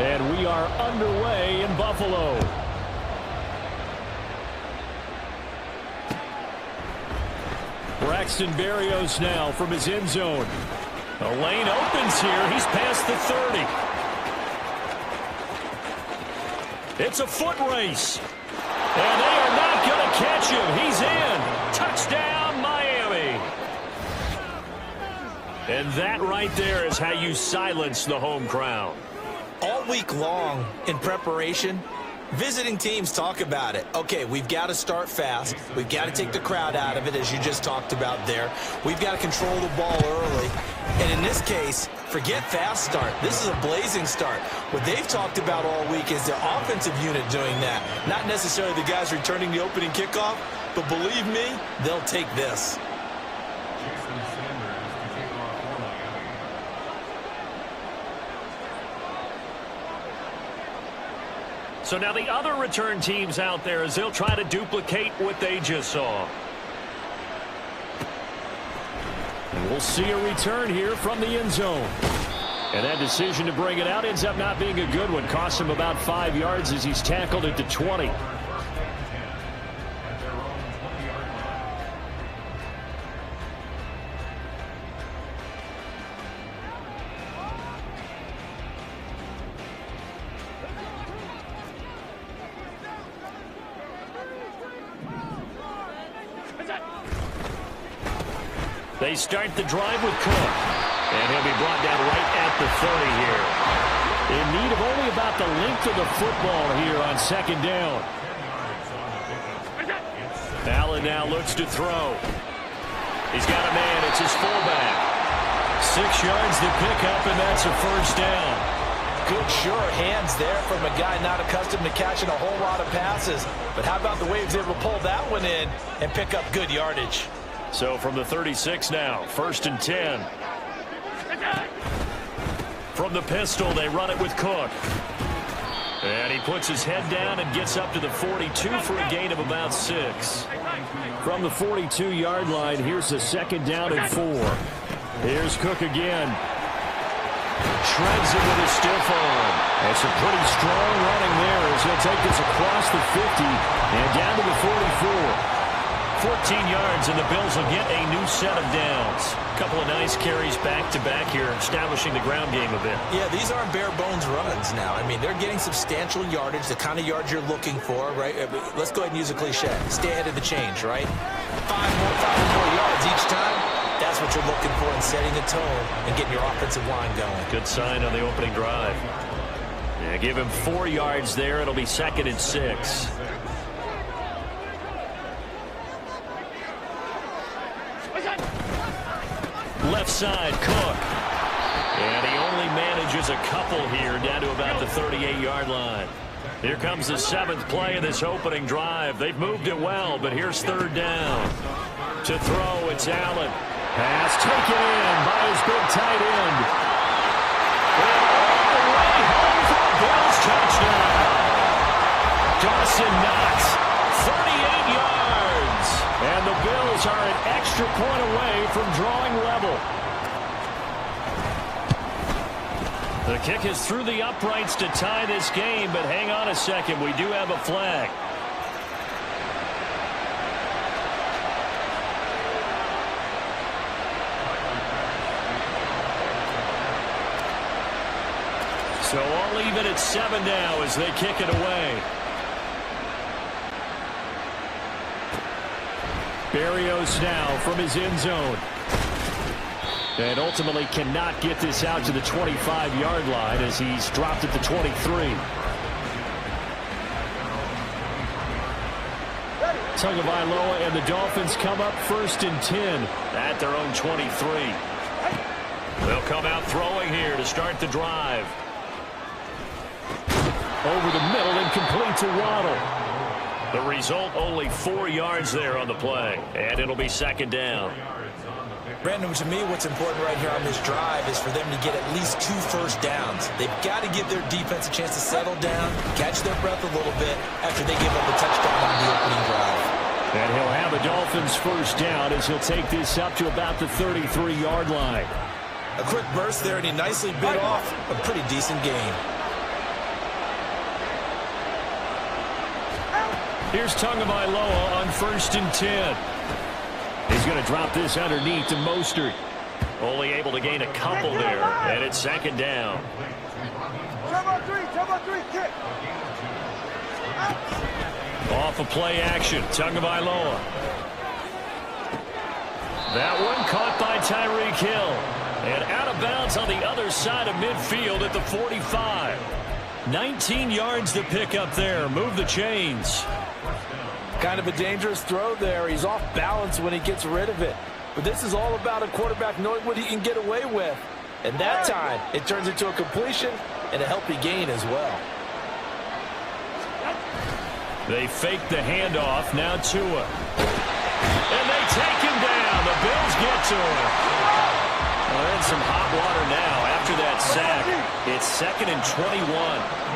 And we are underway in Buffalo. Braxton Berrios now from his end zone. The lane opens here. He's past the 30. It's a foot race. And they are not going to catch him. He's in. Touchdown, Miami. And that right there is how you silence the home crowd. All week long in preparation, visiting teams talk about it. Okay, we've got to start fast. We've got to take the crowd out of it, as you just talked about there. We've got to control the ball early. And in this case, forget fast start. This is a blazing start. What they've talked about all week is their offensive unit doing that. Not necessarily the guys returning the opening kickoff, but believe me, they'll take this. So now the other return teams out there as they'll try to duplicate what they just saw. And we'll see a return here from the end zone. And that decision to bring it out ends up not being a good one. Costs him about 5 yards as he's tackled at the 20. They start the drive with Cook. And he'll be brought down right at the 30 here. In need of only about the length of the football here on second down. Allen now looks to throw. He's got a man. It's his fullback. 6 yards to pick up, and that's a first down. Good, sure hands there from a guy not accustomed to catching a whole lot of passes. But how about the way he was able to pull that one in and pick up good yardage? So from the 36 now, 1st and 10. From the pistol, they run it with Cook. And he puts his head down and gets up to the 42 for a gain of about 6. From the 42-yard line, here's a 2nd down and 4. Here's Cook again. Shreds it with a stiff arm. It's a pretty strong running there as he'll take this across the 50 and down to the 44. 14 yards, and the Bills will get a new set of downs. A couple of nice carries back-to-back here, establishing the ground game a bit. Yeah, these aren't bare-bones runs now. I mean, they're getting substantial yardage, the kind of yards you're looking for, right? Let's go ahead and use a cliche. Stay ahead of the change, right? 5 more yards each time. That's what you're looking for in setting the tone and getting your offensive line going. Good sign on the opening drive. Yeah, give him 4 yards there. It'll be 2nd and 6. Left side, Cook. And he only manages a couple here down to about the 38-yard line. Here comes the 7th play of this opening drive. They've moved it well, but here's 3rd down. To throw, it's Allen. Pass taken in by his big tight end. And all the way home for a Bills touchdown. Dawson Knox, 38 yards. And the Bills are an extra point away from drawing level. The kick is through the uprights to tie this game, but hang on a second. We do have a flag. So all even at 7 now as they kick it away. Berrios now from his end zone. And ultimately cannot get this out to the 25-yard line as he's dropped at the 23. Tagovailoa and the Dolphins come up 1st and 10 at their own 23. They'll come out throwing here to start the drive. Over the middle and complete to Waddle. The result, only 4 yards there on the play. And it'll be 2nd down. Brandon, to me, what's important right here on this drive is for them to get at least 2 first downs. They've got to give their defense a chance to settle down, catch their breath a little bit after they give up a touchdown on the opening drive. And he'll have a Dolphins first down as he'll take this up to about the 33-yard line. A quick burst there, and he nicely bit off a pretty decent game. Here's Tagovailoa on 1st and 10. He's going to drop this underneath to Mostert. Only able to gain a couple there, and it's 2nd down. Kick. Off of play action, Tagovailoa. That one caught by Tyreek Hill. And out of bounds on the other side of midfield at the 45. 19 yards to pick up there. Move the chains. Kind of a dangerous throw there. He's off balance when he gets rid of it. But this is all about a quarterback knowing what he can get away with. And that time, it turns into a completion and a healthy gain as well. They fake the handoff. Now Tua. And they take him down. The Bills get to him. Well, they're in some hot water now after that sack. It's 2nd and 21.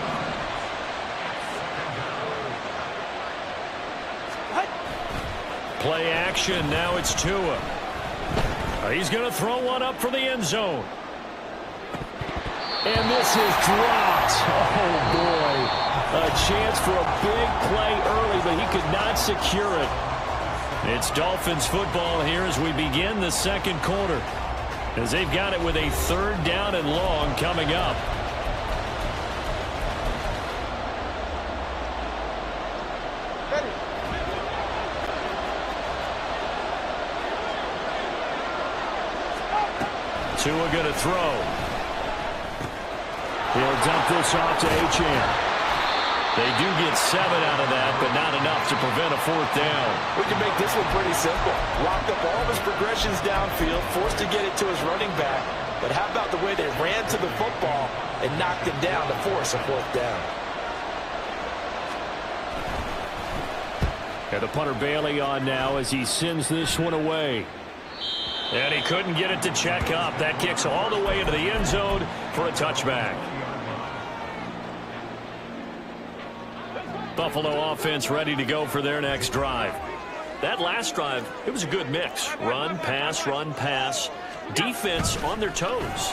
Play action. Now it's Tua. He's going to throw one up for the end zone. And this is dropped. Oh, boy. A chance for a big play early, but he could not secure it. It's Dolphins football here as we begin the 2nd quarter, as they've got it with a 3rd down and long coming up. Tua going to throw. He'll dump this off to Achane. They do get 7 out of that, but not enough to prevent a 4th down. We can make this one pretty simple. Locked up all of his progressions downfield, forced to get it to his running back. But how about the way they ran to the football and knocked him down to force a 4th down? And the punter Bailey on now as he sends this one away. And he couldn't get it to check up. That kicks all the way into the end zone for a touchback. Buffalo offense ready to go for their next drive. That last drive, it was a good mix. Run, pass, defense on their toes.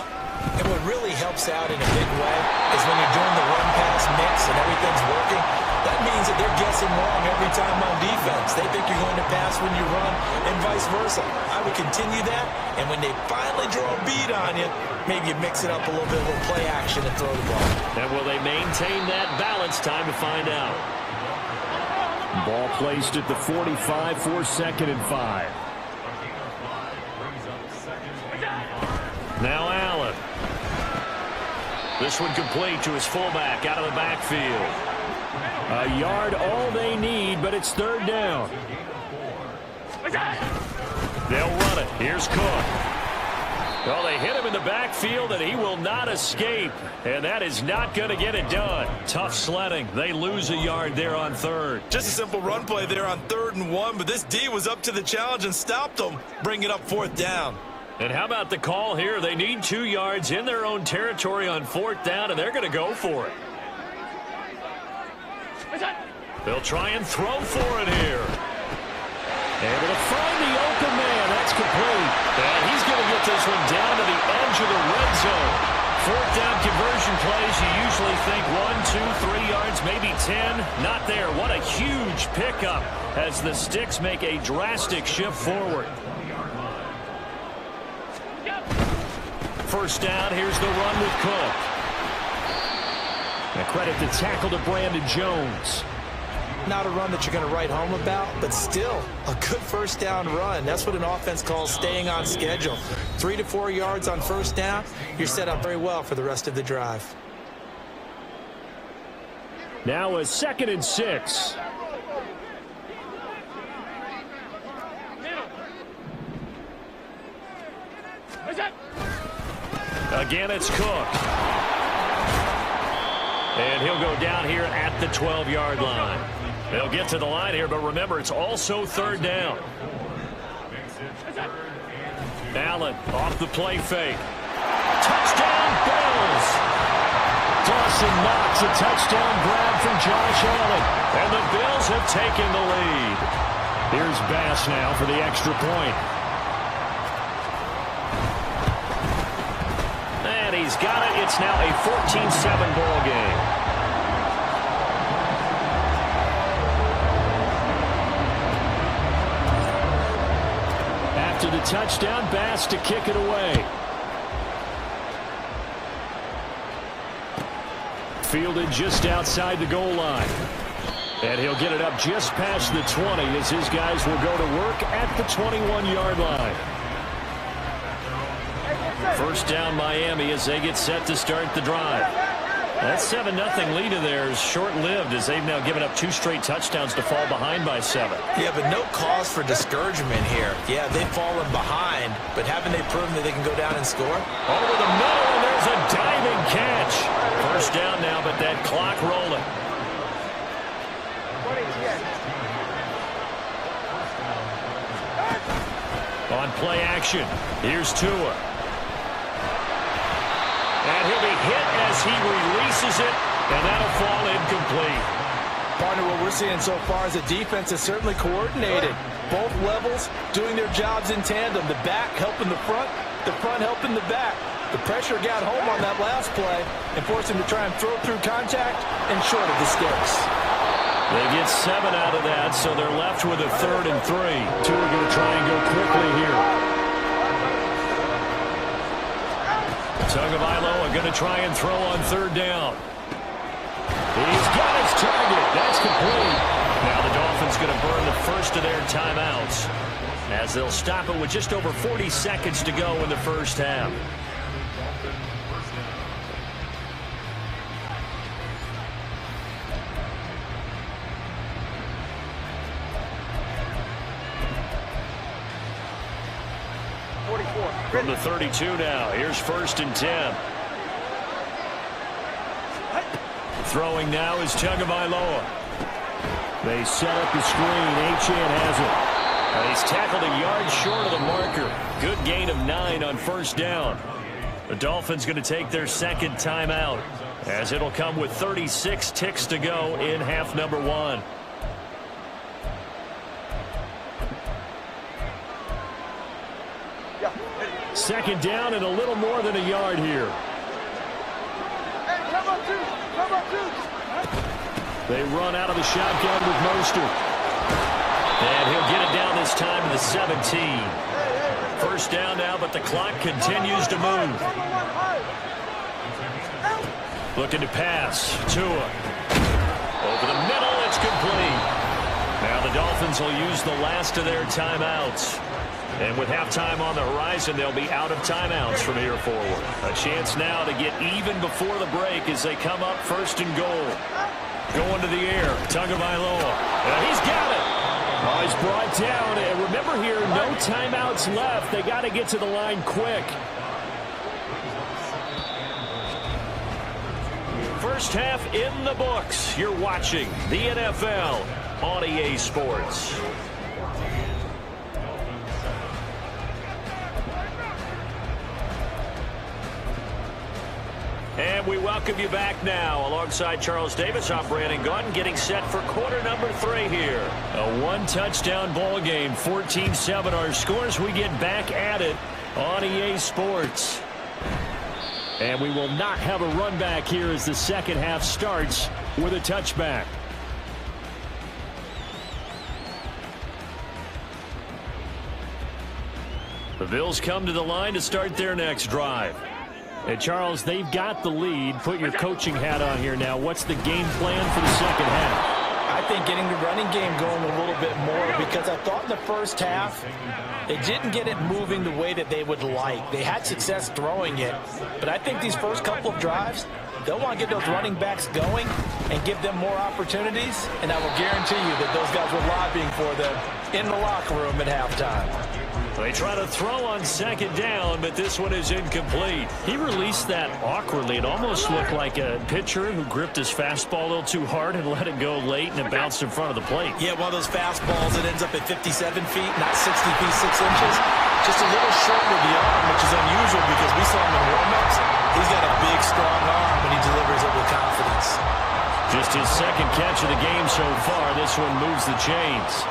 And what really helps out in a big way is when you're doing the run-pass mix and everything's working, that means that they're guessing wrong every time on defense. They think you're going to pass when you run and vice versa. I would continue that, and when they finally draw a beat on you, maybe you mix it up a little bit with play action and throw the ball. And will they maintain that balance? Time to find out. Ball placed at the 45 for 2nd and 5. Now Allen. This one complete to his fullback out of the backfield. A yard all they need, but it's 3rd down. They'll run it. Here's Cook. Well, they hit him in the backfield, and he will not escape. And that is not going to get it done. Tough sledding. They lose a yard there on 3rd. Just a simple run play there on 3rd and 1, but this D was up to the challenge and stopped them, bringing up 4th down. And how about the call here? They need 2 yards in their own territory on 4th down, and they're going to go for it. They'll try and throw for it here. Able to find the open man. That's complete. And he's going to get this one down to the edge of the red zone. 4th down conversion plays, you usually think 1, 2, 3 yards, maybe 10. Not there. What a huge pickup as the Sticks make a drastic shift forward. 1st down. Here's the run with Cook. And credit the tackle to Brandon Jones. Not a run that you're going to write home about, but still a good 1st down run. That's what an offense calls staying on schedule. 3 to 4 yards on 1st down, you're set up very well for the rest of the drive. Now a 2nd and 6. Again, it's Cook. And he'll go down here at the 12-yard line. They'll get to the line here, but remember, it's also 3rd down. Allen off the play fake. Touchdown, Bills! Dawson Knox, a touchdown grab from Josh Allen. And the Bills have taken the lead. Here's Bass now for the extra point. And he's got it. It's now a 14-7 ball game. touchdown. Bass to kick it away. Fielded just outside the goal line. And he'll get it up just past the 20 as his guys will go to work at the 21-yard line. First down Miami as they get set to start the drive. That 7-0 lead of theirs short-lived as they've now given up 2 straight touchdowns to fall behind by 7. Yeah, but no cause for discouragement here. Yeah, they've fallen behind, but haven't they proven that they can go down and score? Over the middle, and there's a diving catch. First down now, but that clock rolling. On play action, here's Tua. And he'll be hit as he releases it, and that'll fall incomplete. Partner, what we're seeing so far is the defense is certainly coordinated. Both levels doing their jobs in tandem. The back helping the front helping the back. The pressure got home on that last play and forced him to try and throw through contact and short of the sticks. They get 7 out of that, so they're left with a 3rd and 3. Tua going to try and go quickly here. Tagovailoa going to try and throw on 3rd down. He's got his target. That's complete. Now the Dolphins going to burn the first of their timeouts as they'll stop it with just over 40 seconds to go in the first half. From the 32 now, here's 1st and 10. Throwing now is Tagovailoa. They set up the screen. Achane has it. And he's tackled a yard short of the marker. Good gain of 9 on 1st down. The Dolphins going to take their 2nd timeout as it'll come with 36 ticks to go in half number 1. Second down and a little more than a yard here. They run out of the shotgun with Mostert. And he'll get it down this time to the 17. First down now, but the clock continues to move. Looking to pass. Tua. Over the middle, it's complete. Now the Dolphins will use the last of their timeouts. And with halftime on the horizon, they'll be out of timeouts from here forward. A chance now to get even before the break as they come up 1st and goal. Going to the air, Tagovailoa. He's got it. Oh, he's brought down. And remember here, no timeouts left. They got to get to the line quick. First half in the books. You're watching the NFL on EA Sports. And we welcome you back now. Alongside Charles Davis, I'm Brandon Gunn, getting set for quarter number 3 here. A 1-touchdown ball game, 14-7 our scores. We get back at it on EA Sports. And we will not have a run back here as the second half starts with a touchback. The Bills come to the line to start their next drive. And Charles, they've got the lead. Put your coaching hat on here now. What's the game plan for the second half? I think getting the running game going a little bit more, because I thought in the first half they didn't get it moving the way that they would like. They had success throwing it, but I think these first couple of drives, they'll want to get those running backs going and give them more opportunities, and I will guarantee you that those guys were lobbying for them in the locker room at halftime. They try to throw on second down, but this one is incomplete. He released that awkwardly. It almost looked like a pitcher who gripped his fastball a little too hard and let it go late, and it bounced in front of the plate. Yeah, one of those fastballs that ends up at 57 feet, not 60 feet, 6 inches. Just a little short with the arm, which is unusual because we saw him in warm-ups. He's got a big, strong arm, but he delivers it with confidence. Just his second catch of the game so far. This one moves the chains.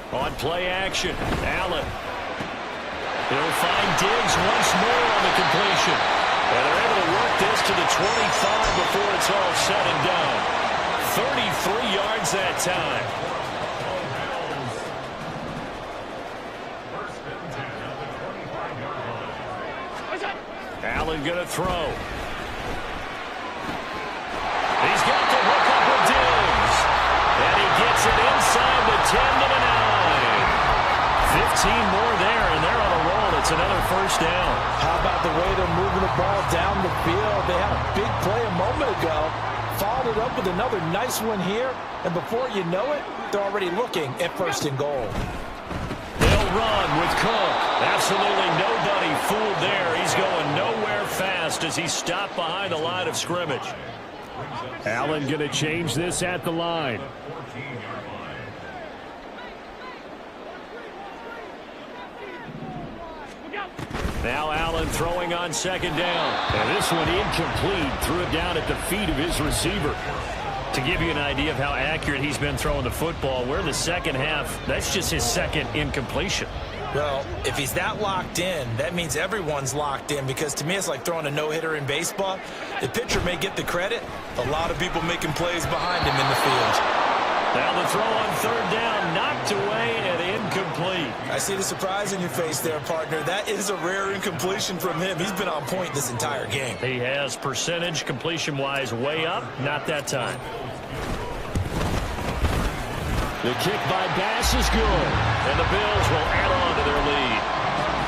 On play action, Allen. He'll find Diggs once more on the completion. And they're able to work this to the 25 before it's all said and done. 33 yards that time. Allen going to throw. He's got the hook up with Diggs. And he gets it inside the 10 to the 9. 15 more there, and they're on a roll. It's another first down. How about the way they're moving the ball down the field? They had a big play a moment ago. Followed it up with another nice one here. And before you know it, they're already looking at first and goal. They'll run with Cook. Absolutely nobody fooled there. He's going nowhere fast as he's stopped behind the line of scrimmage. Allen going to change this at the line. Now Allen throwing on second down. And this one incomplete. Threw it down at the feet of his receiver. To give you an idea of how accurate he's been throwing the football, we're in the second half. That's just his second incompletion. Well, if he's that locked in, that means everyone's locked in, because to me it's like throwing a no-hitter in baseball. The pitcher may get the credit. A lot of people making plays behind him in the field. Now the throw on third down, knocked away and incomplete. I see the surprise in your face there, partner. That is a rare incompletion from him. He's been on point this entire game. He has percentage completion-wise way up, not that time. The kick by Bass is good, and the Bills will add on to their lead.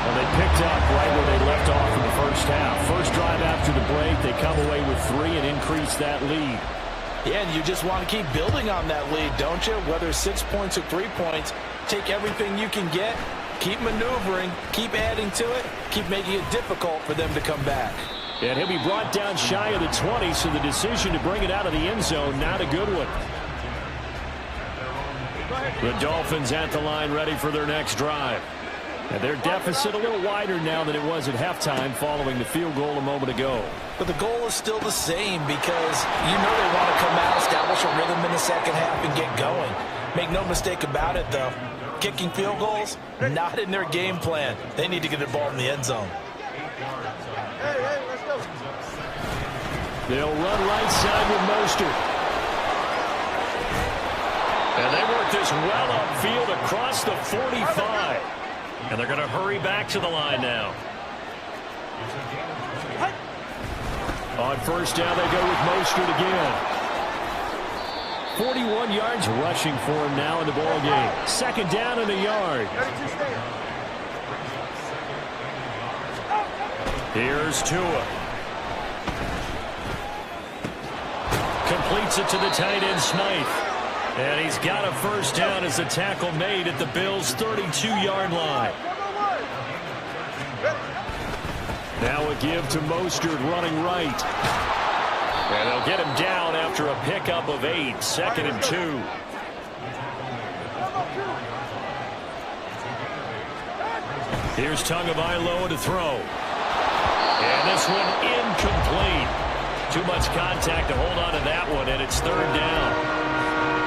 Well, they picked up right where they left off in the first half. First drive after the break, they come away with 3 and increase that lead. Yeah, and you just want to keep building on that lead, don't you? Whether it's 6 points or 3 points, take everything you can get, keep maneuvering, keep adding to it, keep making it difficult for them to come back. And he'll be brought down shy of the 20, so the decision to bring it out of the end zone, not a good one. The Dolphins at the line ready for their next drive. And their deficit a little wider now than it was at halftime following the field goal a moment ago. But the goal is still the same, because you know they want to come out, establish a rhythm in the second half, and get going. Make no mistake about it, though. Kicking field goals, not in their game plan. They need to get the ball in the end zone. Hey, let's go. They'll run right side with Mostert. And they work this well upfield across the 45. And they're going to hurry back to the line now. On first down, they go with Mostert again. 41 yards rushing for him now in the ball game. Second down and a yard. Here's Tua. Completes it to the tight end, Smythe. And he's got a first down as the tackle made at the Bills' 32-yard line. Now a give to Mostert running right. And they'll get him down after a pickup of 8. 2nd and 2. Here's Tagovailoa to throw. And this one incomplete. Too much contact to hold on to that one, and it's third down.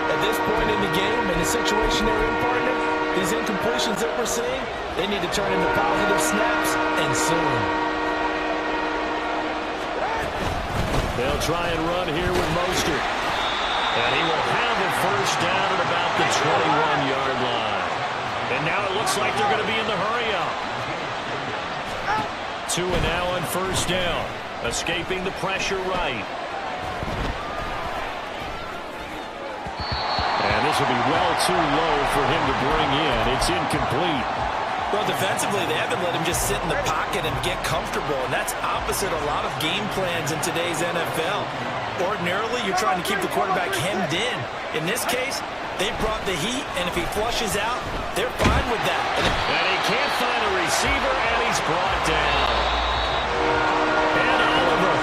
At this point in the game, in the situation they're in, partner, these incompletions that we're seeing, they need to turn into positive snaps, and soon. They'll try and run here with Mostert. And he will have a first down at about the 21-yard line. And now it looks like they're going to be in the hurry-up. Tua now on first down. Escaping the pressure right. And this will be well too low for him to bring in. It's incomplete. Well, defensively, they haven't let him just sit in the pocket and get comfortable, and that's opposite a lot of game plans in today's NFL. Ordinarily, you're trying to keep the quarterback hemmed in. In this case, they brought the heat, and if he flushes out, they're fine with that. And he can't find a receiver, and he's brought down. And Oliver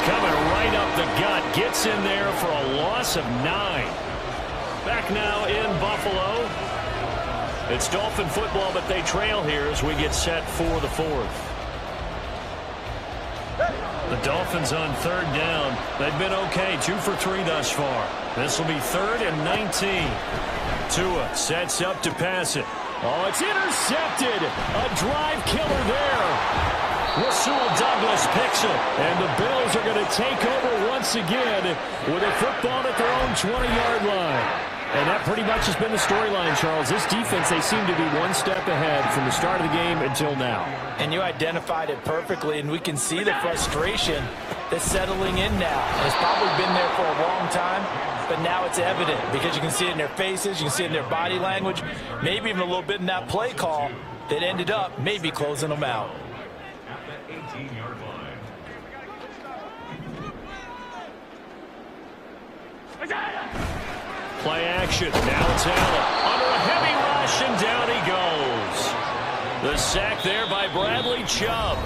coming right up the gut, gets in there for a loss of 9. Back now in Buffalo. It's Dolphin football, but they trail here as we get set for the 4th. The Dolphins on third down. They've been okay, 2 for 3 thus far. This will be 3rd and 19. Tua sets up to pass it. Oh, it's intercepted. A drive killer there. Rasul Douglas picks it. And the Bills are going to take over once again with a football at their own 20-yard line. And that pretty much has been the storyline, Charles. This defense, they seem to be one step ahead from the start of the game until now. And you identified it perfectly, and we can see the frustration that's settling in now. And it's probably been there for a long time, but now it's evident because you can see it in their faces, you can see it in their body language, maybe even a little bit in that play call that ended up maybe closing them out. Play action. Now it's Allen. Under a heavy rush, and down he goes. The sack there by Bradley Chubb.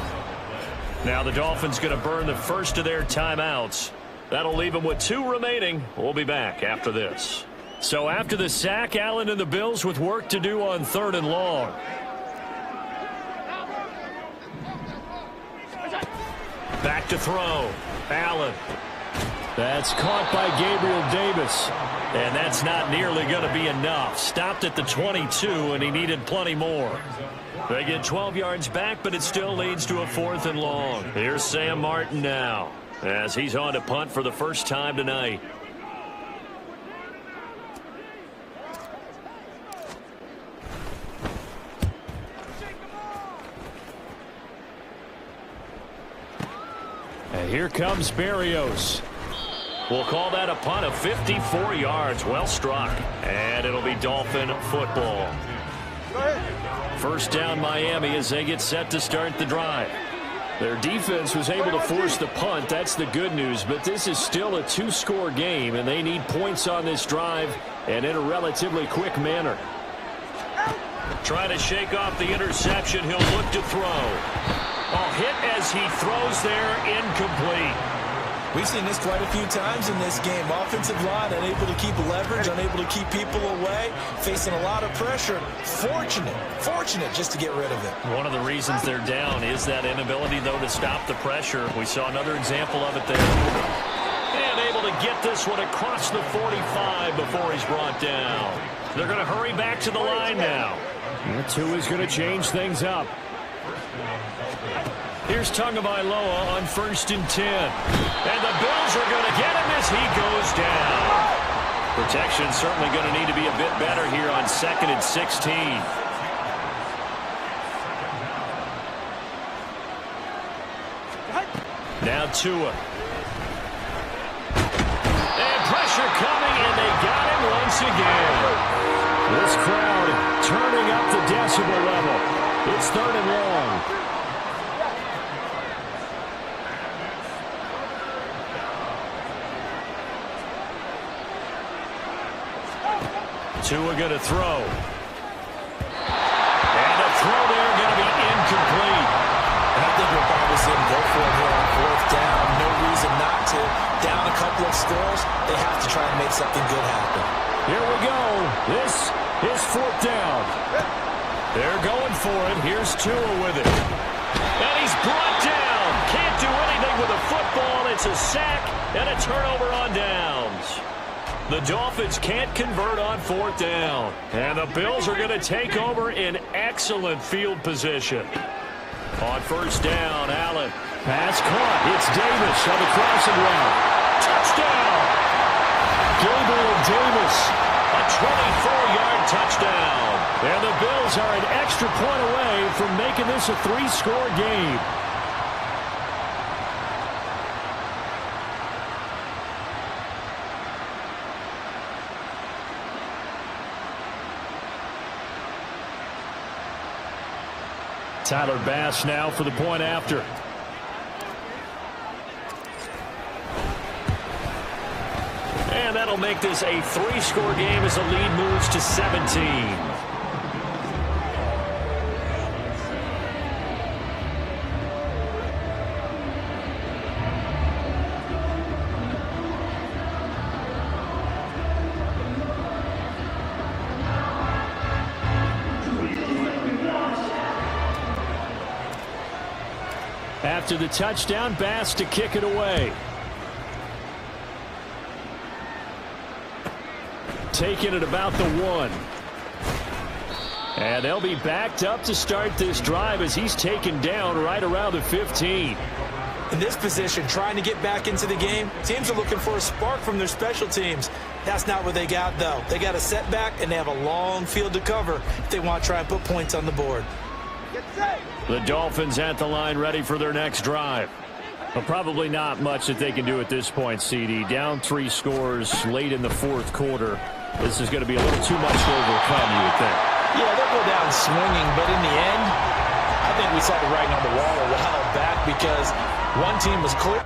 Now the Dolphins going to burn the first of their timeouts. That'll leave them with 2 remaining. We'll be back after this. So after the sack, Allen and the Bills with work to do on 3rd and long. Back to throw. Allen. That's caught by Gabriel Davis. And that's not nearly going to be enough. Stopped at the 22, and he needed plenty more. They get 12 yards back, but it still leads to a 4th and long. Here's Sam Martin now, as he's on to punt for the first time tonight. And here comes Berrios. We'll call that a punt of 54 yards. Well struck. And it'll be Dolphin football. First down Miami as they get set to start the drive. Their defense was able to force the punt. That's the good news. But this is still a 2-score game, and they need points on this drive and in a relatively quick manner. Trying to shake off the interception. He'll look to throw. Hit as he throws there, incomplete. We've seen this quite a few times in this game. Offensive line unable to keep leverage, unable to keep people away, facing a lot of pressure. Fortunate just to get rid of it. One of the reasons they're down is that inability, though, to stop the pressure. We saw another example of it there. And able to get this one across the 45 before he's brought down. They're going to hurry back to the line now. That too is going to change things up. Here's Tagovailoa on 1st and 10. And the Bills are going to get him as he goes down. Protection certainly going to need to be a bit better here on 2nd and 16. Now Tua. And pressure coming, and they got him once again. This crowd turning up the decibel level. It's 3rd and long. Tua going to throw. And a throw there going to be incomplete. And I think we'll probably see him go for it here on 4th down. No reason not to. Down a couple of scores, they have to try and make something good happen. Here we go. This is 4th down. They're going for it. Here's Tua with it. And he's brought down. Can't do anything with a football. It's a sack and a turnover on downs. The Dolphins can't convert on 4th down. And the Bills are going to take over in excellent field position. On 1st down, Allen. Pass caught. It's Davis on the crossing route. Touchdown! Gabriel Davis. A 24-yard touchdown. And the Bills are an extra point away from making this a 3-score game. Tyler Bass now for the point after. And that'll make this a 3-score game as the lead moves to 17. After the touchdown, Bass to kick it away. Taking it about the 1. And they'll be backed up to start this drive as he's taken down right around the 15. In this position, trying to get back into the game, teams are looking for a spark from their special teams. That's not what they got, though. They got a setback, and they have a long field to cover if they want to try and put points on the board. The Dolphins at the line ready for their next drive. But probably not much that they can do at this point, CD. Down 3 scores late in the fourth quarter. This is going to be a little too much to overcome, you would think. Yeah, they'll go down swinging, but in the end, I think we saw the writing on the wall a while back because one team was clear.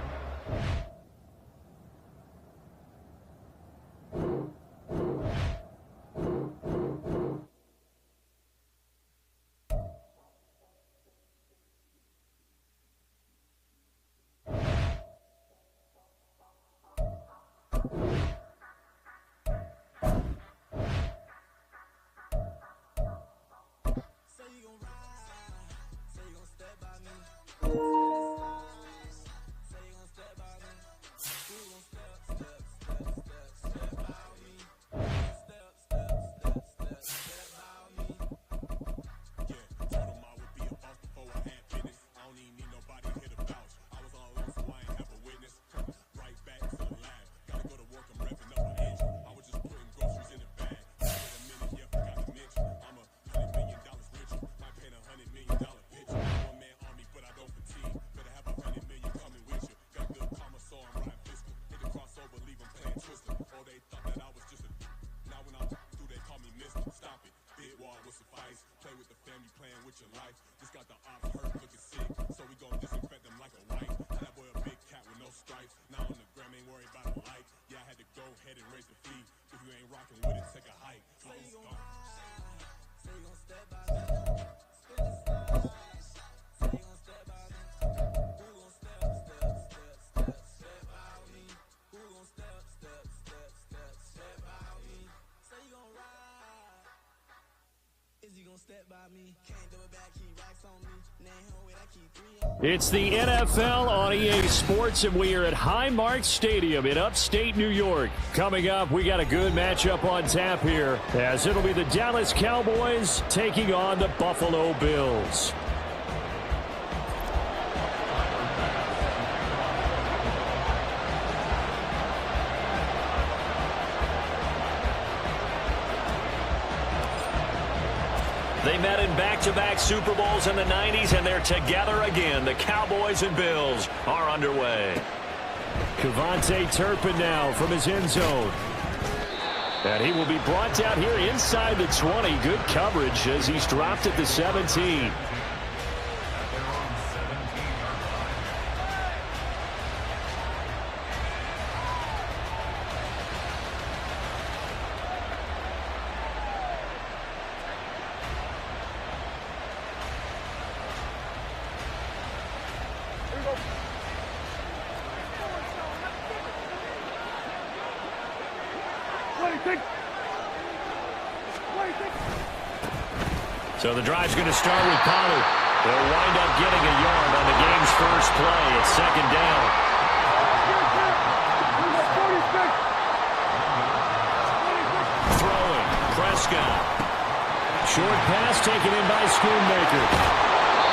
It's the NFL on EA Sports, and we are at Highmark Stadium in upstate New York. Coming up, we got a good matchup on tap here, as it'll be the Dallas Cowboys taking on the Buffalo Bills. They met in back-to-back Super Bowls in the 90s, and they're together again. The Cowboys and Bills are underway. Kevontae Turpin now from his end zone. And he will be brought down here inside the 20. Good coverage as he's dropped at the 17. So the drive's going to start with Pollard. They'll wind up getting a yard on the game's first play. It's second down. Throwing, Prescott. Short pass taken in by Schoonmaker.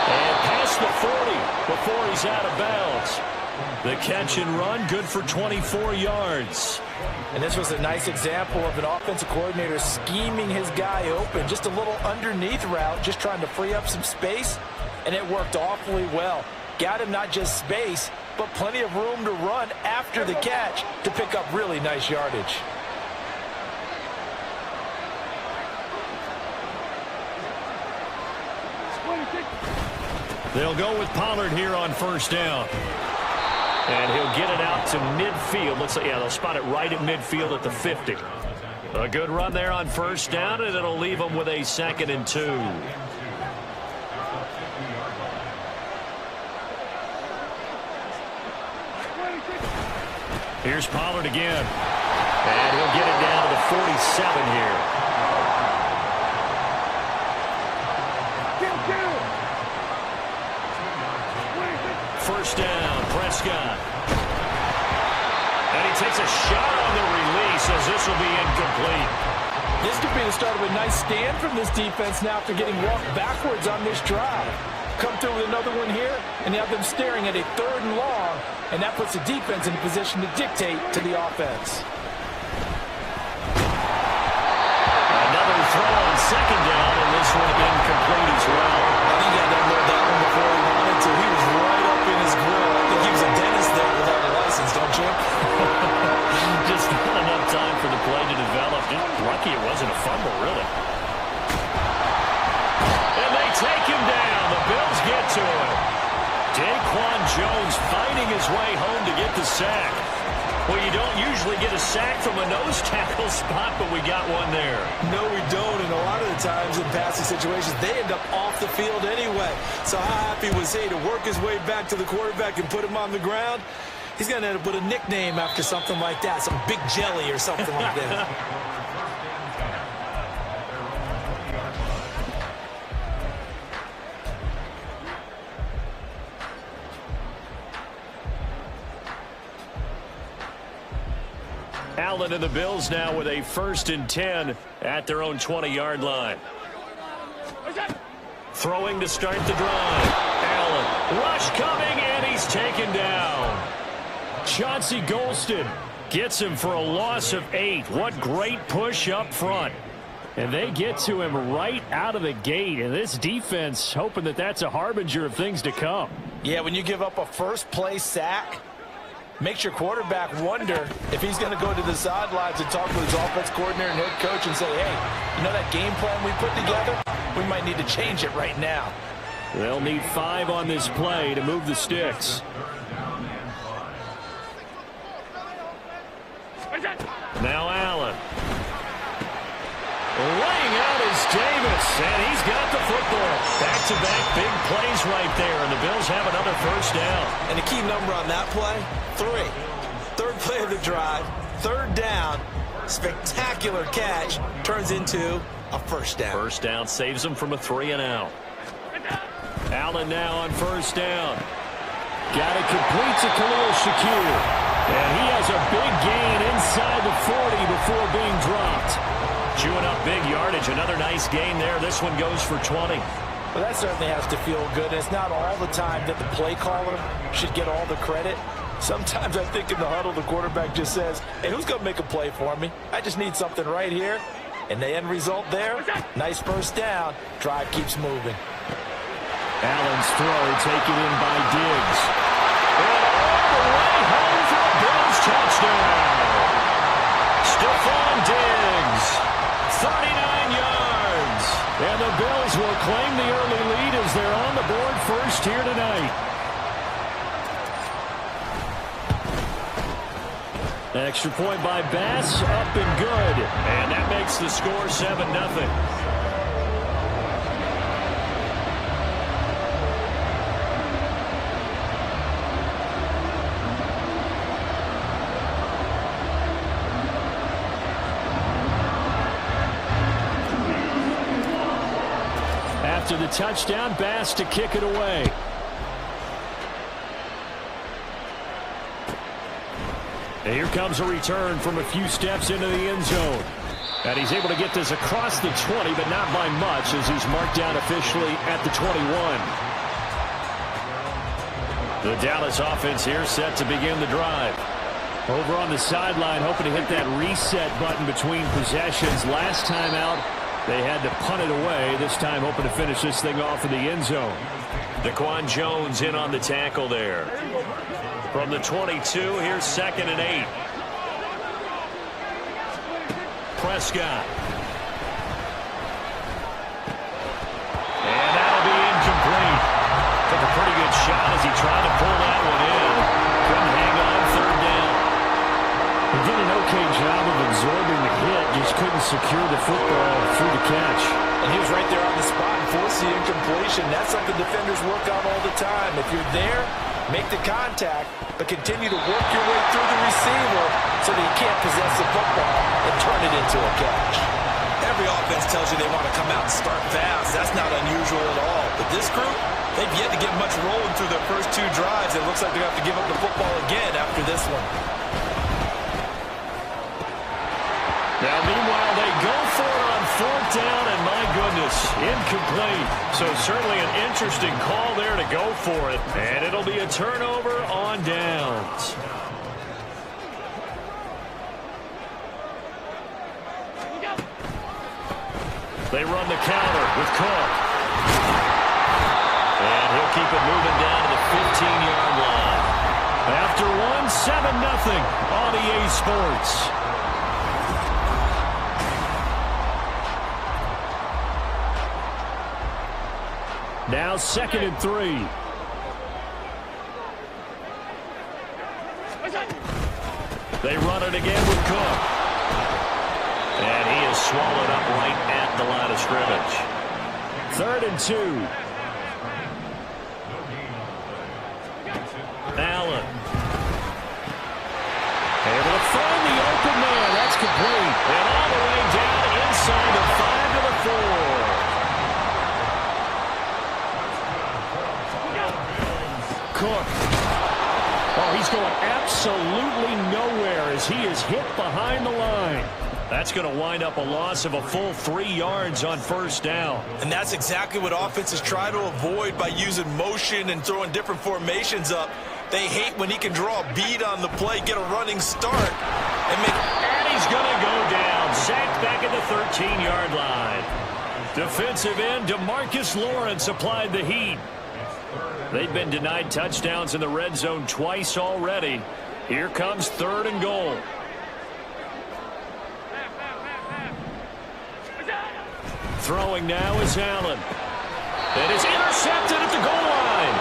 And past the 40 before he's out of bounds. The catch and run, good for 24 yards. And this was a nice example of an offensive coordinator scheming his guy open. Just a little underneath route, just trying to free up some space, and it worked awfully well. Got him not just space, but plenty of room to run after the catch to pick up really nice yardage. They'll go with Pollard here on first down. And he'll get it out to midfield. Looks like, yeah, they'll spot it right at midfield at the 50. A good run there on first down, and it'll leave them with a 2nd and 2. Here's Pollard again. And he'll get it down to the 47 here. First down, Prescott. And he takes a shot on the release as this will be incomplete. This could be the start of a nice stand from this defense now after getting walked backwards on this drive. Come through with another one here, and you have them staring at a 3rd and long, and that puts the defense in a position to dictate to the offense. Another throw on 2nd down, and this one incomplete as well. I think he had to unload that one before he wanted to. He was right up in his grill. I think he was a dentist there without a license, don't you? Just not enough time for the play to develop. Just lucky it wasn't a fumble, really. And they take him down. The Bills get to him. Daquan Jones fighting his way home to get the sack. Well, you don't usually get a sack from a nose tackle spot, but we got one there. No, we don't, and a lot of the times in passing situations, they end up off the field anyway. So how happy was he to work his way back to the quarterback and put him on the ground? He's going to end up with a nickname after something like that, some Big Jelly or something like that. Allen and the Bills now with a 1st and 10 at their own 20-yard line. Throwing to start the drive. Allen, rush coming, and he's taken down. Chauncey Golston gets him for a loss of 8. What great push up front. And they get to him right out of the gate. And this defense hoping that that's a harbinger of things to come. Yeah, when you give up a first-play sack, makes your quarterback wonder if he's going to go to the sidelines and talk to his offense coordinator and head coach and say, hey, you know that game plan we put together? We might need to change it right now. They'll need 5 on this play to move the sticks. Now Allen. Laying out is Davis, and he's got the football. Back-to-back big plays right there, and the Bills have another 1st down. And the key number on that play, 3. 3rd play of the drive, 3rd down, spectacular catch, turns into a 1st down. 1st down saves him from a 3-and-out. Allen now on 1st down. Got it complete to Khalil Shakir. And he has a big gain inside the 40 before being dropped. Chewing up big yardage. Another nice gain there. This one goes for 20. Well, that certainly has to feel good. It's not all the time that the play caller should get all the credit. Sometimes I think in the huddle, the quarterback just says, hey, who's going to make a play for me? I just need something right here. And the end result there, nice 1st down. Drive keeps moving. Allen's throw taken in by Diggs. And all the way home for a Bills touchdown. Stephon Diggs, 39 yards. And the Bills will claim the early lead as they're on the board first here tonight. Extra point by Bass, up and good. And that makes the score 7-0. After the touchdown, Bass to kick it away. And here comes a return from a few steps into the end zone. And he's able to get this across the 20, but not by much as he's marked down officially at the 21. The Dallas offense here set to begin the drive. Over on the sideline, hoping to hit that reset button between possessions. Last time out, they had to punt it away. This time hoping to finish this thing off in the end zone. Daquan Jones in on the tackle there. From the 22, here's 2nd and 8. Prescott. And that'll be incomplete. Took a pretty good shot as he tried to pull that one in. Couldn't hang on 3rd down. He did an okay job of absorbing the hit, just couldn't secure the football through the catch. And he was right there on the spot and forced the incompletion. That's something defenders work on all the time. If you're there, make the contact, but continue to work your way through the receiver so that you can't possess the football and turn it into a catch. Every offense tells you they want to come out and start fast. That's not unusual at all. But this group, they've yet to get much rolling through their first 2 drives. It looks like they're going to have to give up the football again after this one. Now, meanwhile, they go for it down, and my goodness, incomplete. So certainly an interesting call there to go for it. And it'll be a turnover on downs. They run the counter with Cook. And he'll keep it moving down to the 15-yard line. After one, 7-0 on EA Sports. Now 2nd and 3. They run it again with Cook. And he is swallowed up right at the line of scrimmage. 3rd and 2. Allen. Able to find the open man. That's complete. And all the way down inside the 5 to the 4. Cook. Oh, he's going absolutely nowhere as he is hit behind the line. That's going to wind up a loss of a full 3 yards on 1st down. And that's exactly what offenses try to avoid by using motion and throwing different formations up. They hate when he can draw a bead on the play, get a running start, and he's going to go down. Sacked back at the 13-yard line. Defensive end DeMarcus Lawrence applied the heat. They've been denied touchdowns in the red zone twice already. Here comes 3rd and goal. Throwing now is Allen. It is intercepted at the goal line.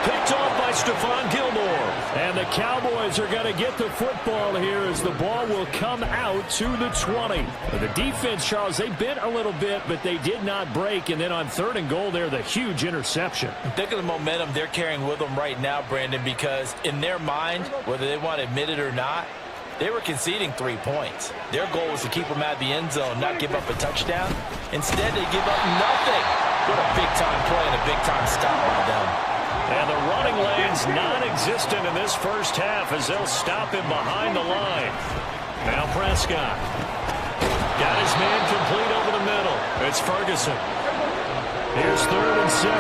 Picked off by Stephon Gilmore. And the Cowboys are going to get the football here as the ball will come out to the 20. The defense, Charles, they bent a little bit, but they did not break. And then on 3rd and goal there, the huge interception. Think of the momentum they're carrying with them right now, Brandon, because in their mind, whether they want to admit it or not, they were conceding 3 points. Their goal was to keep them out of the end zone, not give up a touchdown. Instead, they give up nothing. What a big-time play and a big-time stop by them. And the running lane's non-existent in this first half as they'll stop him behind the line. Now Prescott. Got his man complete over the middle. It's Ferguson. Here's 3rd and 7.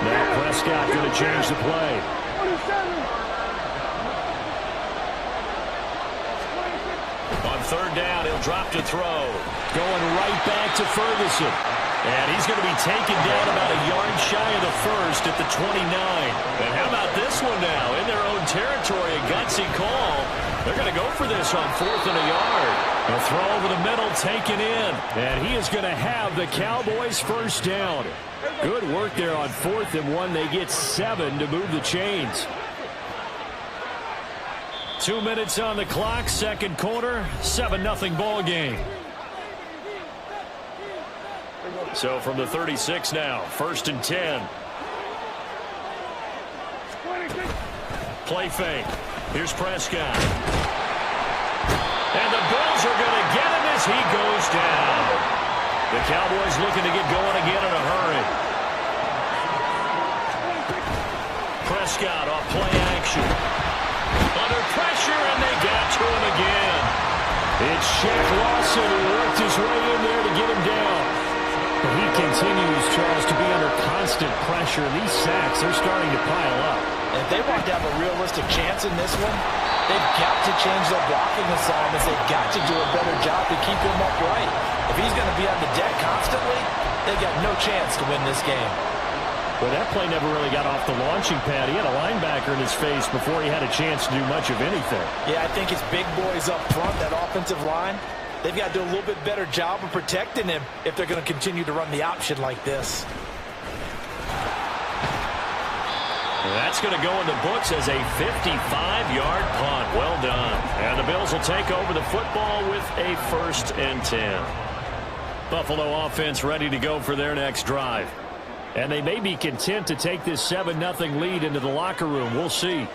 Now Prescott going to change the play. On 3rd down, he'll drop to throw. Going right back to Ferguson. And he's going to be taken down about a yard shy of the 1st at the 29. And how about this one now? In their own territory, a gutsy call. They're going to go for this on 4th and a yard. A throw over the middle, taken in. And he is going to have the Cowboys' 1st down. Good work there on 4th and 1. They get 7 to move the chains. 2 minutes on the clock, 2nd quarter, 7-0 ball game. So from the 36 now, 1st and 10. Play fake. Here's Prescott. And the Bills are going to get him as he goes down. The Cowboys looking to get going again in a hurry. Prescott off play action. Under pressure, and they got to him again. It's Shaq Lawson who worked his way in there to get him down. But he continues, Charles, to be under constant pressure. These sacks, they're starting to pile up. And if they want to have a realistic chance in this one, they've got to change their blocking assignments. They've got to do a better job to keep him upright. If he's going to be on the deck constantly, they've got no chance to win this game. Well, that play never really got off the launching pad. He had a linebacker in his face before he had a chance to do much of anything. Yeah, I think his big boys up front, that offensive line, they've got to do a little bit better job of protecting him if they're going to continue to run the option like this. That's going to go in the books as a 55-yard punt. Well done. And the Bills will take over the football with a 1st and 10. Buffalo offense ready to go for their next drive. And they may be content to take this 7-0 lead into the locker room. We'll see.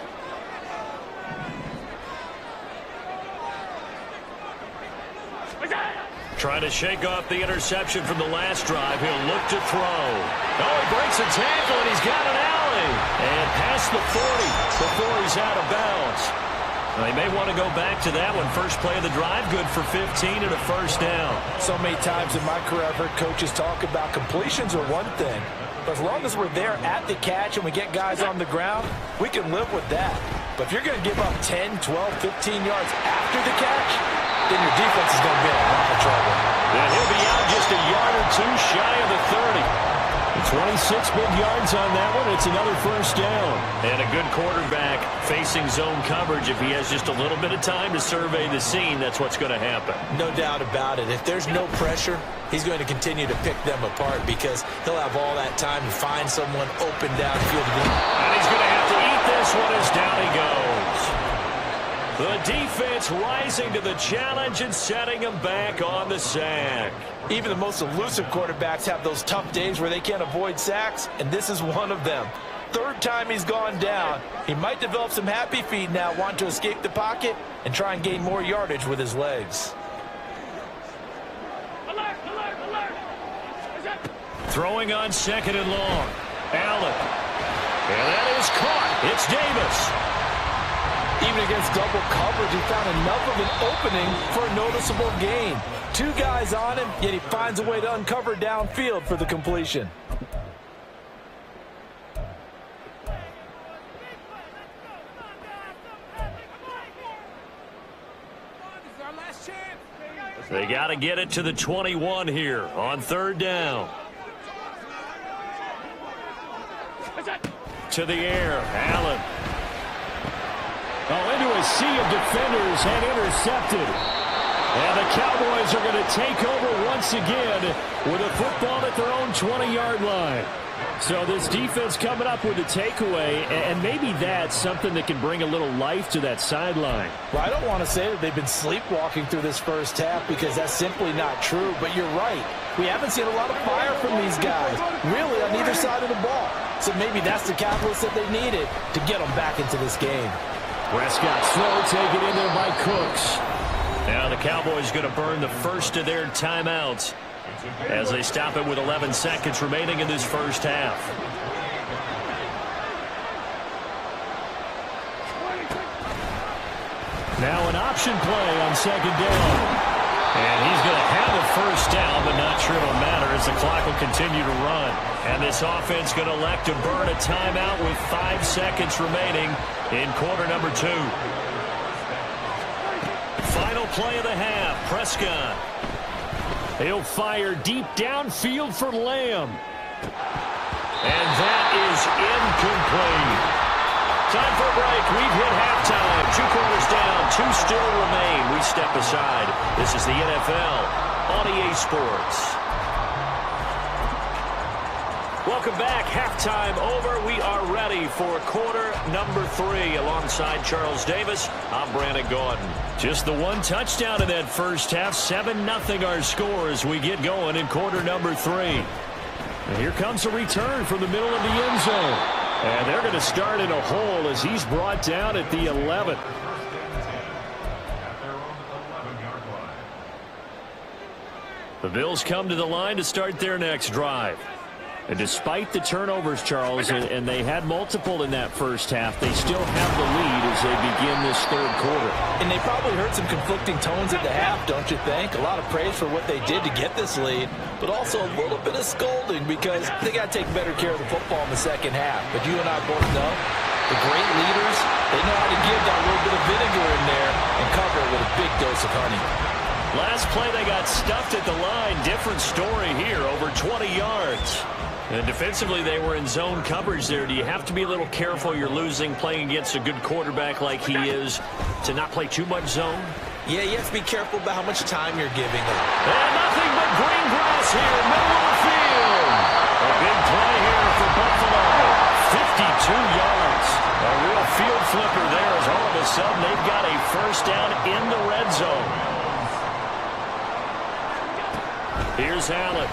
Trying to shake off the interception from the last drive. He'll look to throw. Oh, he breaks a tackle, and he's got an alley. And past the 40 before he's out of bounds. Well, they may want to go back to that one. First play of the drive, good for 15 and a first down. So many times in my career I've heard coaches talk about completions are one thing, but as long as we're there at the catch and we get guys on the ground, we can live with that. But if you're going to give up 10, 12, 15 yards after the catch, then your defense is going to be in a lot of trouble. And he'll be out just a yard or two shy of the 30. 26 big yards on that one. It's another first down. And a good quarterback facing zone coverage. If he has just a little bit of time to survey the scene, that's what's going to happen. No doubt about it. If there's no pressure, he's going to continue to pick them apart because he'll have all that time to find someone open downfield. And he's going to have to eat this one as down he goes. The defense rising to the challenge and setting him back on the sack. Even the most elusive quarterbacks have those tough days where they can't avoid sacks, and this is one of them. Third time he's gone down. He might develop some happy feet now, want to escape the pocket and try and gain more yardage with his legs. Alert, alert, alert. Throwing on second and long. Allen. And that is caught. It's Davis. Even against double coverage, he found enough of an opening for a noticeable gain. Two guys on him, yet he finds a way to uncover downfield for the completion. They got to get it to the 21 here on third down. To the air, Allen. Oh, into a sea of defenders and intercepted. And the Cowboys are going to take over once again with a football at their own 20-yard line. So this defense coming up with a takeaway, and maybe that's something that can bring a little life to that sideline. Well, I don't want to say that they've been sleepwalking through this first half because that's simply not true, but you're right. We haven't seen a lot of fire from these guys, really, on either side of the ball. So maybe that's the catalyst that they needed to get them back into this game. Prescott's throw taken in there by Cooks. Now the Cowboys going to burn the first of their timeouts as they stop it with 11 seconds remaining in this first half. Now an option play on second down. And he's going to have a first down, but not sure it'll matter as the clock will continue to run. And this offense going to elect to burn a timeout with 5 seconds remaining in quarter number 2. Final play of the half, Prescott. He'll fire deep downfield for Lamb. And that is incomplete. Time for a break. We've hit halftime. 2 quarters down, 2 still remain. We step aside. This is the NFL on EA Sports. Welcome back. Halftime over. We are ready for quarter number 3. Alongside Charles Davis, I'm Brandon Gordon. Just the one touchdown in that first half. 7-0 our score as we get going in quarter number 3. And here comes a return from the middle of the end zone. And they're going to start in a hole as he's brought down at the 11. The Bills come to the line to start their next drive. And despite the turnovers, Charles, and they had multiple in that first half, they still have the lead as they begin this third quarter. And they probably heard some conflicting tones at the half, don't you think? A lot of praise for what they did to get this lead, but also a little bit of scolding because they got to take better care of the football in the second half. But you and I both know the great leaders, they know how to give that little bit of vinegar in there and cover it with a big dose of honey. Last play, they got stuffed at the line. Different story here, over 20 yards. And defensively, they were in zone coverage there. Do you have to be a little careful? You're losing, playing against a good quarterback like he is, to not play too much zone? Yeah, you have to be careful about how much time you're giving them. And nothing but green grass here, middle of the field. A big play here for Buffalo. 52 yards. A real field flipper there as all of a sudden they've got a first down in the red zone. Here's Allen.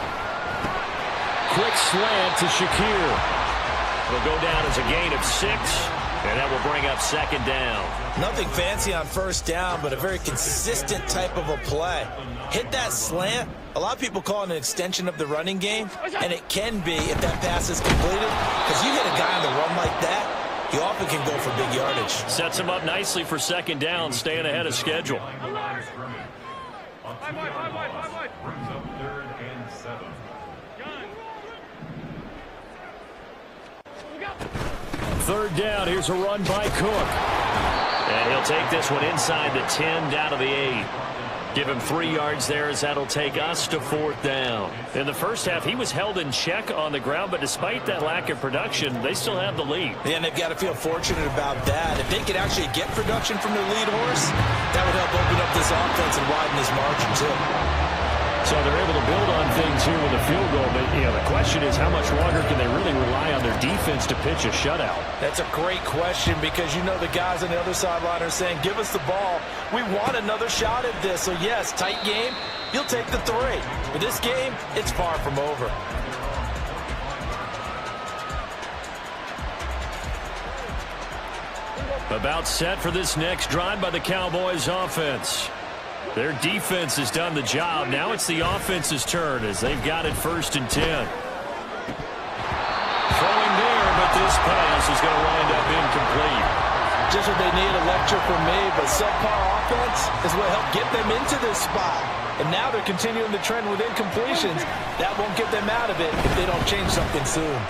Quick slant to Shakir. It'll go down as a gain of 6, and that will bring up second down. Nothing fancy on first down, but a very consistent type of a play. Hit that slant. A lot of people call it an extension of the running game, and it can be if that pass is completed, because you hit a guy on the run like that, he often can go for big yardage. Sets him up nicely for second down, staying ahead of schedule. Brings up 3rd and 7. Third down, here's a run by Cook. And he'll take this one inside the 10, down to the 8. Give him 3 yards there as that'll take us to 4th down. In the first half, he was held in check on the ground, but despite that lack of production, they still have the lead. Yeah, and they've got to feel fortunate about that. If they could actually get production from their lead horse, that would help open up this offense and widen this margin too. So they're able to build on things here with a field goal, but the question is how much longer can they really rely on their defense to pitch a shutout? That's a great question because the guys on the other sideline are saying, give us the ball. We want another shot at this. So, yes, tight game, you'll take the 3. But this game, it's far from over. About set for this next drive by the Cowboys offense. Their defense has done the job. Now it's the offense's turn as they've got it 1st and 10. Throwing there, but this pass is going to wind up incomplete. Just what they need, a lecture from me, but subpar offense is what helped get them into this spot. And now they're continuing the trend with incompletions. That won't get them out of it if they don't change something soon.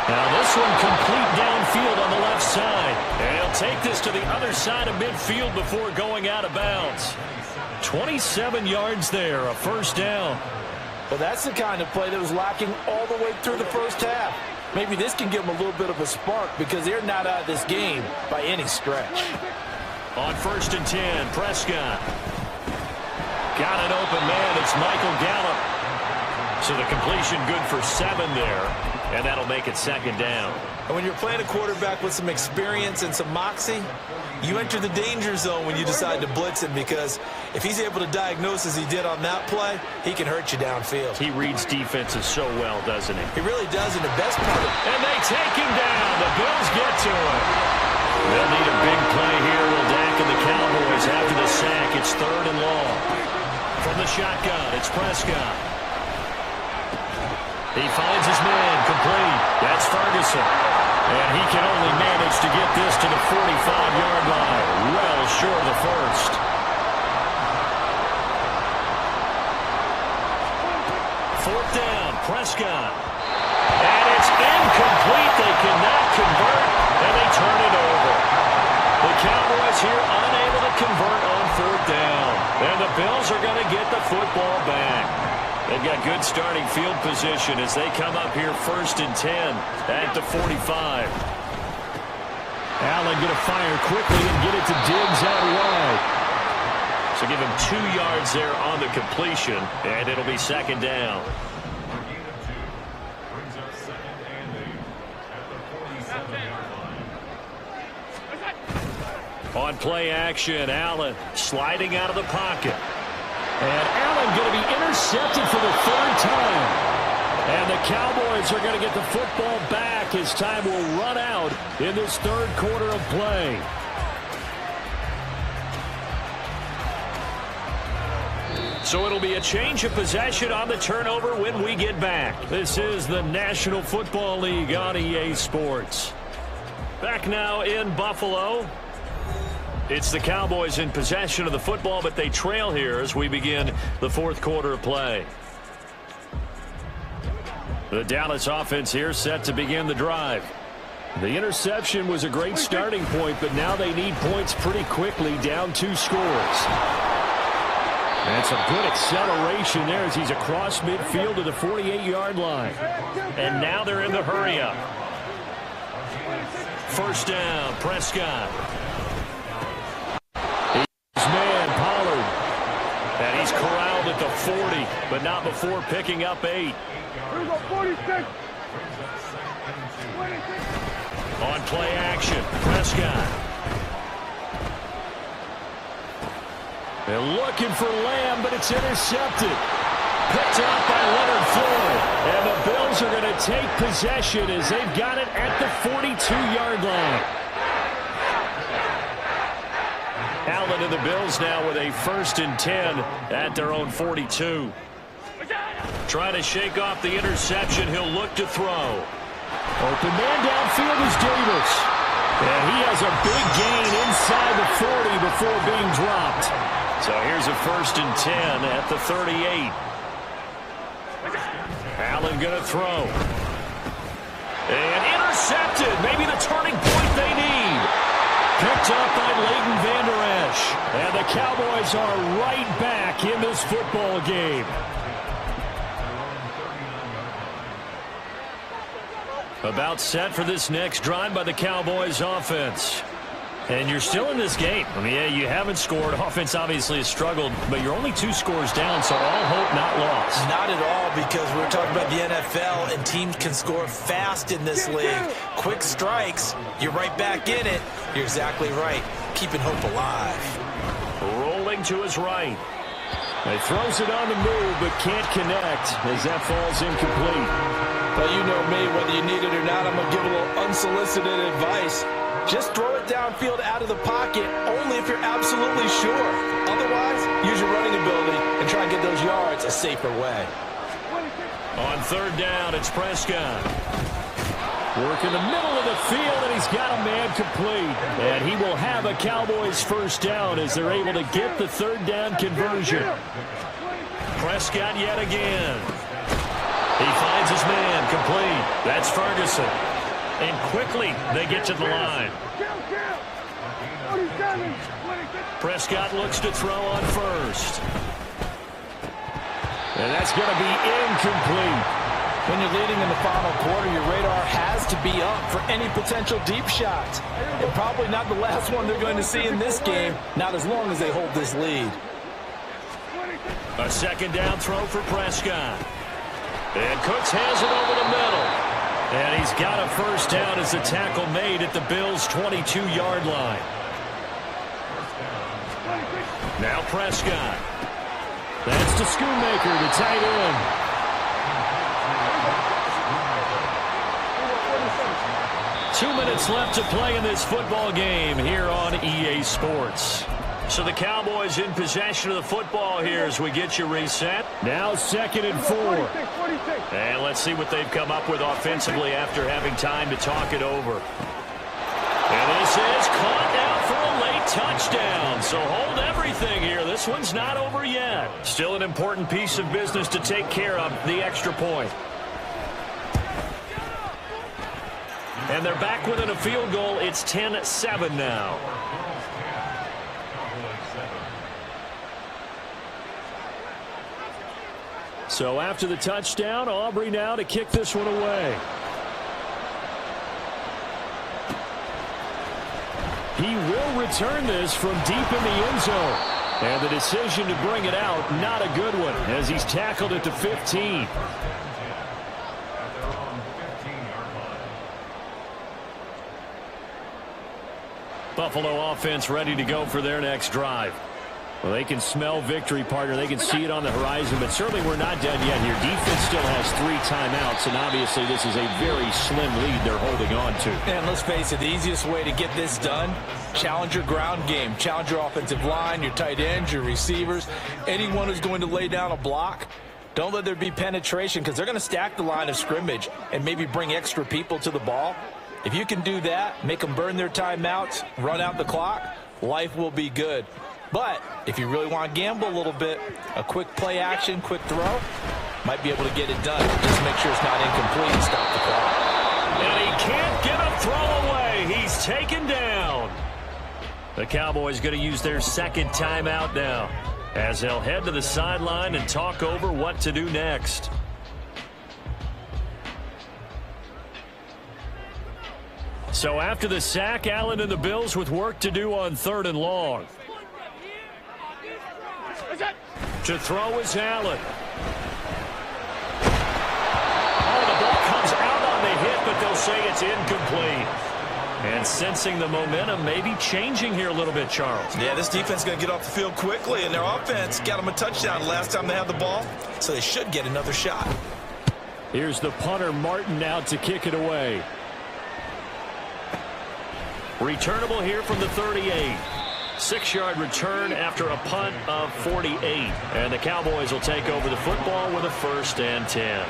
Now this one complete downfield on the left side. And he'll take this to the other side of midfield before going out of bounds. 27 yards there, a 1st down. Well, that's the kind of play that was lacking all the way through the first half. Maybe this can give them a little bit of a spark because they're not out of this game by any stretch. On 1st and 10, Prescott. Got an open man. It's Michael Gallup. So the completion good for 7 there. And that'll make it 2nd down. And when you're playing a quarterback with some experience and some moxie, you enter the danger zone when you decide to blitz him because if he's able to diagnose as he did on that play, he can hurt you downfield. He reads defenses so well, doesn't he? He really does, and the best part. And they take him down. The Bills get to him. They'll need a big play here. Will Dak and the Cowboys after the sack. It's 3rd and long. From the shotgun, it's Prescott. He finds his man, complete. That's Ferguson. And he can only manage to get this to the 45-yard line. Well short of the 1st. 4th down, Prescott. And it's incomplete. They cannot convert, and they turn it over. The Cowboys here unable to convert on 4th down. And the Bills are going to get the football back. They've got good starting field position as they come up here 1st and 10 at the 45. Allen going to fire quickly and get it to Diggs out wide. So give him 2 yards there on the completion, and it'll be 2nd down. Brings up 2nd and 8 at the 47-yard line. On play action, Allen sliding out of the pocket. And Allen going to be intercepted for the 3rd time. And the Cowboys are going to get the football back as time will run out in this 3rd quarter of play. So it'll be a change of possession on the turnover when we get back. This is the National Football League on EA Sports. Back now in Buffalo. It's the Cowboys in possession of the football, but they trail here as we begin the 4th quarter of play. The Dallas offense here set to begin the drive. The interception was a great starting point, but now they need points pretty quickly, down 2 scores. And some good acceleration there as he's across midfield to the 48-yard line. And now they're in the hurry-up. 1st down, Prescott. And he's corralled at the 40, but not before picking up 8. On play action, Prescott. They're looking for Lamb, but it's intercepted. Picked up by Leonard Floyd. And the Bills are going to take possession as they've got it at the 42-yard line. Allen and the Bills now with a 1st and 10 at their own 42. Trying to shake off the interception. He'll look to throw. Open man downfield is Davis. And he has a big gain inside the 40 before being dropped. So here's a 1st and 10 at the 38. Allen going to throw. And intercepted. Maybe the turning point they need. Picked up by Leighton Vander Esch. And the Cowboys are right back in this football game. About set for this next drive by the Cowboys offense. And you're still in this game. I mean, yeah, you haven't scored. Offense obviously has struggled, but you're only 2 scores down, so all hope not lost. Not at all, because we're talking about the NFL, and teams can score fast in this league. Quick strikes, you're right back in it. You're exactly right. Keeping hope alive. Rolling to his right. He throws it on the move, but can't connect as that falls incomplete. Well, you know me, whether you need it or not, I'm going to give a little unsolicited advice. Just throw it downfield out of the pocket only if you're absolutely sure. Otherwise, use your running ability and try and get those yards a safer way. On 3rd down, it's Prescott. Work in the middle of the field, and he's got a man complete. And he will have a Cowboys 1st down as they're able to get the 3rd down conversion. Prescott yet again. He finds his man complete. That's Ferguson. And quickly, they get to the line. Prescott looks to throw on 1st. And that's going to be incomplete. When you're leading in the final quarter, your radar has to be up for any potential deep shots. And probably not the last one they're going to see in this game, not as long as they hold this lead. A 2nd down throw for Prescott. And Cooks has it over the middle. And he's got a 1st down as the tackle made at the Bills' 22-yard line. Now Prescott. That's to Schoonmaker, the tight end. Two minutes left to play in this football game here on EA Sports. So the Cowboys in possession of the football here as we get you reset. Now 2nd and 4. And let's see what they've come up with offensively after having time to talk it over. And this is caught out for a late touchdown. So hold everything here. This one's not over yet. Still an important piece of business to take care of, the extra point. And they're back within a field goal. It's 10-7 now. So after the touchdown, Aubrey now to kick this one away. He will return this from deep in the end zone. And the decision to bring it out, not a good one, as he's tackled at the 15. Buffalo offense ready to go for their next drive. Well, they can smell victory, partner. They can see it on the horizon, but certainly we're not done yet here. Defense still has 3 timeouts, and obviously this is a very slim lead they're holding on to. And let's face it, the easiest way to get this done, challenge your ground game. Challenge your offensive line, your tight ends, your receivers, anyone who's going to lay down a block. Don't let there be penetration because they're going to stack the line of scrimmage and maybe bring extra people to the ball. If you can do that, make them burn their timeouts, run out the clock, life will be good. But if you really want to gamble a little bit, a quick play action, quick throw, might be able to get it done. Just make sure it's not incomplete and stop the clock. And he can't get a throw away. He's taken down. The Cowboys going to use their 2nd timeout now as they'll head to the sideline and talk over what to do next. So after the sack, Allen and the Bills with work to do on 3rd and long. To throw is Allen. Oh, the ball comes out on the hit, but they'll say it's incomplete. And sensing the momentum maybe changing here a little bit, Charles. Yeah, this defense is going to get off the field quickly, and their offense got them a touchdown last time they had the ball, so they should get another shot. Here's the punter, Martin, out to kick it away. Returnable here from the 38. 6-yard return after a punt of 48. And the Cowboys will take over the football with a 1st and 10.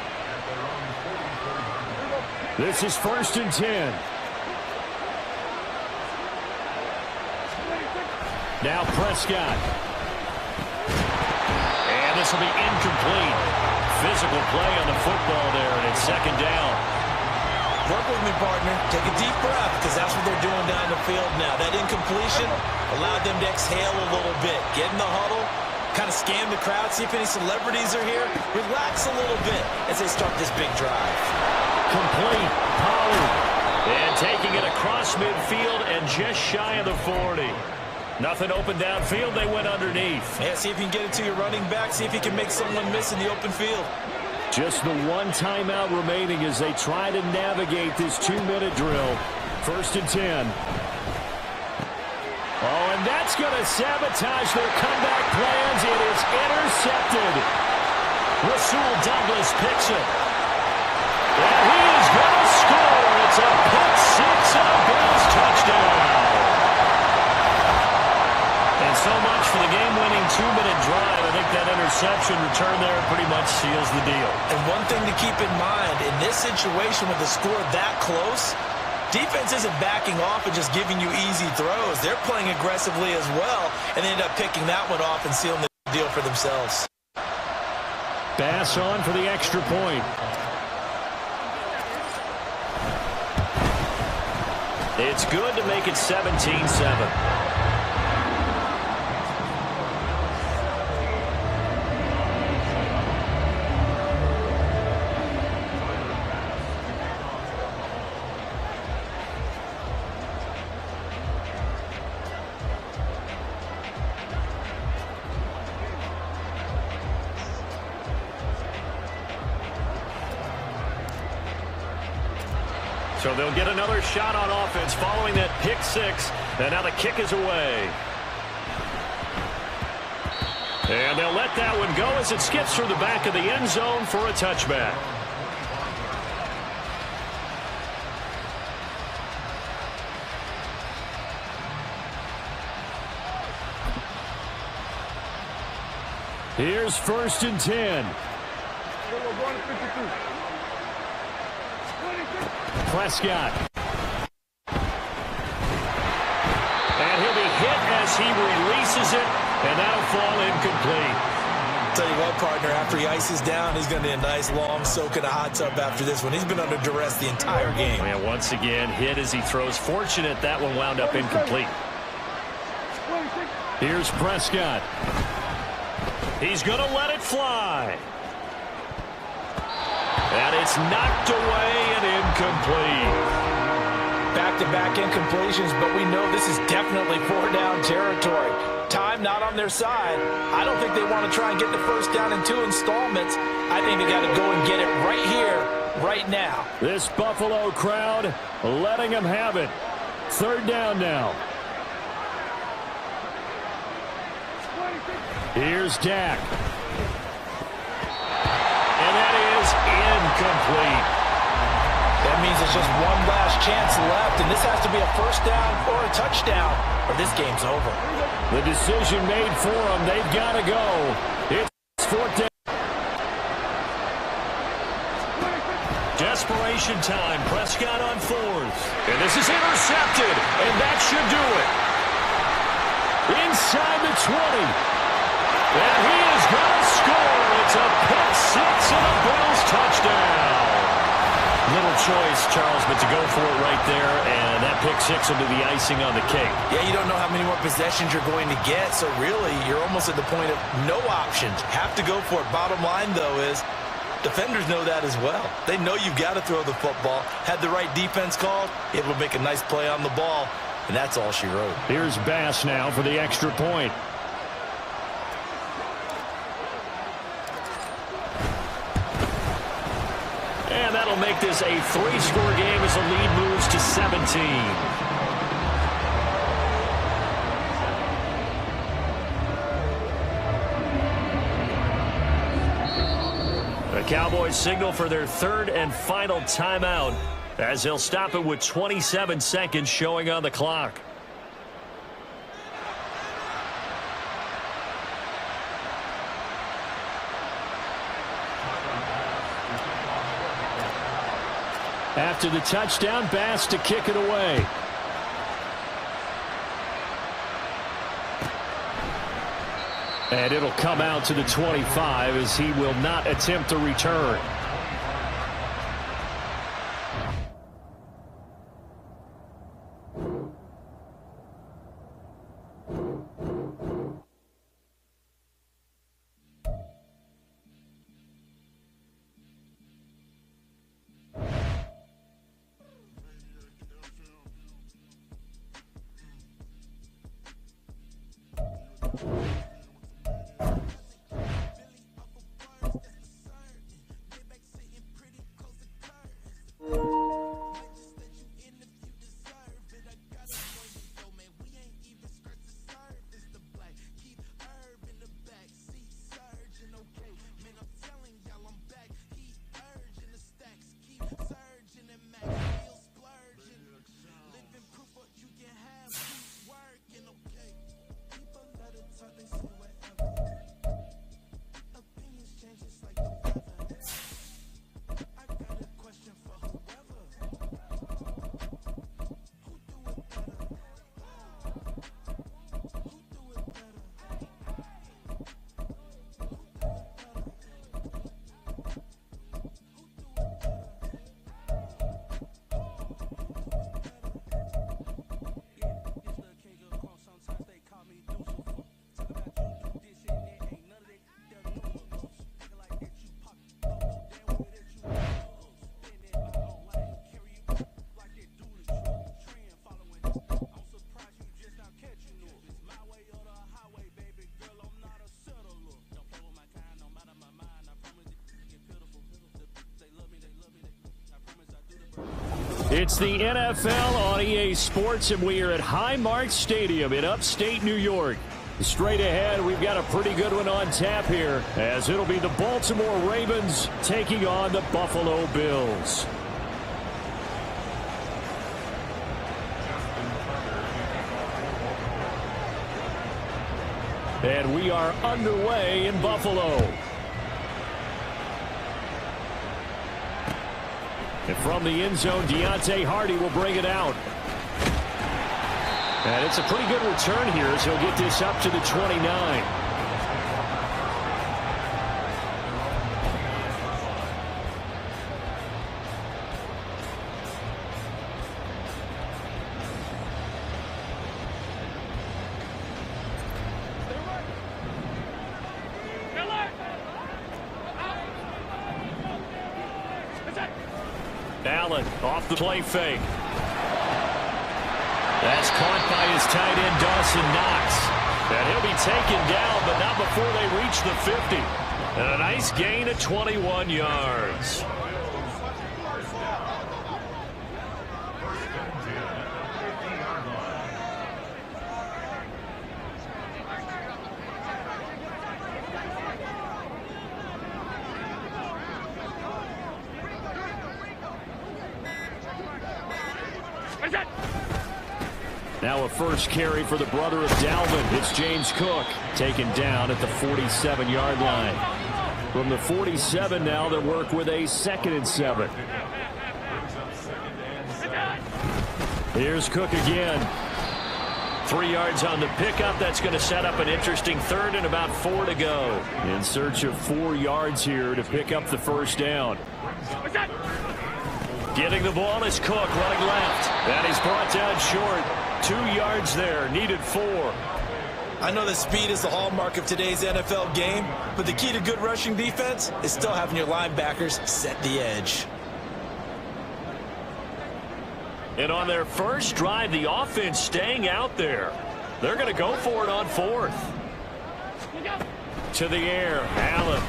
This is 1st and 10. Now Prescott. And this will be incomplete. Physical play on the football there, and it's 2nd down. Work with me, partner. Take a deep breath, because that's what they're doing down the field now. That incompletion allowed them to exhale a little bit. Get in the huddle, kind of scan the crowd, see if any celebrities are here. Relax a little bit as they start this big drive. Complete. Pollard. And taking it across midfield and just shy of the 40. Nothing open downfield. They went underneath. Yeah, see if you can get it to your running back. See if you can make someone miss in the open field. Just the one timeout remaining as they try to navigate this 2-minute drill. 1st and 10. Oh, and that's going to sabotage their comeback plans. It is intercepted. Rasul Douglas picks it. And he is going to score. It's a pick six and a Bills touchdown. And so much for the game-winning 2-minute drive. I think that interception return there pretty much seals the deal. And one thing to keep in mind, in this situation with the score that close, defense isn't backing off and just giving you easy throws. They're playing aggressively as well, and they end up picking that one off and sealing the deal for themselves. Bass on for the extra point. It's good to make it 17-7. So they'll get another shot on offense following that pick six. And now the kick is away. And they'll let that one go as it skips through the back of the end zone for a touchback. Here's 1st and 10. Prescott. And he'll be hit as he releases it, and that'll fall incomplete. Tell you what, partner, after he ices down, he's going to need a nice long soak in a hot tub after this one. He's been under duress the entire game. Yeah, once again, hit as he throws. Fortunate that one wound up incomplete. Here's Prescott. He's going to let it fly. And it's knocked away and incomplete. Back-to-back incompletions, but we know this is definitely 4-down territory. Time not on their side. I don't think they want to try and get the first down in 2 installments. I think they got to go and get it right here, right now. This Buffalo crowd letting them have it. 3rd down now. Here's Dak. And that is incomplete. That means there's just one last chance left, and this has to be a first down or a touchdown, or this game's over. The decision made for them. They've got to go. It's 4th down. Desperation time. Prescott on 4th. And this is intercepted, and that should do it. Inside the 20. And he is going to score. It's a pick six and a Bills touchdown. Little choice, Charles, but to go for it right there, and that pick six will be the icing on the cake. Yeah, you don't know how many more possessions you're going to get, so really you're almost at the point of no options. Have to go for it. Bottom line, though, is defenders know that as well. They know you've got to throw the football. Had the right defense called, able to make a nice play on the ball, and that's all she wrote. Here's Bass now for the extra point. And that'll make this a 3-score game as the lead moves to 17. The Cowboys signal for their 3rd and final timeout as they'll stop it with 27 seconds showing on the clock. After the touchdown, Bass to kick it away. And it'll come out to the 25 as he will not attempt to return. It's the NFL on EA Sports, and we are at Highmark Stadium in upstate New York. Straight ahead, we've got a pretty good one on tap here, as it'll be the Baltimore Ravens taking on the Buffalo Bills. And we are underway in Buffalo. And from the end zone, Deontay Hardy will bring it out. And it's a pretty good return here as he'll get this up to the 29. Allen off the play fake. That's caught by his tight end, Dawson Knox. And he'll be taken down, but not before they reach the 50. And a nice gain of 21 yards. Now a first carry for the brother of Dalvin. It's James Cook taken down at the 47-yard line. From the 47 now, they work with a 2nd and 7. Here's Cook again. 3 yards on the pickup. That's going to set up an interesting 3rd and about 4 to go. In search of 4 yards here to pick up the first down. Getting the ball is Cook running left. And he's brought down short. 2 yards there, needed 4. I know that speed is the hallmark of today's NFL game, but the key to good rushing defense is still having your linebackers set the edge. And on their first drive, the offense staying out there. They're going to go for it on 4th. To the air, Allen.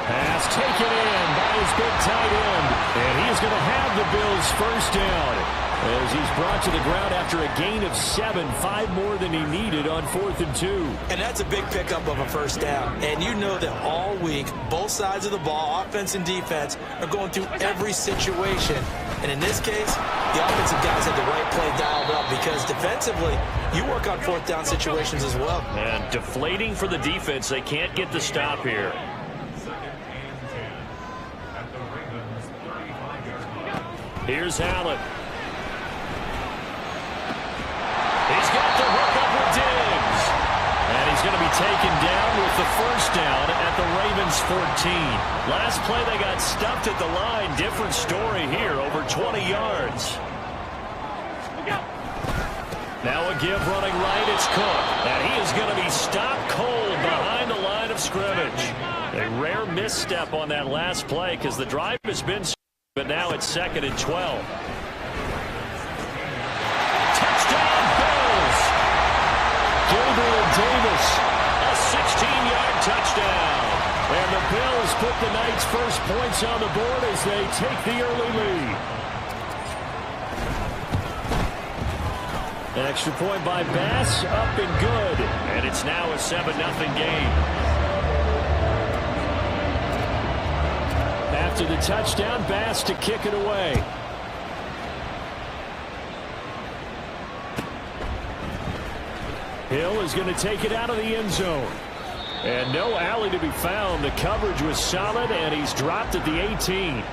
Pass taken in by his big tight end. And he is going to have the Bills' first down. As he's brought to the ground after a gain of 7, 5 more than he needed on 4th and 2. And that's a big pickup of a first down. And you know that all week, both sides of the ball, offense and defense, are going through every situation. And in this case, the offensive guys had the right play dialed up because defensively, you work on 4th down situations as well. And deflating for the defense. They can't get the stop here. 2nd and 10 at the Ravens 35-yard line. Here's Allen. He's got the hook up with Diggs. And he's going to be taken down with the first down at the Ravens 14. Last play they got stuffed at the line. Different story here, over 20 yards. Now a give running right, it's Cook. And he is going to be stopped cold behind the line of scrimmage. A rare misstep on that last play because the drive has been, but now it's 2nd and 12. Touchdown Bills! Gabriel Davis, a 16-yard touchdown. And the Bills put the night's first points on the board as they take the early lead. An extra point by Bass, up and good. And it's now a 7-0 game. After the touchdown, Bass to kick it away. Hill is going to take it out of the end zone. And no alley to be found. The coverage was solid, and he's dropped at the 18.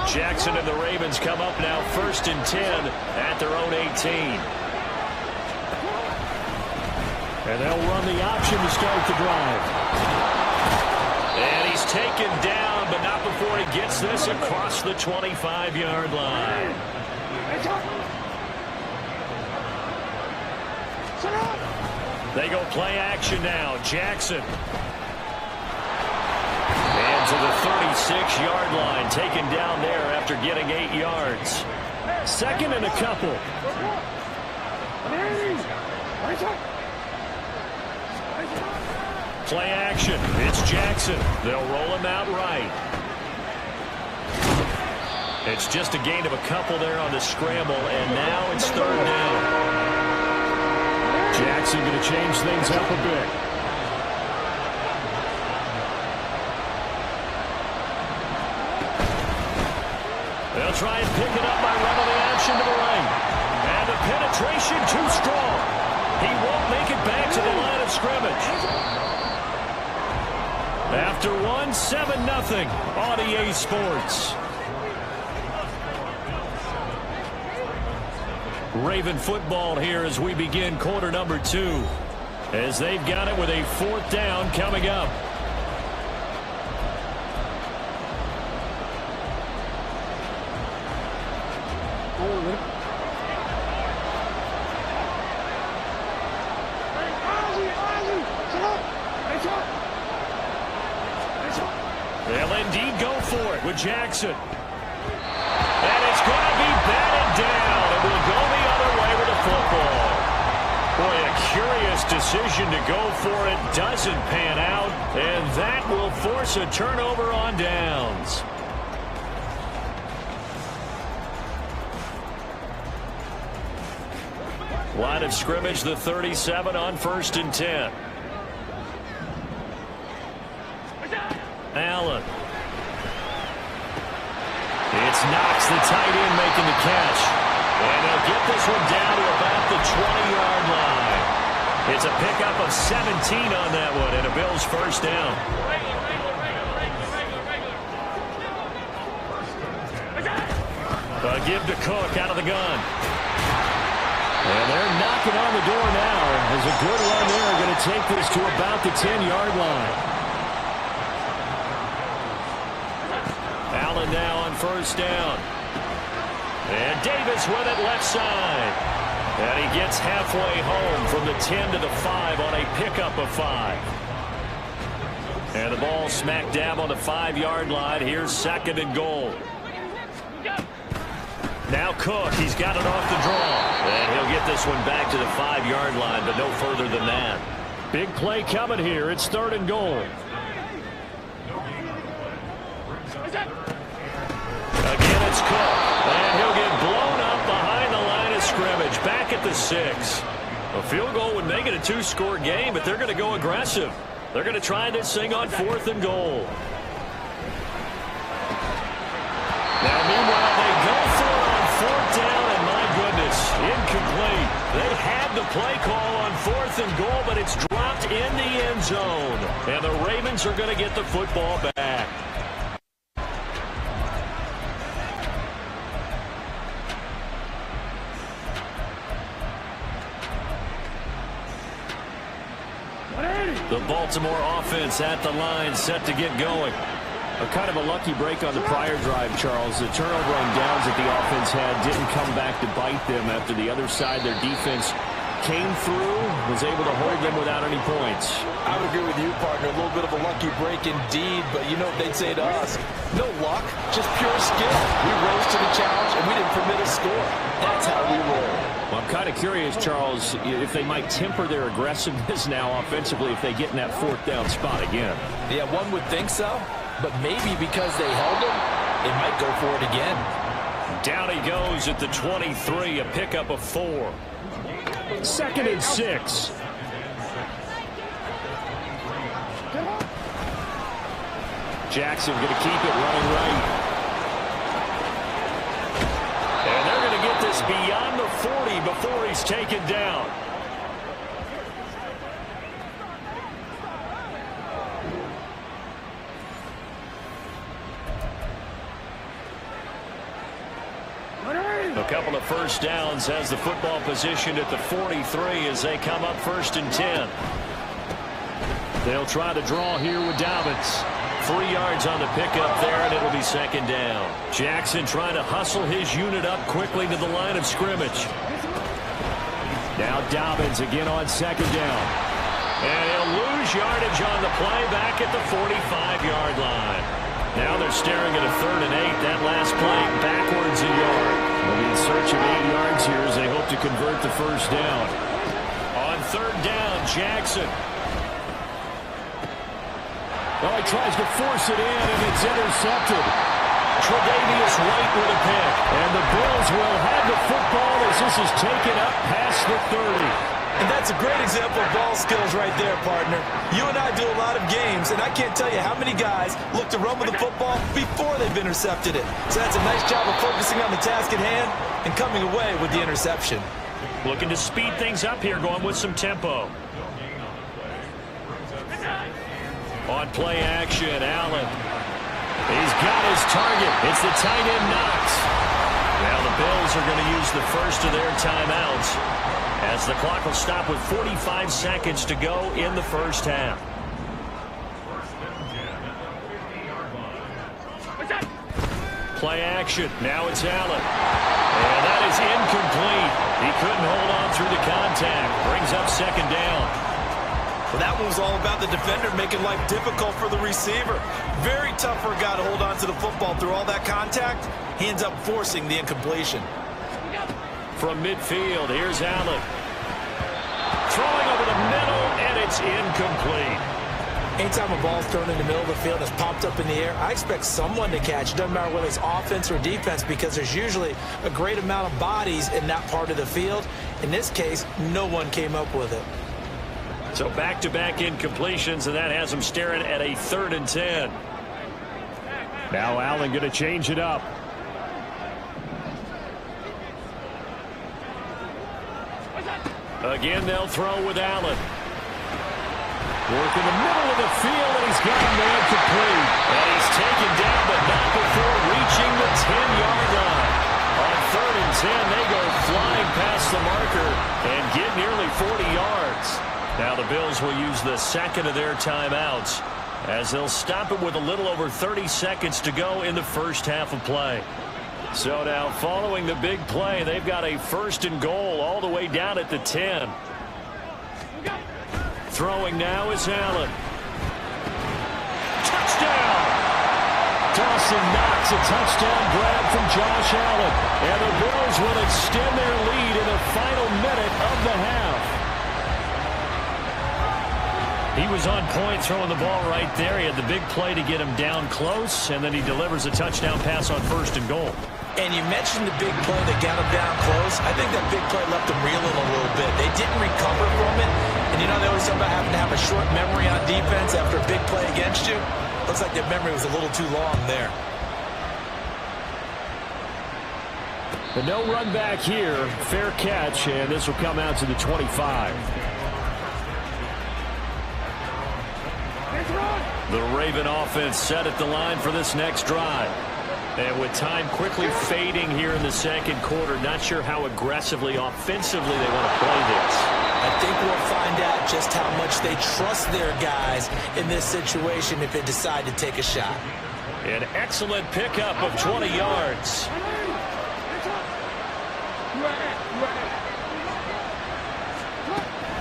Jackson and the Ravens come up now 1st and 10 at their own 18. And they'll run the option to start the drive. And he's taken down, but not before he gets this across the 25-yard line. They go play action now. Jackson. And to the 36-yard line, taken down there after getting 8 yards. 2nd and a couple. Play action. It's Jackson. They'll roll him out right. It's just a gain of a couple there on the scramble, and now it's 3rd down. Jackson going to change things up a bit. They'll try and pick it up by running the action to the right. And the penetration too strong. He won't make it back to the line of scrimmage. After one, 7-0 on EA Sports. Raven football here as we begin quarter number 2. As they've got it with a 4th down coming up. They'll indeed go for it with Jackson. And it's going to be batted down. It will go the other way with the football. Boy, a curious decision to go for it. Doesn't pan out. And that will force a turnover on downs. Line of scrimmage, the 37 on 1st and 10. Allen. It's Knox, the tight end, making the catch. And they'll get this one down to about the 20-yard line. It's a pickup of 17 on that one, and a Bills first down. A give to Cook out of the gun. And they're knocking on the door now. There's a good run there. Going to take this to about the 10-yard line. Allen now on 1st down. And Davis with it left side. And he gets halfway home from the 10 to the 5 on a pickup of 5. And the ball smack dab on the 5-yard line. Here's 2nd and goal. Now Cook, he's got it off the draw. And he'll get this one back to the 5-yard line, but no further than that. Big play coming here. It's 3rd and goal. Again, it's Cook. And he'll get blown up behind the line of scrimmage. Back at the 6. A field goal would make it a 2-score game, but they're going to go aggressive. They're going to try this thing on 4th and goal. Now, meanwhile, they go for it on 4th down, and my goodness, incomplete. They had the play call on 4th and goal, but it's dropped in the end zone. And the Ravens are going to get the football back. The Baltimore offense at the line, set to get going. A kind of a lucky break on the prior drive, Charles. The turnover on downs that the offense had didn't come back to bite them after the other side. Their defense came through, was able to hold them without any points. I would agree with you, partner. A little bit of a lucky break indeed, but you know what they'd say to us? No luck, just pure skill. We rose to the challenge, and we didn't permit a score. That's how we roll. Well, I'm kind of curious, Charles, if they might temper their aggressiveness now offensively if they get in that 4th down spot again. Yeah, one would think so, but maybe because they held him, they might go for it again. Down he goes at the 23, a pickup of 4. 2nd and 6. Jackson going to keep it running right. And they're going to get this beyond the 40 before he's taken down. A couple of first downs has the football positioned at the 43 as they come up 1st and 10. They'll try to draw here with Dobbins. 3 yards on the pickup there, and it'll be 2nd down. Jackson trying to hustle his unit up quickly to the line of scrimmage. Now Dobbins again on 2nd down. And he'll lose yardage on the play back at the 45-yard line. Now they're staring at a 3rd and 8. That last play backwards a yard. They'll be in search of 8 yards here as they hope to convert the 1st down. On 3rd down, Jackson. Oh, he tries to force it in, and it's intercepted. Tre'Davious White with a pick. And the Bills will have the football as this is taken up past the 30. And that's a great example of ball skills right there, partner. You and I do a lot of games, and I can't tell you how many guys look to run with the football before they've intercepted it. So that's a nice job of focusing on the task at hand and coming away with the interception. Looking to speed things up here, going with some tempo. On play action, Allen. He's got his target. It's the tight end Knox. Now the Bills are going to use the first of their timeouts as the clock will stop with 45 seconds to go in the 1st half. Play action. Now it's Allen. And that is incomplete. He couldn't hold on through the contact. Brings up 2nd down. Well, that one was all about the defender making life difficult for the receiver. Very tough for a guy to hold on to the football through all that contact. He ends up forcing the incompletion. From midfield, here's Allen. Throwing over the middle, and it's incomplete. Anytime a ball's thrown in the middle of the field and it's popped up in the air, I expect someone to catch. Doesn't matter whether it's offense or defense, because there's usually a great amount of bodies in that part of the field. In this case, no one came up with it. So back-to-back incompletions, and that has them staring at a 3rd and 10. Now Allen going to change it up. Again, they'll throw with Allen. Work in the middle of the field, and he's got a man complete. And he's taken down, but not before reaching the 10-yard line. On 3rd and 10, they go flying past the marker and get nearly 40 yards. Now the Bills will use the 2nd of their timeouts as they'll stop it with a little over 30 seconds to go in the 1st half of play. So now following the big play, they've got a 1st and goal all the way down at the 10. Throwing now is Allen. Touchdown! Dawson Knox, a touchdown grab from Josh Allen. And the Bills will extend their lead in the final minute of the half. He was on point throwing the ball right there. He had the big play to get him down close, and then he delivers a touchdown pass on 1st and goal. And you mentioned the big play that got him down close. I think that big play left him reeling a little bit. They didn't recover from it. And you know, they always talk about having to have a short memory on defense after a big play against you. Looks like their memory was a little too long there. But no run back here. Fair catch, and this will come out to the 25. The Raven offense set at the line for this next drive. And with time quickly fading here in the second quarter, not sure how aggressively, offensively they want to play this. I think we'll find out just how much they trust their guys in this situation if they decide to take a shot. An excellent pickup of 20 yards.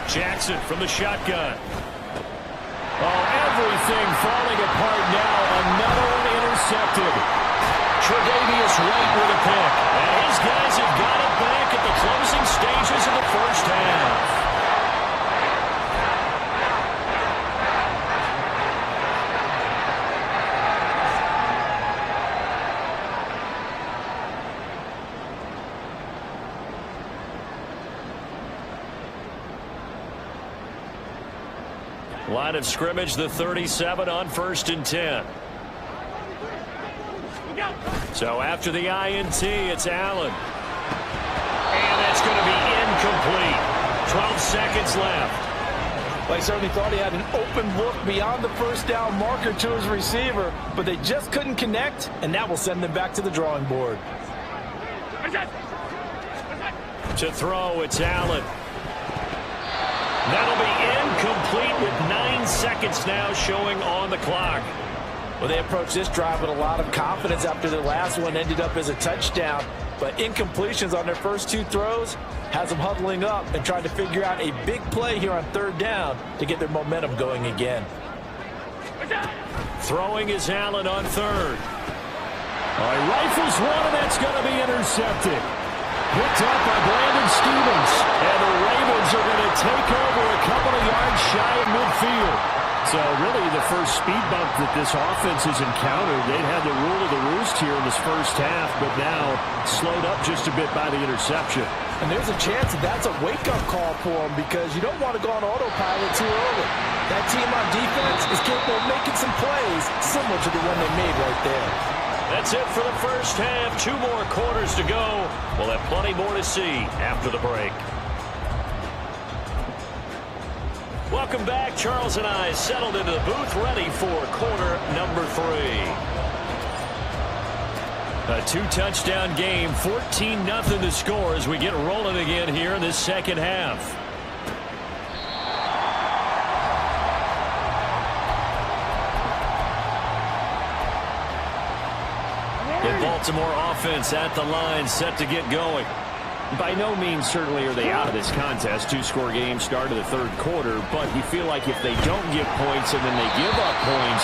Jackson from the shotgun. Oh, everything falling apart now. Another one intercepted. Tre'Davious White with a pick. And his guys have got it back at the closing stages of the first half. Line of scrimmage, the 37 on 1st and 10. So after the INT, it's Allen. And that's going to be incomplete. 12 seconds left. Well, he certainly thought he had an open look beyond the first down marker to his receiver, but they just couldn't connect, and that will send them back to the drawing board. To throw, it's Allen. That'll be incomplete with 9 seconds now showing on the clock. Well, they approached this drive with a lot of confidence after their last one ended up as a touchdown. But incompletions on their first 2 throws has them huddling up and trying to figure out a big play here on 3rd down to get their momentum going again. Throwing is Allen on 3rd. All right, rifles one, and that's going to be intercepted. Picked up by Brandon Stevens. And the Ravens are going to take over a couple of yards shy of midfield. So really the first speed bump that this offense has encountered. They'd had the rule of the roost here in this first half, but now slowed up just a bit by the interception. And there's a chance that that's a wake-up call for them because you don't want to go on autopilot too early. That team on defense is capable of making some plays similar to the one they made right there. That's it for the first half. 2 more quarters to go. We'll have plenty more to see after the break. Welcome back. Charles and I settled into the booth, ready for quarter number 3. A 2-touchdown game, 14-0 the score as we get rolling again here in this second half. The Baltimore offense at the line, set to get going. By no means certainly are they out of this contest. 2-score game, start of the 3rd quarter, but you feel like if they don't get points and then they give up points,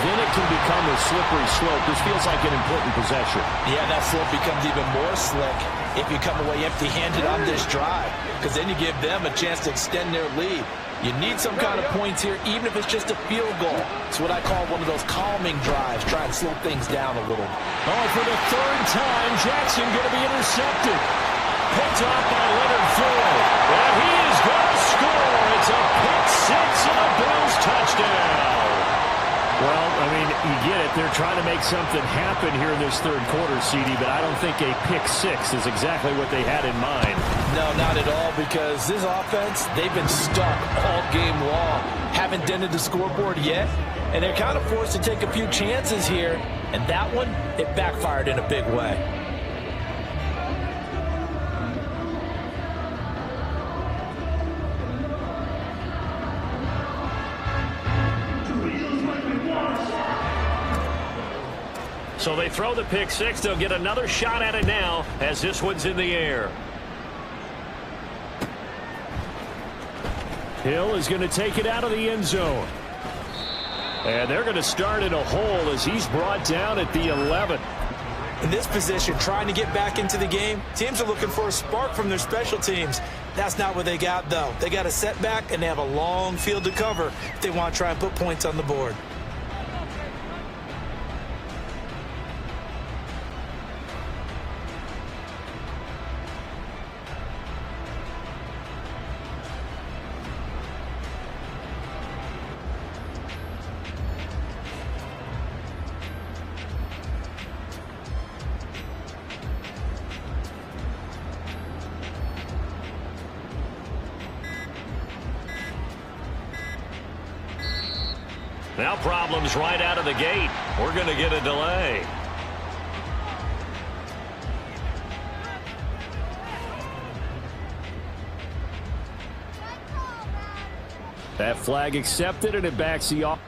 then it can become a slippery slope. This feels like an important possession. Yeah, that slope becomes even more slick if you come away empty-handed on this drive, because then you give them a chance to extend their lead. You need some kind of points here, even if it's just a field goal. It's what I call one of those calming drives, try and slow things down a little. Oh, for the 3rd time, Jackson going to be intercepted. Picked off by Leonard Floyd. And he is going to score. It's a pick-6 and a Bills touchdown. Well, I mean, you get it. They're trying to make something happen here in this 3rd quarter, CD, but I don't think a pick-6 is exactly what they had in mind. No, not at all, because this offense, they've been stuck all game long. Haven't dented the scoreboard yet, and they're kind of forced to take a few chances here, and that one, it backfired in a big way. So they throw the pick-6. They'll get another shot at it now as this one's in the air. Hill is going to take it out of the end zone. And they're going to start in a hole as he's brought down at the 11. In this position, trying to get back into the game, teams are looking for a spark from their special teams. That's not what they got, though. They got a setback, and they have a long field to cover if they want to try and put points on the board. Now problems right out of the gate. We're going to get a delay. That flag accepted, and it backs the off.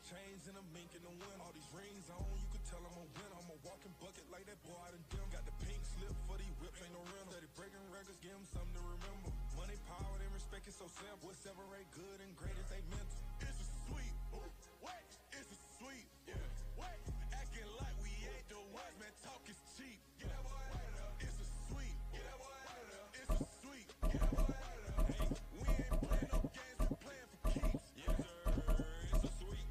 Chains and a mink in the wind. All these rings on, you can tell I'm a winner. I'm a walking bucket like that boy out in dim. Got the pink slip for these whips, ain't no rental. Steady breaking records, give them something to remember. Money, power, and respect is so simple. What separate good and great is they mental. It's a sweet, what? It's a sweet, yeah. What? Acting like we ain't the ones, man. Talk is cheap. Get that boy out of there. It's a sweet, get that boy out of there. It's a sweet, get that boy out of there. Hey, we ain't playing no games, we playing for keeps. Yes, sir. It's a sweet.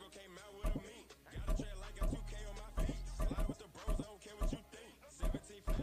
Came out with a mean. Got a track like a 2K on my feet. Slide with the bros, I don't care what you think. 17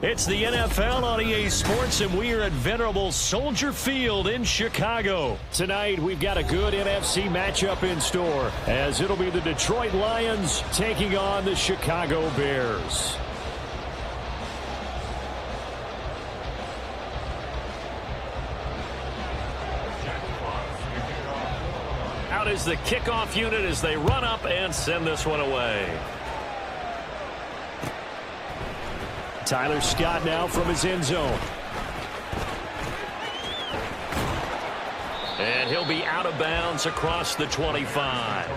It's the NFL on EA Sports, and we are at venerable Soldier Field in Chicago. Tonight, we've got a good NFC matchup in store, as it'll be the Detroit Lions taking on the Chicago Bears. Out is the kickoff unit as they run up and send this one away. Tyler Scott now from his end zone. And he'll be out of bounds across the 25.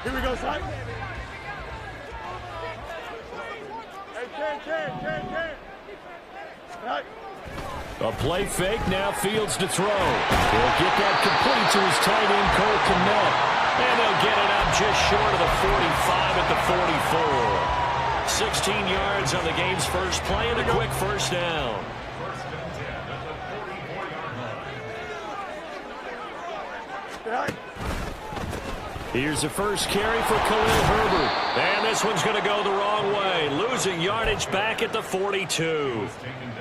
Here we go, son. Hey, Ken. A play fake, now Fields to throw. He'll get that complete to his tight end, Cole Kmet. And he'll get it up just short of the 45 at the 44. 16 yards on the game's first play and a quick first down. Here's the first carry for Khalil Herbert. And this one's going to go the wrong way. Losing yardage back at the 42.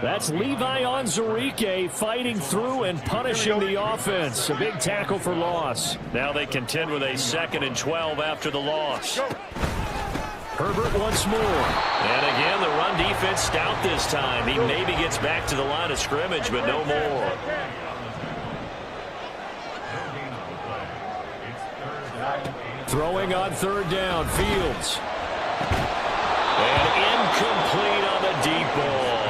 That's Levi Onwuzurike fighting through and punishing the offense. A big tackle for loss. Now they contend with a 2nd and 12 after the loss. Herbert once more. And again, the run defense stout this time. He maybe gets back to the line of scrimmage, but no more. Throwing on 3rd down, Fields. And incomplete on the deep ball.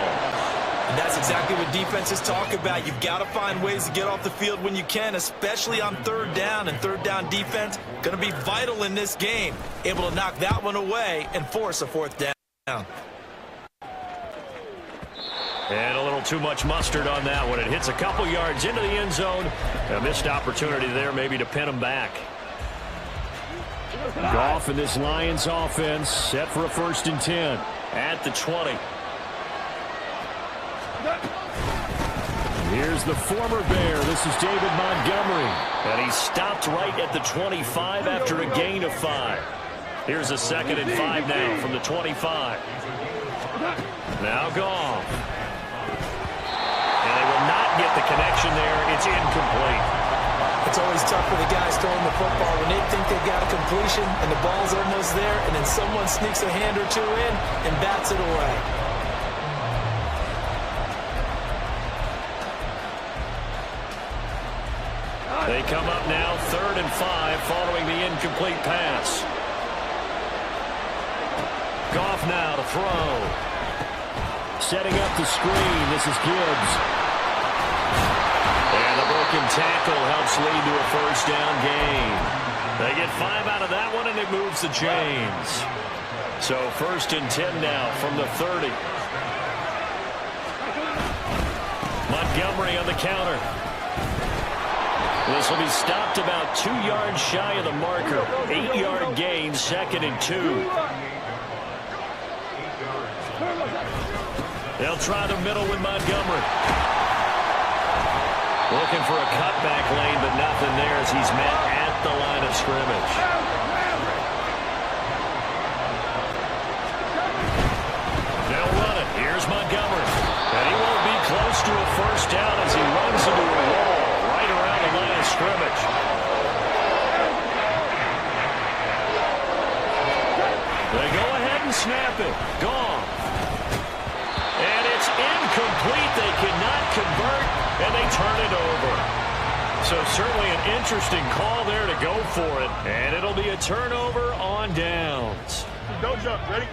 And that's exactly what defenses talk about. You've got to find ways to get off the field when you can, especially on 3rd down. And 3rd down defense going to be vital in this game. Able to knock that one away and force a 4th down. And a little too much mustard on that one. It hits a couple yards into the end zone. A missed opportunity there maybe to pin him back. Goff in this Lions offense set for a 1st and 10 at the 20. Here's the former Bear. This is David Montgomery. And he stopped right at the 25 after a gain of 5. Here's a 2nd and 5 now from the 25. Now Goff. And they will not get the connection there. It's incomplete. It's always tough for the guys throwing the football when they think they've got a completion and the ball's almost there, and then someone sneaks a hand or two in and bats it away. They come up now 3rd and 5 following the incomplete pass. Goff now to throw. Setting up the screen. This is Gibbs. And the broken tackle helps lead to a 1st down gain. They get 5 out of that one, and it moves the chains. So 1st and 10 now from the 30. Montgomery on the counter. This will be stopped about 2 yards shy of the marker. 8-yard gain, 2nd and 2. They'll try the middle with Montgomery. Looking for a cutback lane, but nothing there as he's met at the line of scrimmage. They'll run it. Here's Montgomery. And he won't be close to a 1st down as he runs into a wall right around the line of scrimmage. They go ahead and snap it. Gone. And it's incomplete. They cannot convert, and they turn it over. So certainly an interesting call there to go for it. And it'll be a turnover on downs. Don't jump. Ready?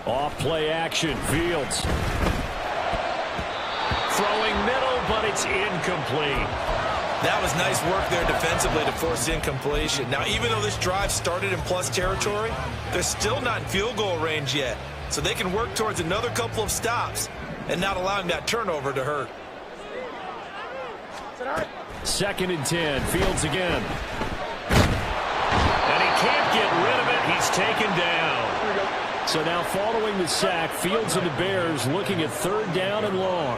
Off play action. Fields. Throwing middle, but it's incomplete. That was nice work there defensively to force incompletion. Now, even though this drive started in plus territory, they're still not in field goal range yet. So they can work towards another couple of stops. and not allowing that turnover to hurt. 2nd and 10. Fields again. And he can't get rid of it. He's taken down. So now following the sack, Fields and the Bears looking at 3rd down and long.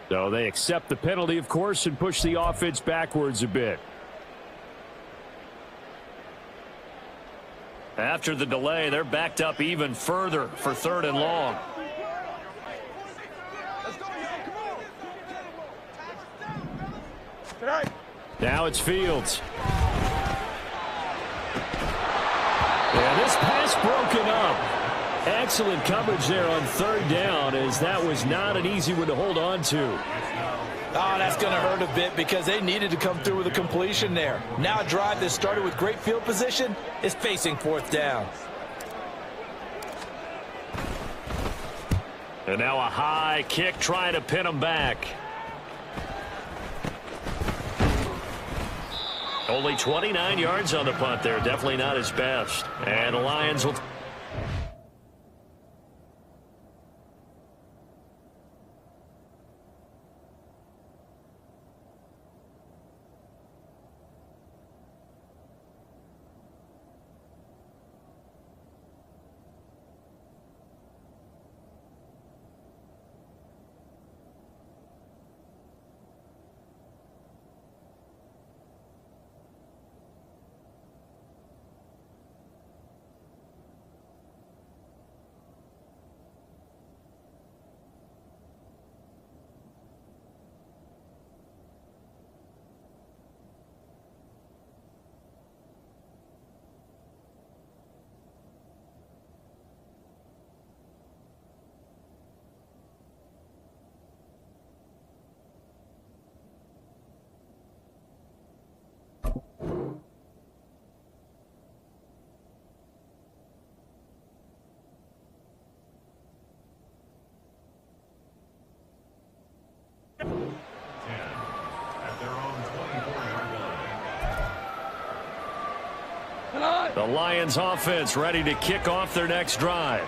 So they accept the penalty, of course, and push the offense backwards a bit. After the delay, they're backed up even further for 3rd and long. Now it's Fields. And this pass broken up. Excellent coverage there on 3rd down, as that was not an easy one to hold on to. Oh, that's going to hurt a bit because they needed to come through with a completion there. Now a drive that started with great field position is facing 4th down. And now a high kick trying to pin them back. Only 29 yards on the punt there. Definitely not his best. And the Lions will... The Lions offense ready to kick off their next drive.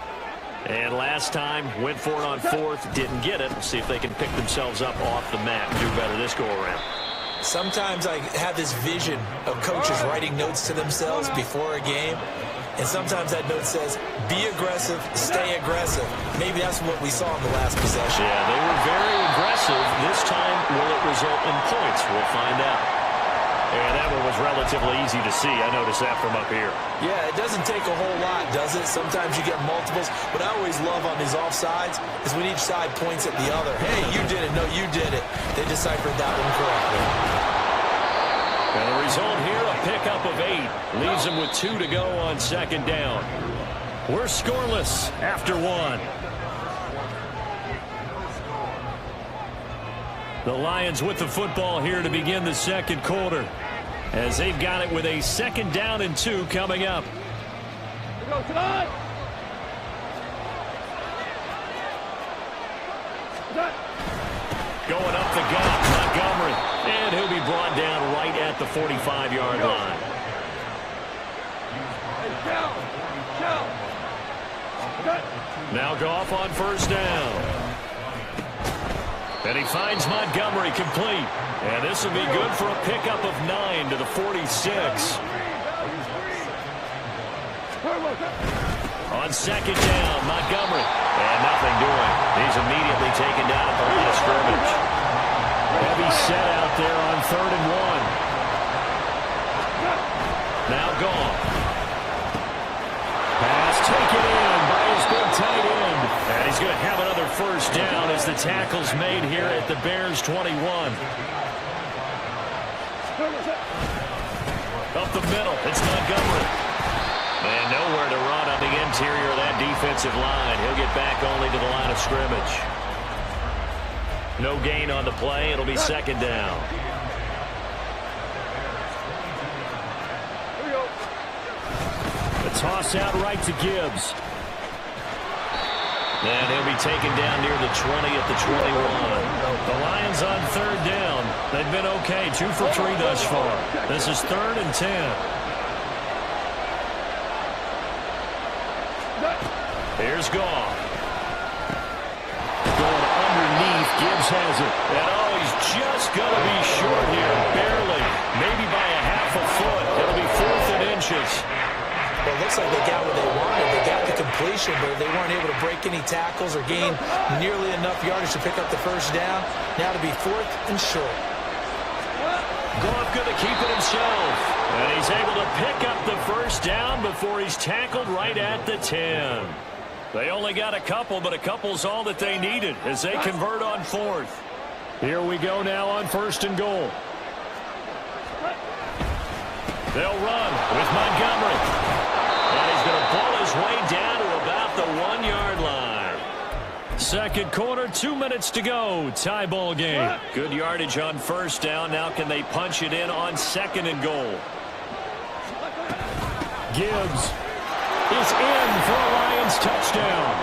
And last time, went for it on 4th, didn't get it. We'll see if they can pick themselves up off the mat and do better this go-around. Sometimes I have this vision of coaches writing notes to themselves before a game. And sometimes that note says, be aggressive, stay aggressive. Maybe that's what we saw in the last possession. Yeah, they were very aggressive. This time, will it result in points? We'll find out. And that one was relatively easy to see. I noticed that from up here. Yeah, it doesn't take a whole lot, does it? Sometimes you get multiples. What I always love on these offsides is when each side points at the other. Hey, you did it. No, you did it. They deciphered that one correctly. And the result here, a pickup of 8. Leaves them with 2 to go on 2nd down. We're scoreless after 1. The Lions with the football here to begin the 2nd quarter, as they've got it with a 2nd down and 2 coming up. Going up the gut, Montgomery, and he'll be brought down right at the 45-yard line. Now Goff on 1st down. And he finds Montgomery complete. And this will be good for a pickup of 9 to the 46. On 2nd down, Montgomery. And nothing doing. He's immediately taken down at the line of scrimmage. Heavy set out there on 3rd and 1. Now Goff. Pass taken in by his big tight end. And he's going to have another 1st down as the tackle's made here at the Bears 21. Up the middle, it's Montgomery. And nowhere to run on the interior of that defensive line. He'll get back only to the line of scrimmage. No gain on the play. It'll be second down. The toss out right to Gibbs. And he'll be taken down near the 20 at the 21. The Lions on third down. They've been okay, 2 for 3 thus far. This is 3rd and 10. Here's Goff. Going underneath. Gibbs has it. And he's just going to be short here. Barely. Maybe by a half a foot. It'll be 4th and inches. Well, it looks like they got what they wanted. They got the completion, but they weren't able to break any tackles or gain nearly enough yardage to pick up the first down. Now to be 4th and short. Goff going to keep it himself. And he's able to pick up the first down before he's tackled right at the 10. They only got a couple, but a couple's all that they needed as they convert on 4th. Here we go now on 1st and goal. They'll run with Montgomery. And he's going to pull his way down to about the 1-yard line. Second quarter, 2 minutes to go. Tie ball game. Good yardage on first down. Now can they punch it in on 2nd and goal? Gibbs is in for a Lions touchdown.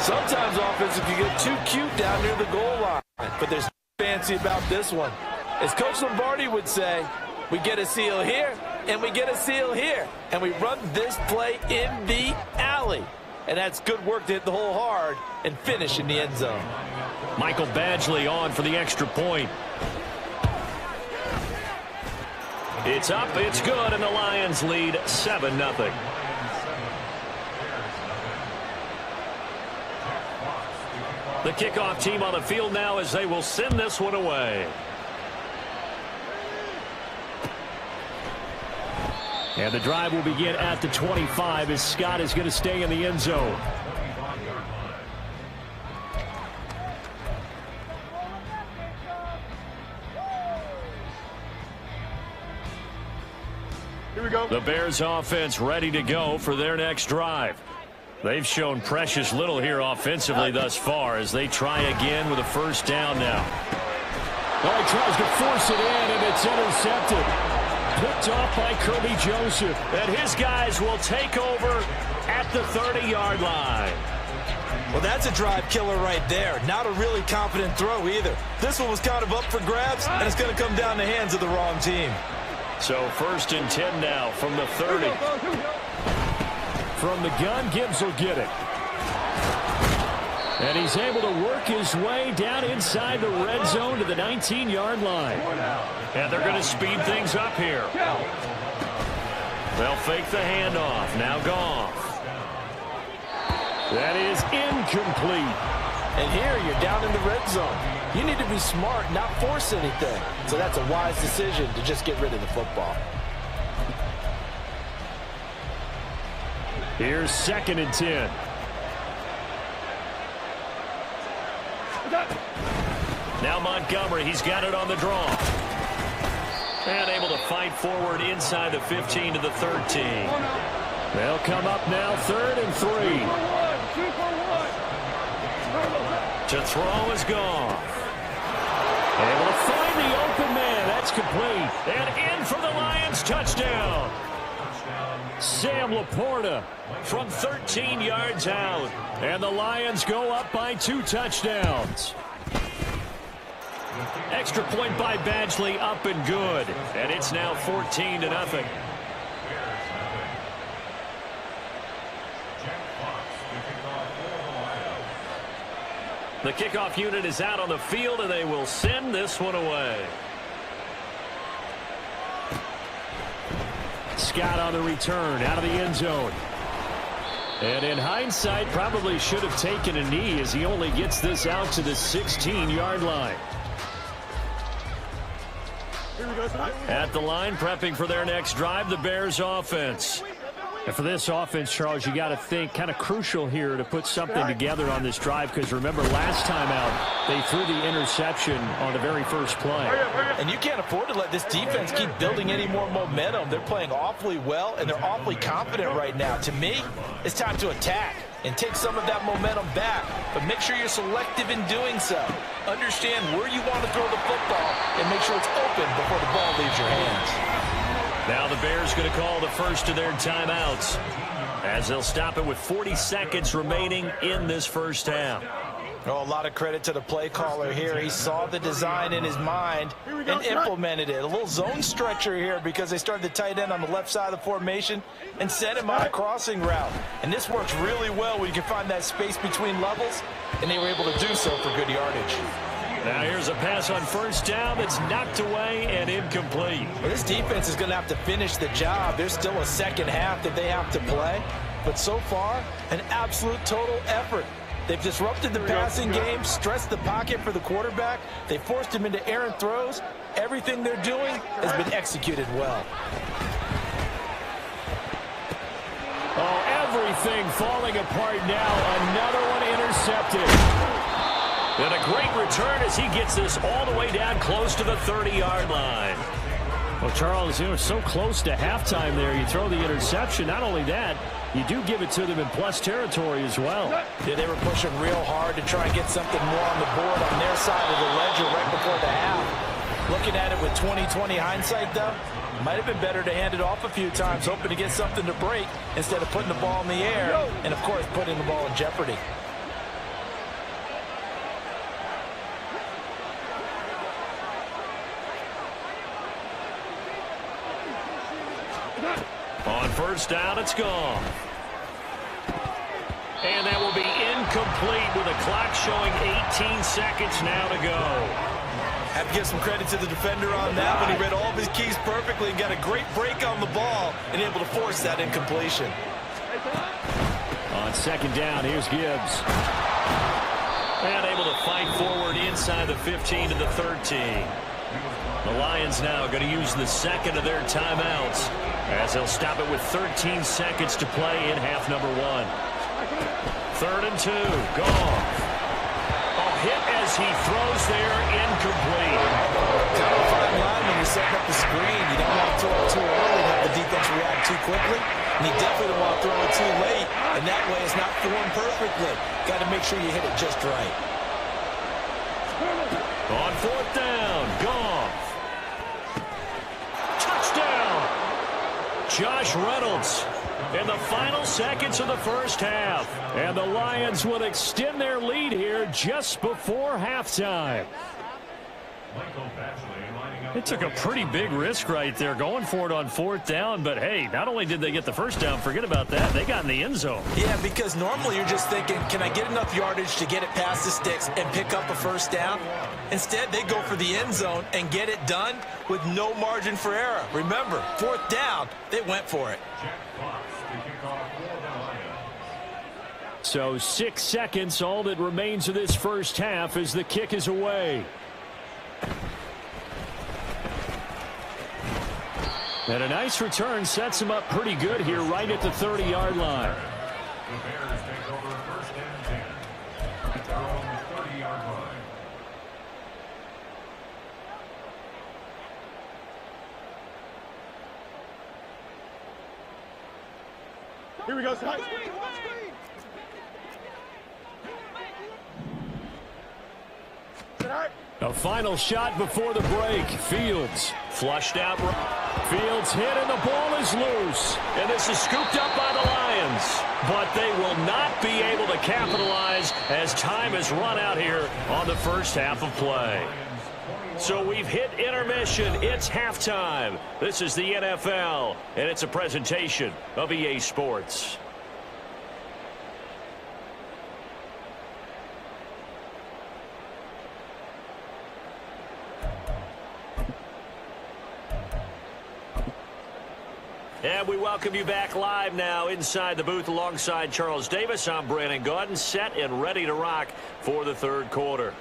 Sometimes offensive can get too cute down near the goal line, but there's nothing fancy about this one. As Coach Lombardi would say, we get a seal here, and we get a seal here, and we run this play in the alley. And that's good work to hit the hole hard and finish in the end zone. Michael Badgley on for the extra point. It's up, it's good, and the Lions lead 7-0. The kickoff team on the field now as they will send this one away. And the drive will begin at the 25 as Scott is going to stay in the end zone. Here we go. The Bears offense ready to go for their next drive. They've shown precious little here offensively thus far as they try again with a first down now. Well, he tries to force it in, and it's intercepted. Picked off by Kirby Joseph. And his guys will take over at the 30-yard line. Well, that's a drive killer right there. Not a really confident throw either. This one was kind of up for grabs, and it's going to come down the hands of the wrong team. So 1st and 10 now from the 30. From the gun, Gibbs will get it. And he's able to work his way down inside the red zone to the 19-yard line. And they're going to speed things up here. They'll fake the handoff. Now Goff. That is incomplete. And here you're down in the red zone. You need to be smart, not force anything. So that's a wise decision to just get rid of the football. Here's 2nd and 10. Now Montgomery, he's got it on the draw. And able to fight forward inside the 15 to the 13. They'll come up now 3rd and 3. To throw is Goff. Able to find the open man. That's complete. And in for the Lions touchdown. Sam Laporta from 13 yards out. And the Lions go up by 2 touchdowns. Extra point by Badgley, up and good. And it's now 14-0. The kickoff unit is out on the field, and they will send this one away. Scott on the return, out of the end zone. And in hindsight, probably should have taken a knee as he only gets this out to the 16-yard line. At the line, prepping for their next drive, the Bears offense. And for this offense, Charles, you got to think kind of crucial here to put something together on this drive, because remember last time out, they threw the interception on the very first play. And you can't afford to let this defense keep building any more momentum. They're playing awfully well, and they're awfully confident right now. To me, it's time to attack. and take some of that momentum back. But make sure you're selective in doing so. Understand where you want to throw the football and make sure it's open before the ball leaves your hands. Now the Bears going to call the first of their timeouts as they'll stop it with 40 seconds remaining in this first half. Oh, a lot of credit to the play caller here. He saw the design in his mind and implemented it. A little zone stretcher here because they started the tight end on the left side of the formation and sent him on a crossing route. And this works really well when you can find that space between levels, and they were able to do so for good yardage. Now here's a pass on first down that's knocked away and incomplete. Well, this defense is going to have to finish the job. There's still a second half that they have to play. But so far, an absolute total effort. They've disrupted the passing game, stressed the pocket for the quarterback. They forced him into errant throws. Everything they're doing has been executed well. Oh, everything falling apart now. Another one intercepted. And a great return as he gets this all the way down close to the 30-yard line. Well, Charles, you know, so close to halftime there. You throw the interception. Not only that, you do give it to them in plus territory as well. Yeah, they were pushing real hard to try and get something more on the board on their side of the ledger right before the half. Looking at it with 20/20 hindsight, though, might have been better to hand it off a few times, hoping to get something to break instead of putting the ball in the air and, of course, putting the ball in jeopardy. On first down, it's gone. And that will be incomplete with a clock showing 18 seconds now to go. Have to give some credit to the defender on that one. He read all of his keys perfectly and got a great break on the ball and able to force that incompletion. On second down, here's Gibbs. And able to fight forward inside the 15 to the 13. The Lions now going to use the second of their timeouts as they'll stop it with 13 seconds to play in half number one. 3rd and 2, Goff. A hit as he throws there, incomplete. Kind of a fine line when you're setting up the screen. You don't want to throw it too early and have the defense react too quickly. And you definitely don't want to throw it too late. And that way it's not formed perfectly. Got to make sure you hit it just right. On 4th down, Goff. Touchdown! Josh Reynolds in the final seconds of the first half. And the Lions will extend their lead here just before halftime. It took a pretty big risk right there going for it on 4th down. But, hey, not only did they get the first down, forget about that, they got in the end zone. Yeah, because normally you're just thinking, can I get enough yardage to get it past the sticks and pick up a first down? Instead, they go for the end zone and get it done with no margin for error. Remember, 4th down, they went for it. So 6 seconds, all that remains of this first half as the kick is away. And a nice return sets him up pretty good here right at the 30-yard line. The Bears take over 1st and 10. At their own 30-yard line. Here we go, Scott. A final shot before the break. Fields flushed out. Fields hit and the ball is loose. And this is scooped up by the Lions. But they will not be able to capitalize as time has run out here on the first half of play. So we've hit intermission. It's halftime. This is the NFL, and it's a presentation of EA Sports. And we welcome you back live now inside the booth alongside Charles Davis. I'm Brandon Gaudin, set and ready to rock for the third quarter.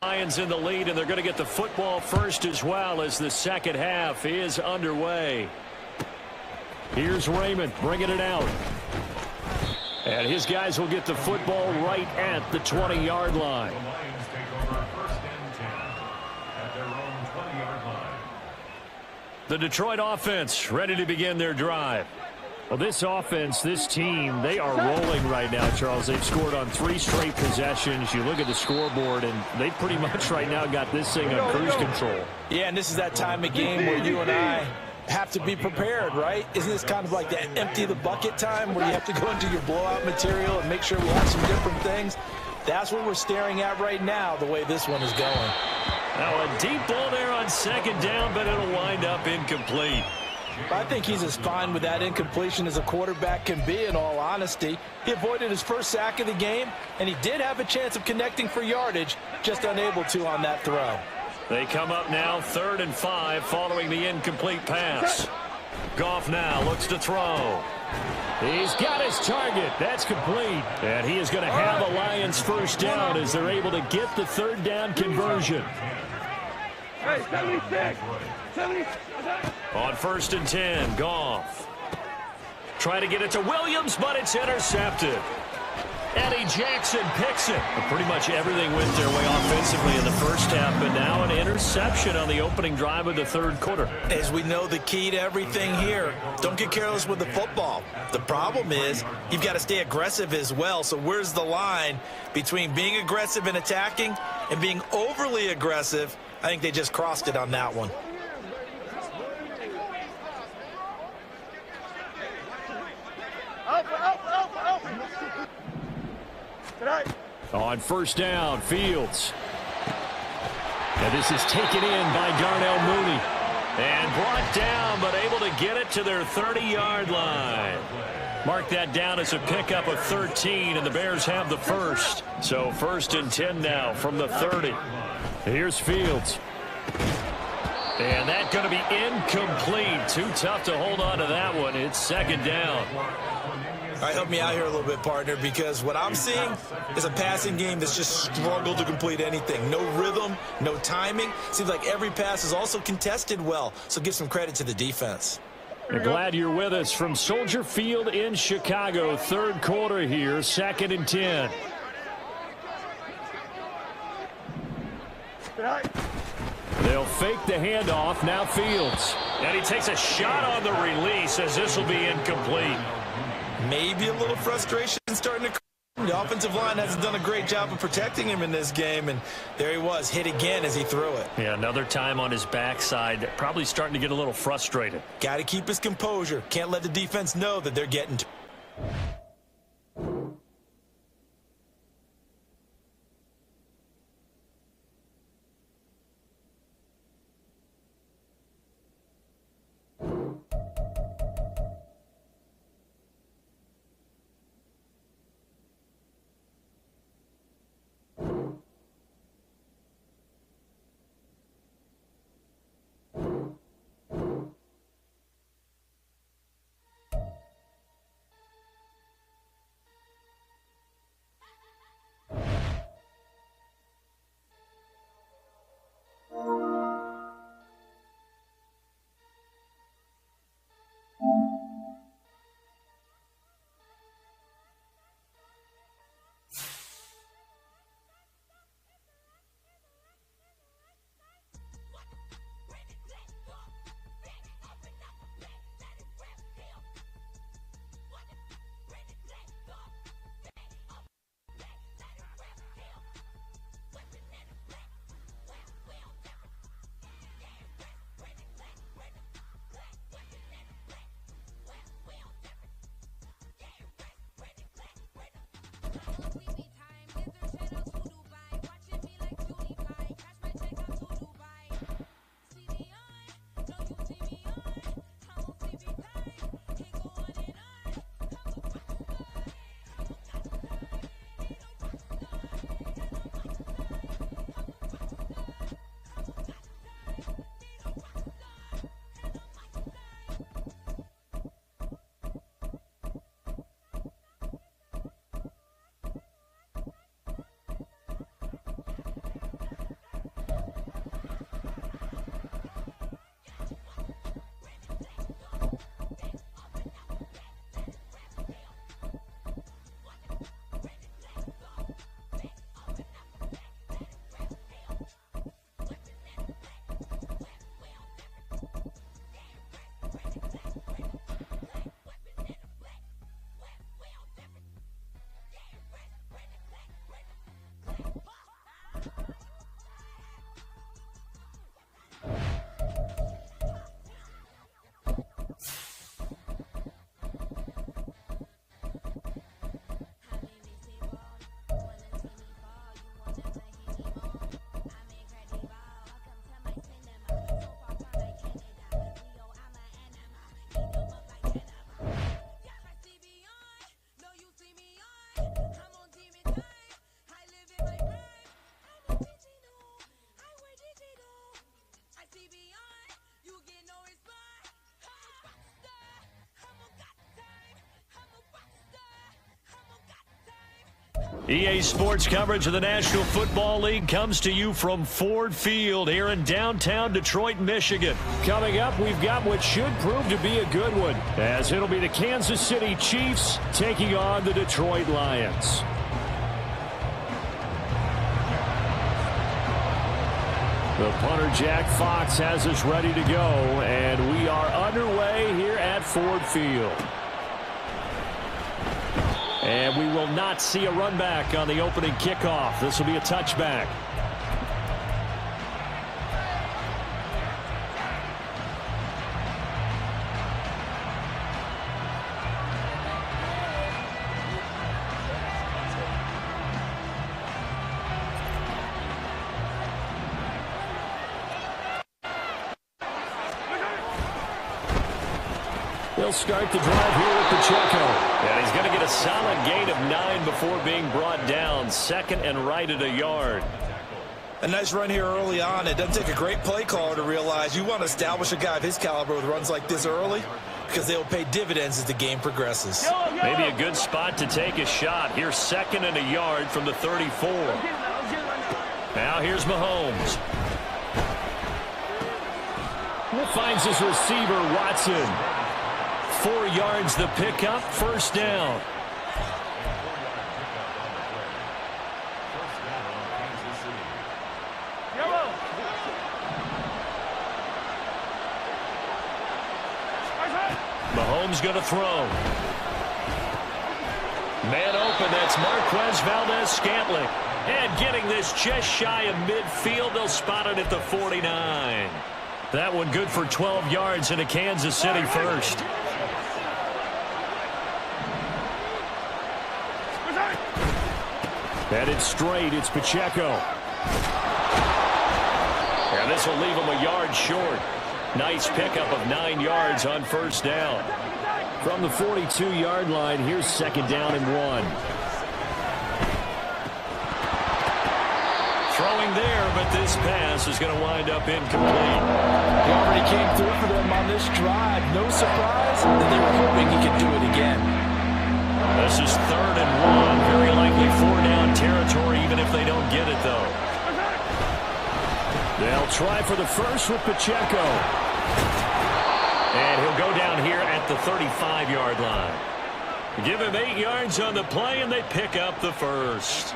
Lions in the lead, and they're going to get the football first as well as the second half is underway. Here's Raymond bringing it out. And his guys will get the football right at the 20-yard line. The Lions take over first and 10 at their own 20-yard line. The Detroit offense ready to begin their drive. Well, this offense, this team, they are rolling right now, Charles. They've scored on 3 straight possessions. You look at the scoreboard, and they pretty much right now got this thing on cruise control. Yeah, and this is that time of game where you and I have to be prepared, right? Isn't this kind of like that empty the bucket time where you have to go into your blowout material and make sure we have some different things? That's what we're staring at right now, the way this one is going. Now a deep ball there on second down, but it'll wind up incomplete. I think he's as fine with that incompletion as a quarterback can be, in all honesty. He avoided his first sack of the game, and he did have a chance of connecting for yardage, just unable to on that throw. They come up now 3rd and 5 following the incomplete pass. Goff now looks to throw. He's got his target. That's complete. And he is going to have a Lions first down as they're able to get the 3rd down conversion. Hey, 76. 70. On 1st and 10, Goff. Try to get it to Williams, but it's intercepted. Eddie Jackson picks it. But pretty much everything went their way offensively in the first half, but now an interception on the opening drive of the 3rd quarter. As we know, the key to everything here, don't get careless with the football. The problem is you've got to stay aggressive as well. So where's the line between being aggressive and attacking and being overly aggressive? I think they just crossed it on that one. On 1st down, Fields. And this is taken in by Darnell Mooney. And brought down, but able to get it to their 30-yard line. Mark that down as a pickup of 13, and the Bears have the first. So 1st and 10 now from the 30. Here's Fields. And that's going to be incomplete. Too tough to hold on to that one. It's 2nd down. All right, help me out here a little bit, partner, because what I'm seeing is a passing game that's just struggled to complete anything. No rhythm, no timing. Seems like every pass is also contested well, so give some credit to the defense. We're glad you're with us from Soldier Field in Chicago. 3rd quarter here, 2nd and 10. They'll fake the handoff. Now Fields. And he takes a shot on the release as this will be incomplete. Maybe a little frustration starting to come. The offensive line hasn't done a great job of protecting him in this game, and there he was, hit again as he threw it. Yeah, another time on his backside, probably starting to get a little frustrated. Got to keep his composure. Can't let the defense know that they're getting to. EA Sports coverage of the National Football League comes to you from Ford Field here in downtown Detroit, Michigan. Coming up, we've got what should prove to be a good one, as it'll be the Kansas City Chiefs taking on the Detroit Lions. The punter, Jack Fox, has us ready to go, and we are underway here at Ford Field. And we will not see a run back on the opening kickoff. This will be a touchback. They'll start the drive here with Pacheco. And he's going to get a solid gain of 9 before being brought down. Second and right at a yard. A nice run here early on. It doesn't take a great play caller to realize you want to establish a guy of his caliber with runs like this early, because they'll pay dividends as the game progresses. Maybe a good spot to take a shot. Here's second and a yard from the 34. Now here's Mahomes. Finds his receiver, Watson. 4 yards the pickup, first down. Mahomes going to throw. Man open, that's Marquez Valdez-Scantling. And getting this just shy of midfield, they'll spot it at the 49. That one good for 12 yards and a Kansas City first. Headed straight, it's Pacheco. And this will leave him a yard short. Nice pickup of 9 yards on first down. From the 42-yard line, here's second down and 1. Throwing there, but this pass is going to wind up incomplete. He already came through for them on this drive. No surprise that they were hoping he could do it again. This is third and 1. Very likely 4-down territory, even if they don't get it, though. They'll try for the first with Pacheco. And he'll go down here at the 35-yard line. Give him 8 yards on the play, and they pick up the first.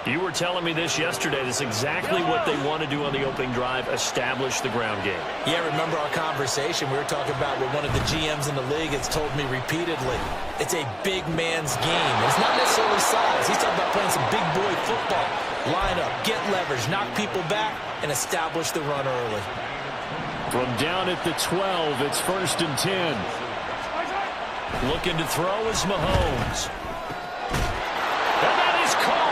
You were telling me this yesterday. This is exactly what they want to do on the opening drive, establish the ground game. Yeah, remember our conversation. We were talking about what one of the GMs in the league has told me repeatedly. It's a big man's game. It's not necessarily size. He's talking about playing some big boy football. Line up, get leverage, knock people back, and establish the run early. From down at the 12, it's first and 10. Looking to throw is Mahomes. And that is caught.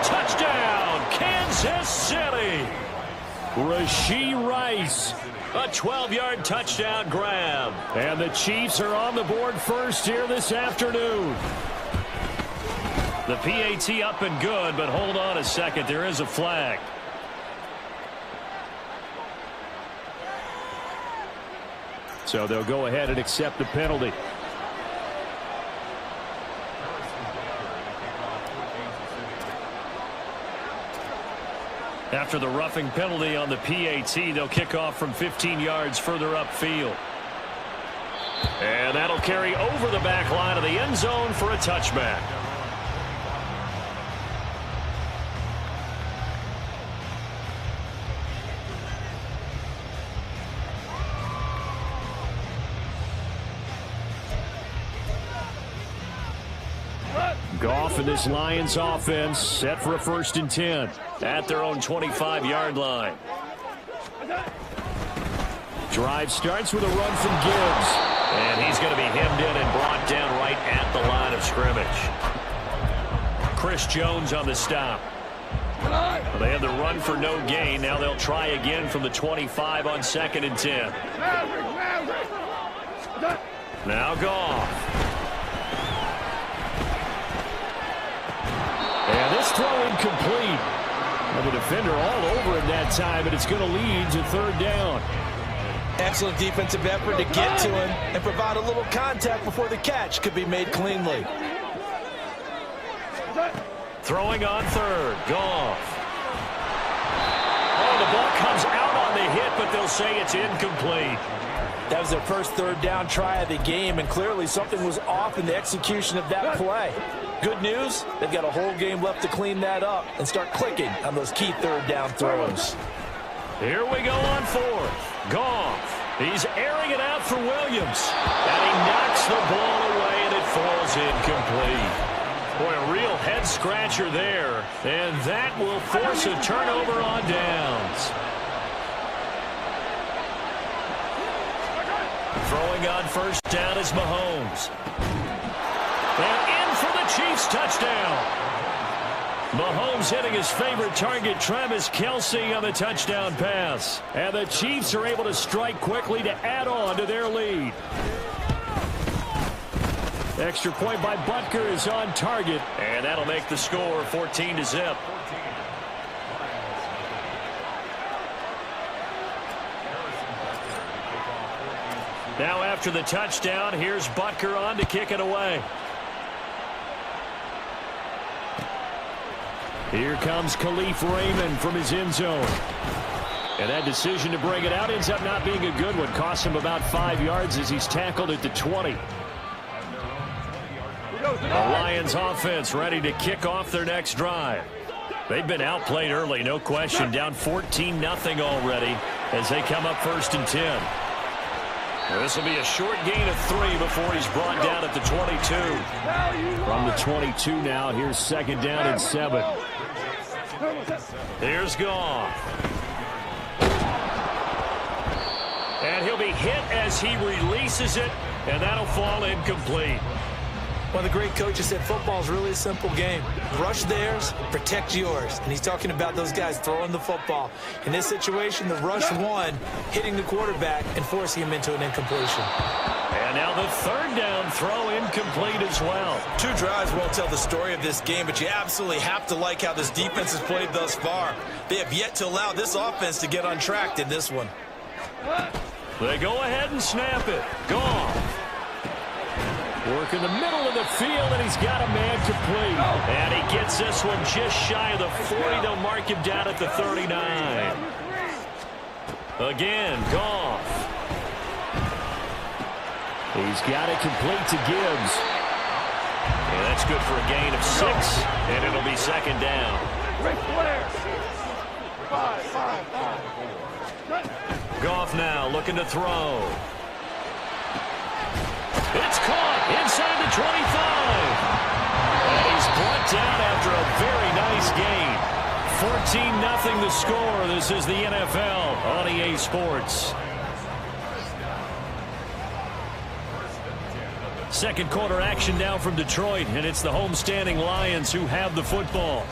Touchdown, Kansas City. Rashee Rice, a 12-yard touchdown grab. And the Chiefs are on the board first here this afternoon. The PAT up and good, but hold on a second. There is a flag. So they'll go ahead and accept the penalty. After the roughing penalty on the PAT, they'll kick off from 15 yards further upfield. And that'll carry over the back line of the end zone for a touchback. Goff and this Lions offense set for a first and 10 at their own 25-yard line. Drive starts with a run from Gibbs. And he's going to be hemmed in and brought down right at the line of scrimmage. Chris Jones on the stop. Well, they had the run for no gain. Now they'll try again from the 25 on second and 10. Now Goff. And this throw incomplete. And the defender all over him that time, but it's going to lead to third down. Excellent defensive effort to get to him and provide a little contact before the catch could be made cleanly. Throwing on third. Goff. Oh, the ball comes out on the hit, but they'll say it's incomplete. That was their first third down try of the game, and clearly something was off in the execution of that play. Good news, they've got a whole game left to clean that up and start clicking on those key third down throws. Here we go on fourth. Goff. He's airing it out for Williams. And he knocks the ball away, and it falls incomplete. Boy, a real head-scratcher there. And that will force a turnover on downs. Throwing on first down is Mahomes. And in for the Chiefs touchdown. Mahomes hitting his favorite target, Travis Kelce, on the touchdown pass. And the Chiefs are able to strike quickly to add on to their lead. Extra point by Butker is on target. And that'll make the score 14-0. Now after the touchdown, here's Butker on to kick it away. Here comes Khalif Raymond from his end zone. And that decision to bring it out ends up not being a good one. Cost him about 5 yards as he's tackled at the 20. The Lions offense ready to kick off their next drive. They've been outplayed early, no question. Down 14-0 already as they come up 1st and 10. This will be a short gain of 3 before he's brought down at the 22. From the 22 now, here's 2nd down and 7. Here's Goff. And he'll be hit as he releases it, and that'll fall incomplete. One of the great coaches said football is really a simple game. Rush theirs, protect yours. And he's talking about those guys throwing the football. In this situation, the rush one, hitting the quarterback and forcing him into an incompletion. And now the 3rd down throw incomplete as well. 2 drives won't tell the story of this game, but you absolutely have to like how this defense has played thus far. They have yet to allow this offense to get untracked in this one. They go ahead and snap it. Goff. Work in the middle of the field, and he's got a man complete. And he gets this one just shy of the 40. They'll mark him down at the 39. Again, Goff. He's got it complete to Gibbs. And that's good for a gain of 6, and it'll be 2nd down. Goff now looking to throw. It's caught inside the 25. And he's brought down after a very nice gain. 14-0 the score. This is the NFL on EA Sports. Second quarter action now from Detroit, and it's the homestanding Lions who have the football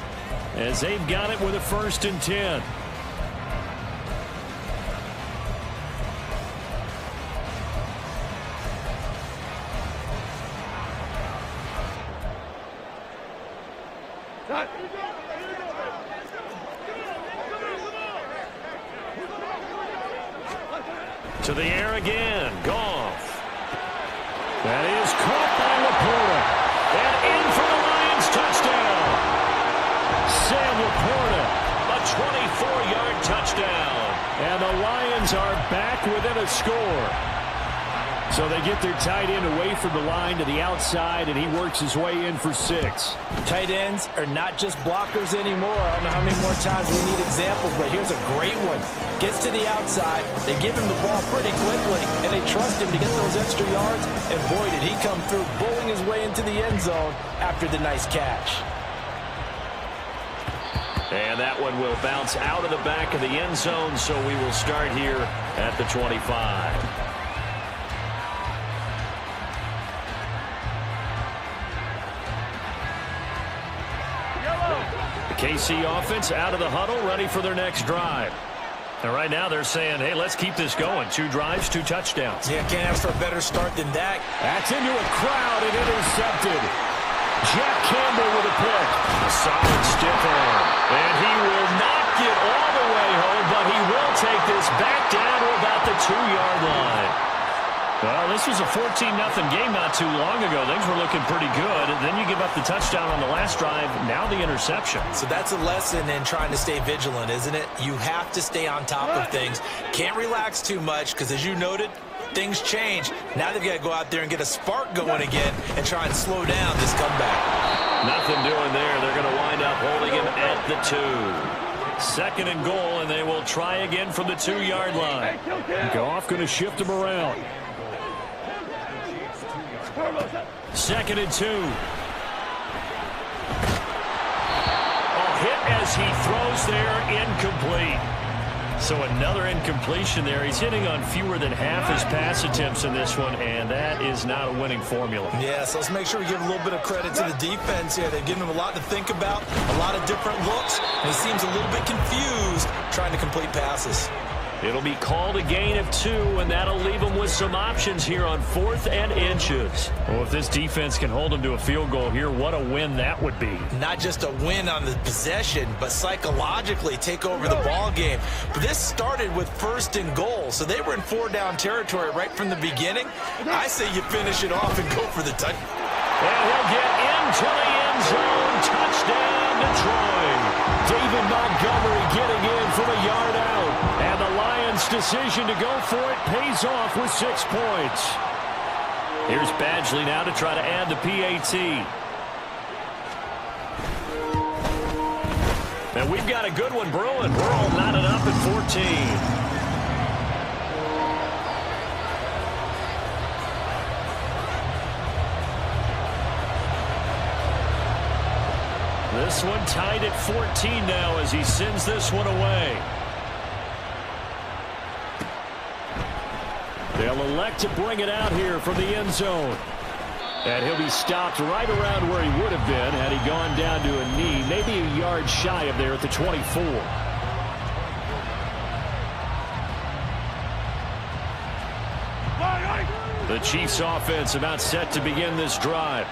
as they've got it with a 1st and 10. To the air again. Goff. That is caught by Laporta. And in for the Lions touchdown. Sam Laporta, a 24-yard touchdown. And the Lions are back within a score. So they get their tight end away from the line to the outside, and he works his way in for 6. Tight ends are not just blockers anymore. I don't know how many more times we need examples, but here's a great one. Gets to the outside, they give him the ball pretty quickly, and they trust him to get those extra yards, and boy, did he come through, bowling his way into the end zone after the nice catch. And that one will bounce out of the back of the end zone, so we will start here at the 25. KC offense out of the huddle, ready for their next drive. And right now they're saying, hey, let's keep this going. 2 drives, 2 touchdowns. Yeah, can't ask for a better start than that. That's into a crowd and intercepted. Jack Campbell with a pick. A solid stiff arm. And he will not get all the way home, but he will take this back down to about the 2-yard line. Well, this was a 14-0 game not too long ago. Things were looking pretty good. And then you give up the touchdown on the last drive. Now the interception. So that's a lesson in trying to stay vigilant, isn't it? You have to stay on top of things. Can't relax too much because, as you noted, things change. Now they've got to go out there and get a spark going again and try and slow down this comeback. Nothing doing there. They're going to wind up holding him at the 2. 2nd and goal, and they will try again from the 2-yard line. Goff going to shift him around. 2nd and 2. Hit as he throws there, incomplete. So another incompletion there. He's hitting on fewer than half his pass attempts in this one, and that is not a winning formula. Yeah, so let's make sure we give a little bit of credit to the defense here. They've given him a lot to think about, a lot of different looks, and he seems a little bit confused trying to complete passes. It'll be called a gain of 2, and that'll leave them with some options here on 4th and inches. Well, if this defense can hold them to a field goal here, what a win that would be. Not just a win on the possession, but psychologically take over the ball game. But this started with 1st and goal, so they were in 4-down territory right from the beginning. I say you finish it off and go for the touchdown. And he'll get into the end zone. Touchdown, Detroit. David Montgomery getting in from a yard out. And the Lions' decision to go for it pays off with 6 points. Here's Badgley now to try to add the PAT. And we've got a good one brewing. We're all knotted up at 14. This one tied at 14 now as he sends this one away. They'll elect to bring it out here from the end zone. And he'll be stopped right around where he would have been had he gone down to a knee, maybe a yard shy of there at the 24. The Chiefs offense about set to begin this drive.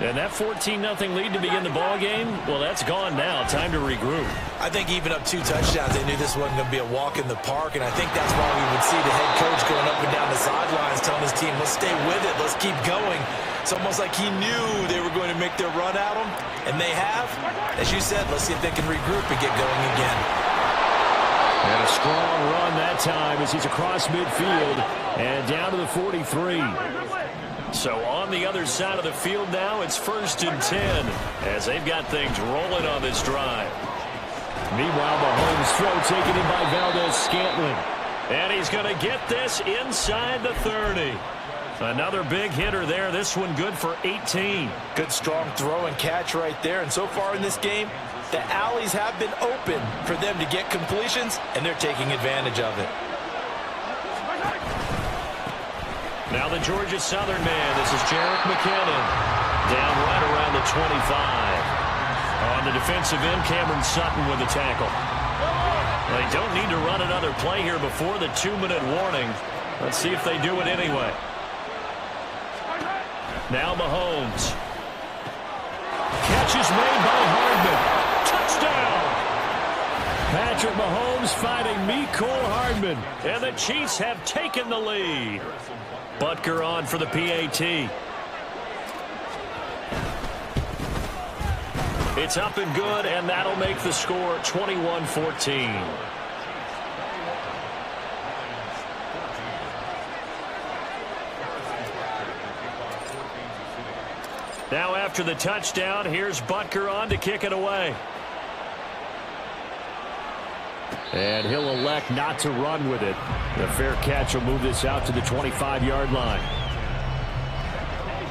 And that 14-0 lead to begin the ball game, well, that's gone now. Time to regroup. I think even up 2 touchdowns, they knew this wasn't going to be a walk in the park, and I think that's why we would see the head coach going up and down the sidelines telling his team, let's stay with it, let's keep going. It's almost like he knew they were going to make their run at him, and they have. As you said, let's see if they can regroup and get going again. And a strong run that time as he's across midfield and down to the 43. So on the other side of the field now, it's 1st and 10 as they've got things rolling on this drive. Meanwhile, Mahomes' throw taken in by Valdez-Scantling. And he's going to get this inside the 30. Another big hitter there. This one good for 18. Good strong throw and catch right there. And so far in this game, the alleys have been open for them to get completions, and they're taking advantage of it. Now the Georgia Southern man. This is Jerick McKinnon. Down right around the 25. On the defensive end, Cameron Sutton with the tackle. They don't need to run another play here before the 2-minute warning. Let's see if they do it anyway. Now Mahomes. Catch is made by Hardman. Touchdown! Patrick Mahomes finding Mecole Hardman. And the Chiefs have taken the lead. Butker on for the PAT. It's up and good, and that'll make the score 21-14. Now after the touchdown, here's Butker on to kick it away. And he'll elect not to run with it. The fair catch will move this out to the 25-yard line.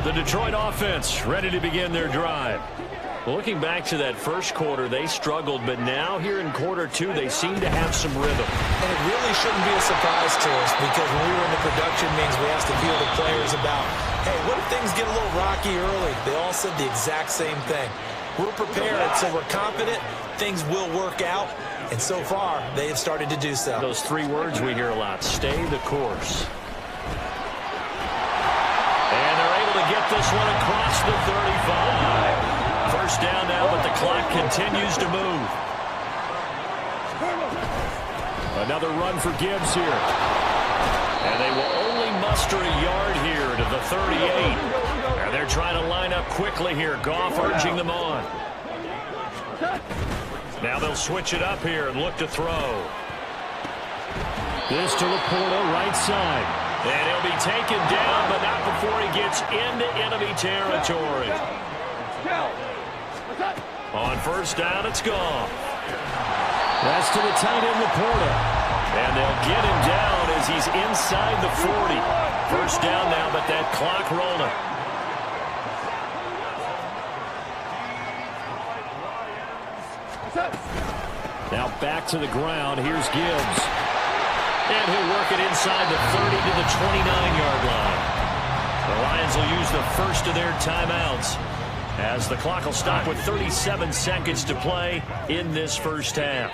The Detroit offense ready to begin their drive. Looking back to that first quarter, they struggled, but now here in quarter 2, they seem to have some rhythm. And it really shouldn't be a surprise to us because when we were in the production meetings, we asked a few of the players about, hey, what if things get a little rocky early? They all said the exact same thing. We're prepared, so we're confident things will work out. And so far, they have started to do so. Those 3 words we hear a lot, stay the course. And they're able to get this one across the 35. First down now, but the clock continues to move. Another run for Gibbs here. And they will only muster a yard here to the 38. And they're trying to line up quickly here. Goff urging them on. Now they'll switch it up here and look to throw. This to Laporta, right side. And he'll be taken down, but not before he gets into enemy territory. On first down, it's Goff. That's to the tight end, Laporta. And they'll get him down as he's inside the 40. First down now, but that clock rolling. Now back to the ground. Here's Gibbs. And he'll work it inside the 30 to the 29-yard line. The Lions will use the first of their timeouts as the clock will stop with 37 seconds to play in this first half.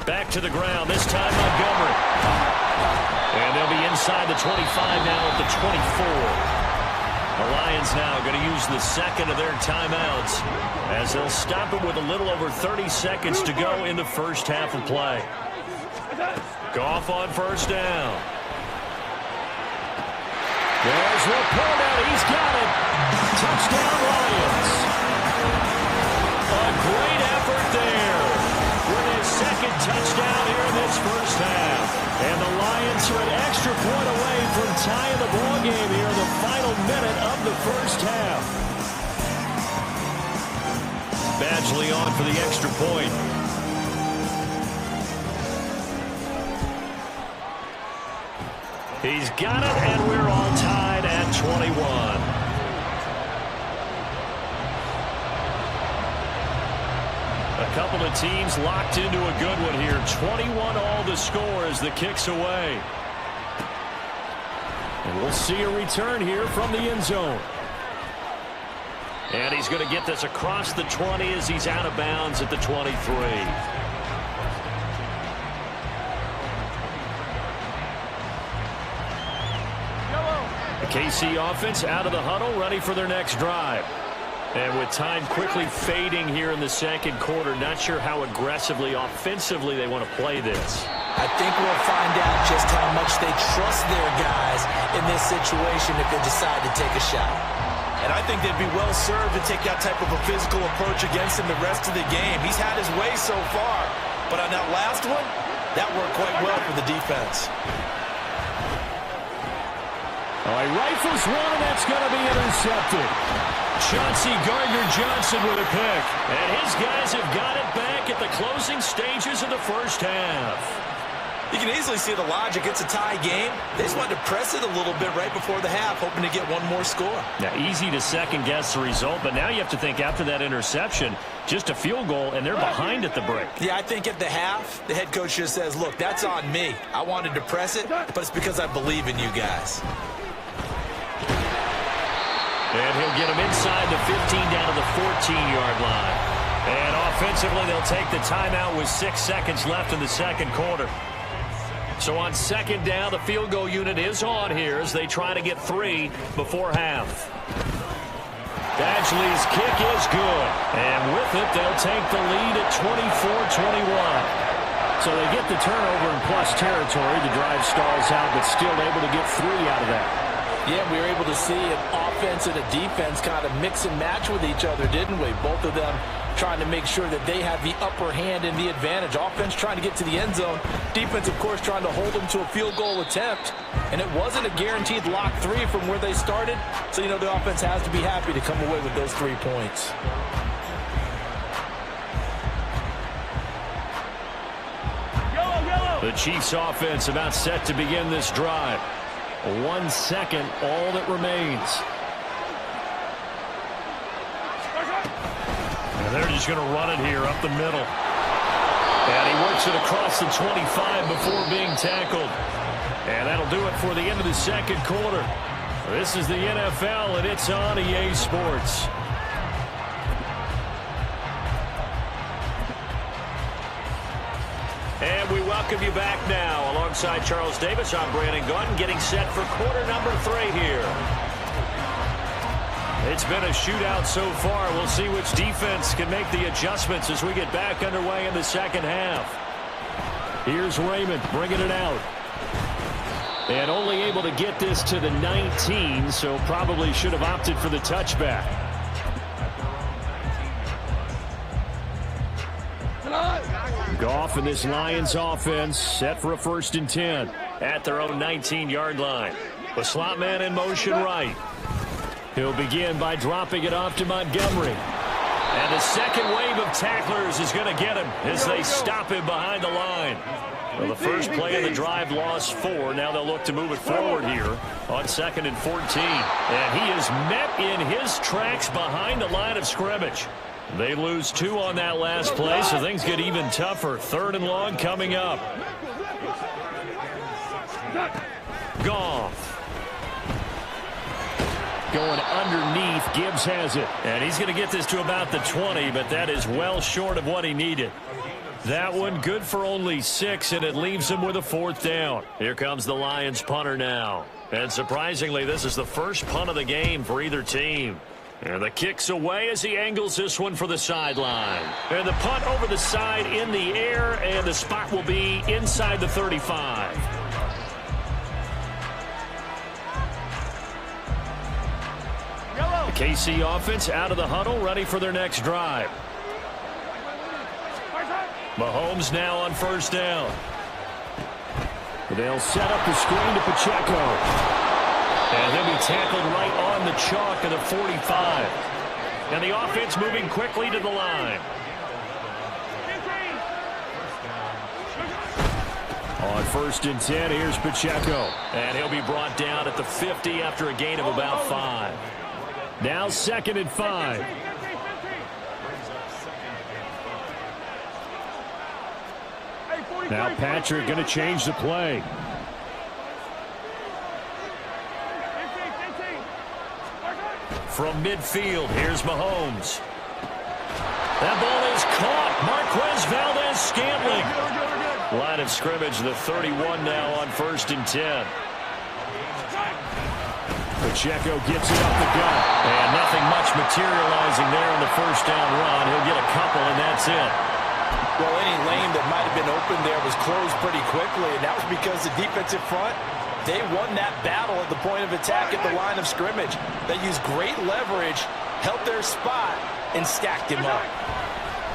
Back to the ground, this time Montgomery. And they'll be inside the 25 now at the 24. The Lions now going to use the second of their timeouts as they'll stop it with a little over 30 seconds to go in the first half of play. Goff on first down. There's Laporta. He's got it. Touchdown, Lions. A great effort there with his second touchdown here in this first half. And the Lions are an extra point away from tying the ball game here in the final minute of the first half. Badgley on for the extra point. He's got it, and we're all tied at 21. A couple of teams locked into a good one here. 21 all the score as the kick's away. And we'll see a return here from the end zone. And he's going to get this across the 20 as he's out of bounds at the 23. The KC offense out of the huddle, ready for their next drive. And with time quickly fading here in the second quarter, not sure how aggressively, offensively they want to play this. I think we'll find out just how much they trust their guys in this situation if they decide to take a shot. And I think they'd be well served to take that type of a physical approach against him the rest of the game. He's had his way so far, but on that last one, that worked quite well for the defense. All right, rifles one, and that's going to be intercepted. Chauncey Gardner-Johnson with a pick. And his guys have got it back at the closing stages of the first half. You can easily see the logic. It's a tie game. They just wanted to press it a little bit right before the half, hoping to get one more score. Now, easy to second-guess the result, but now you have to think after that interception, just a field goal, and they're behind at the break. Yeah, I think at the half, the head coach just says, look, that's on me. I wanted to press it, but it's because I believe in you guys. And he'll get him inside the 15 down to the 14-yard line. And offensively, they'll take the timeout with 6 seconds left in the second quarter. So on second down, the field goal unit is on here as they try to get 3 before half. Badgley's kick is good. And with it, they'll take the lead at 24-21. So they get the turnover in plus territory. The drive stalls out, but still able to get 3 out of that. Yeah, we were able to see an offense and a defense kind of mix and match with each other, didn't we? Both of them trying to make sure that they have the upper hand and the advantage. Offense trying to get to the end zone. Defense, of course, trying to hold them to a field goal attempt. And it wasn't a guaranteed lock 3 from where they started. So, you know, the offense has to be happy to come away with those 3 points. The Chiefs offense about set to begin this drive. 1 second, all that remains. And they're just going to run it here up the middle. And he works it across the 25 before being tackled. And that'll do it for the end of the second quarter. This is the NFL, and it's on EA Sports. And we welcome you back now. Alongside Charles Davis, I'm Brandon Gaudin, getting set for quarter number 3 here. It's been a shootout so far. We'll see which defense can make the adjustments as we get back underway in the second half. Here's Raymond bringing it out. And only able to get this to the 19, so probably should have opted for the touchback. Goff and this Lions offense set for a 1st and 10 at their own 19-yard line. The slot man in motion right. He'll begin by dropping it off to Montgomery. And the second wave of tacklers is going to get him as they stop him behind the line. Well, the first play of the drive lost 4. Now they'll look to move it forward here on 2nd and 14. And he is met in his tracks behind the line of scrimmage. They lose 2 on that last play, so things get even tougher. 3rd and long coming up. Goff. Going underneath. Gibbs has it. And he's going to get this to about the 20, but that is well short of what he needed. That one good for only 6, and it leaves him with a 4th down. Here comes the Lions punter now. And surprisingly, this is the first punt of the game for either team. And the kick's away as he angles this one for the sideline. And the punt over the side in the air, and the spot will be inside the 35. The KC offense out of the huddle, ready for their next drive. Mahomes now on 1st down. They'll set up the screen to Pacheco. And he'll be tackled right on the chalk of the 45. And the offense moving quickly to the line. On 1st and 10, here's Pacheco. And he'll be brought down at the 50 after a gain of about 5. Now 2nd and 5. Now Patrick going to change the play. From midfield, here's Mahomes. That ball is caught. Marquez Valdez-Scantling. Line of scrimmage, the 31 now on 1st and 10. Pacheco gets it up the gut. And nothing much materializing there on the 1st down run. He'll get a couple, and that's it. Well, any lane that might have been open there was closed pretty quickly, and that was because the defensive front, they won that battle at the point of attack at the line of scrimmage. They used great leverage, held their spot, and stacked him up.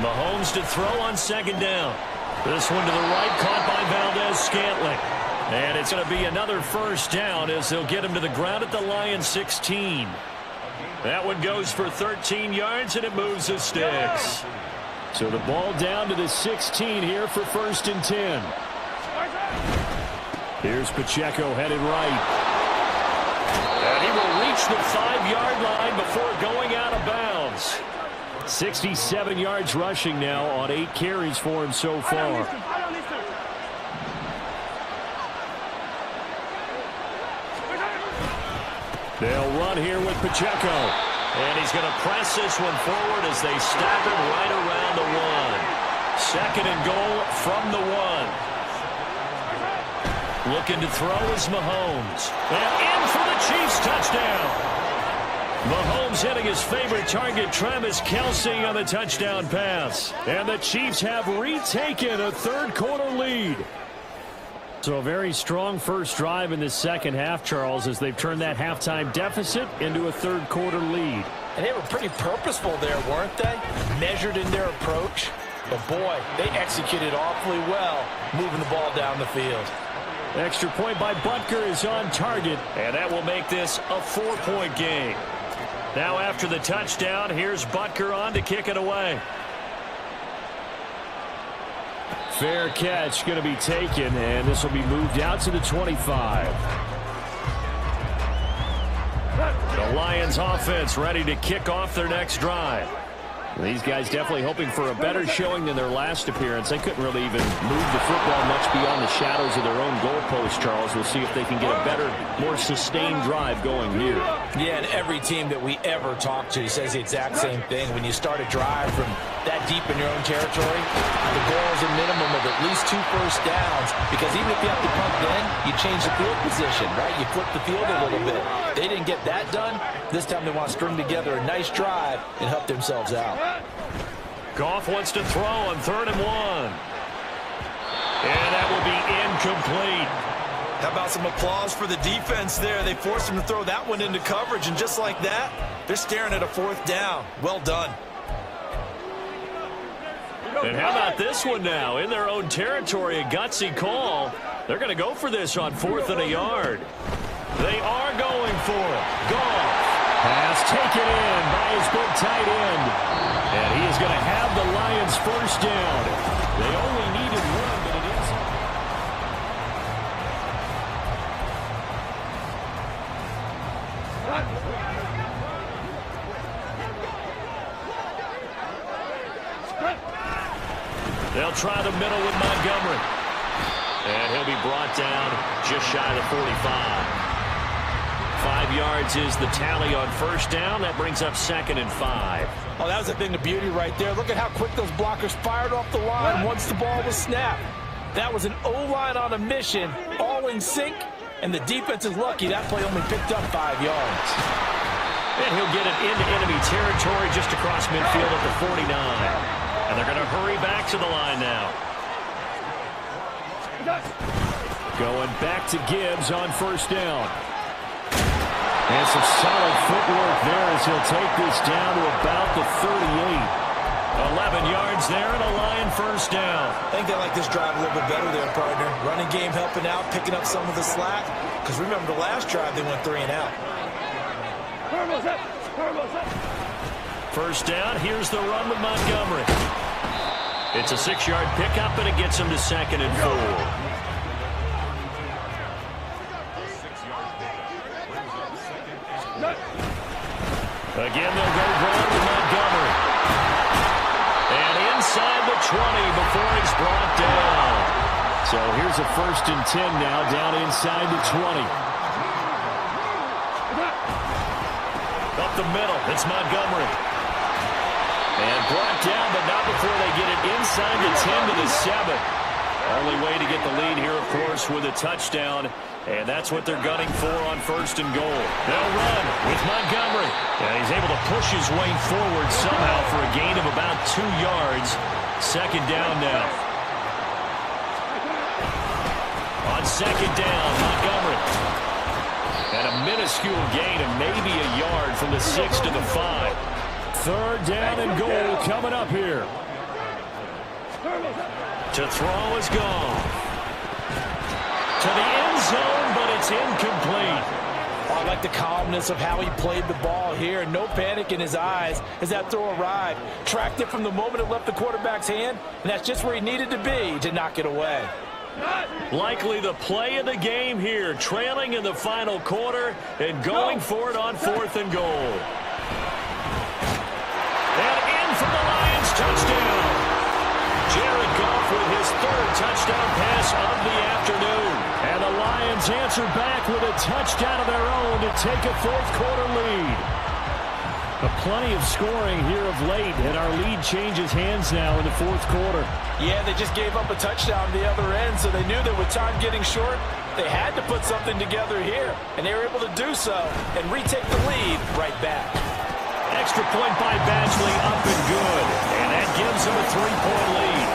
Mahomes to throw on 2nd down. This one to the right, caught by Valdez-Scantling. And it's going to be another 1st down as they'll get him to the ground at the Lions 16. That one goes for 13 yards, and it moves the sticks. So the ball down to the 16 here for 1st and 10. Here's Pacheco headed right. And he will reach the 5-yard line before going out of bounds. 67 yards rushing now on 8 carries for him so far. They'll run here with Pacheco. And he's going to press this one forward as they stop him right around the 1. 2nd and goal from the 1. Looking to throw is Mahomes. And in for the Chiefs touchdown. Mahomes hitting his favorite target, Travis Kelce, on the touchdown pass. And the Chiefs have retaken a 3rd-quarter lead. So a very strong first drive in the second half, Charles, as they've turned that halftime deficit into a 3rd-quarter lead. And they were pretty purposeful there, weren't they? Measured in their approach. But, boy, they executed awfully well moving the ball down the field. Extra point by Butker is on target, and that will make this a 4-point game. Now after the touchdown, here's Butker on to kick it away. Fair catch going to be taken, and this will be moved out to the 25. The Lions offense ready to kick off their next drive. These guys definitely hoping for a better showing than their last appearance. They couldn't really even move the football much beyond the shadows of their own goalpost, Charles. We'll see if they can get a better, more sustained drive going here. Yeah, and every team that we ever talk to says the exact same thing. When you start a drive from that deep in your own territory, the goal is a minimum of at least 2 first downs, because even if you have to punt then, you change the field position, right? You flip the field a little bit. They didn't get that done. This time they want to string together a nice drive and help themselves out. Goff wants to throw on 3rd and 1. And that will be incomplete. How about some applause for the defense there? They forced him to throw that one into coverage, and just like that, they're staring at a 4th down. Well done. And how about this one now? In their own territory, a gutsy call. They're going to go for this on 4th and a yard. They are going for it. Goff. Pass taken in by his big tight end. And he is going to have the Lions first down. They only needed one, but it is. They'll try the middle with Montgomery. And he'll be brought down just shy of the 45. 5 yards is the tally on first down. That brings up 2nd and 5. Oh, that was a thing of beauty right there. Look at how quick those blockers fired off the line once the ball was snapped. That was an O-line on a mission, all in sync, and the defense is lucky that play only picked up 5 yards. And he'll get it into enemy territory just across midfield at the 49. And they're going to hurry back to the line now. Going back to Gibbs on first down. And some solid footwork there as he'll take this down to about the 38. 11 yards there and a Lion first down. I think they like this drive a little bit better there, partner. Running game helping out, picking up some of the slack. Because remember, the last drive they went 3 and out. First down, here's the run with Montgomery. It's a 6-yard pickup, and it gets him to 2nd and 4. Again, they'll go Brown with Montgomery. And inside the 20 before he's brought down. So here's a 1st and 10 now, down inside the 20. Up the middle, it's Montgomery. And brought down, but not before they get it inside the 10 to the 7. Only way to get the lead here, of course, with a touchdown. And that's what they're gunning for on 1st and goal. They'll run with Montgomery. And he's able to push his way forward somehow for a gain of about 2 yards. 2nd down now. On 2nd down, Montgomery. And a minuscule gain of maybe a yard from the 6 to the 5. 3rd down and goal coming up here. To throw is gone. To the end zone, but it's incomplete. Oh, I like the calmness of how he played the ball here. No panic in his eyes as that throw arrived. Tracked it from the moment it left the quarterback's hand, and that's just where he needed to be to knock it away. Likely the play of the game here, trailing in the final quarter and going for it on 4th and goal. And in for the Lions touchdown. Jared Goff with his 3rd touchdown pass of the afternoon. And the Lions answer back with a touchdown of their own to take a 4th quarter lead. Plenty of scoring here of late, and our lead changes hands now in the 4th quarter. Yeah, they just gave up a touchdown at the other end, so they knew that with time getting short, they had to put something together here. And they were able to do so and retake the lead right back. Extra point by Badgley, up and good. And that gives them a 3-point lead.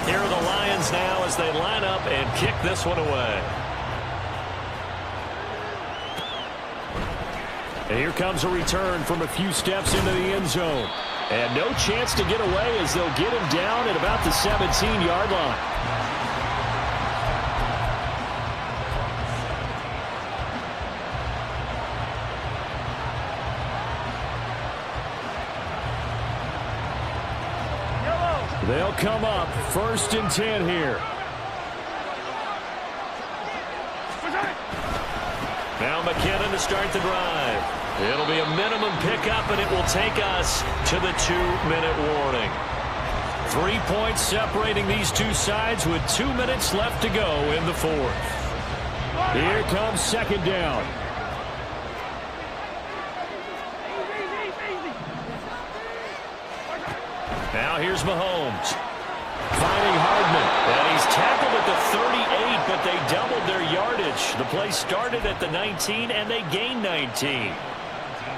Here are the Lions now as they line up and kick this one away. And here comes a return from a few steps into the end zone. And no chance to get away as they'll get him down at about the 17-yard line. They'll come up 1st and 10 here. Now McKinnon to start the drive. It'll be a minimum pickup, and it will take us to the 2-minute warning. 3 points separating these two sides with 2 minutes left to go in the 4th. Here comes 2nd down. Now here's Mahomes. Finding Hardman. And he's tackled at the 38, but they doubled their yardage. The play started at the 19, and they gained 19.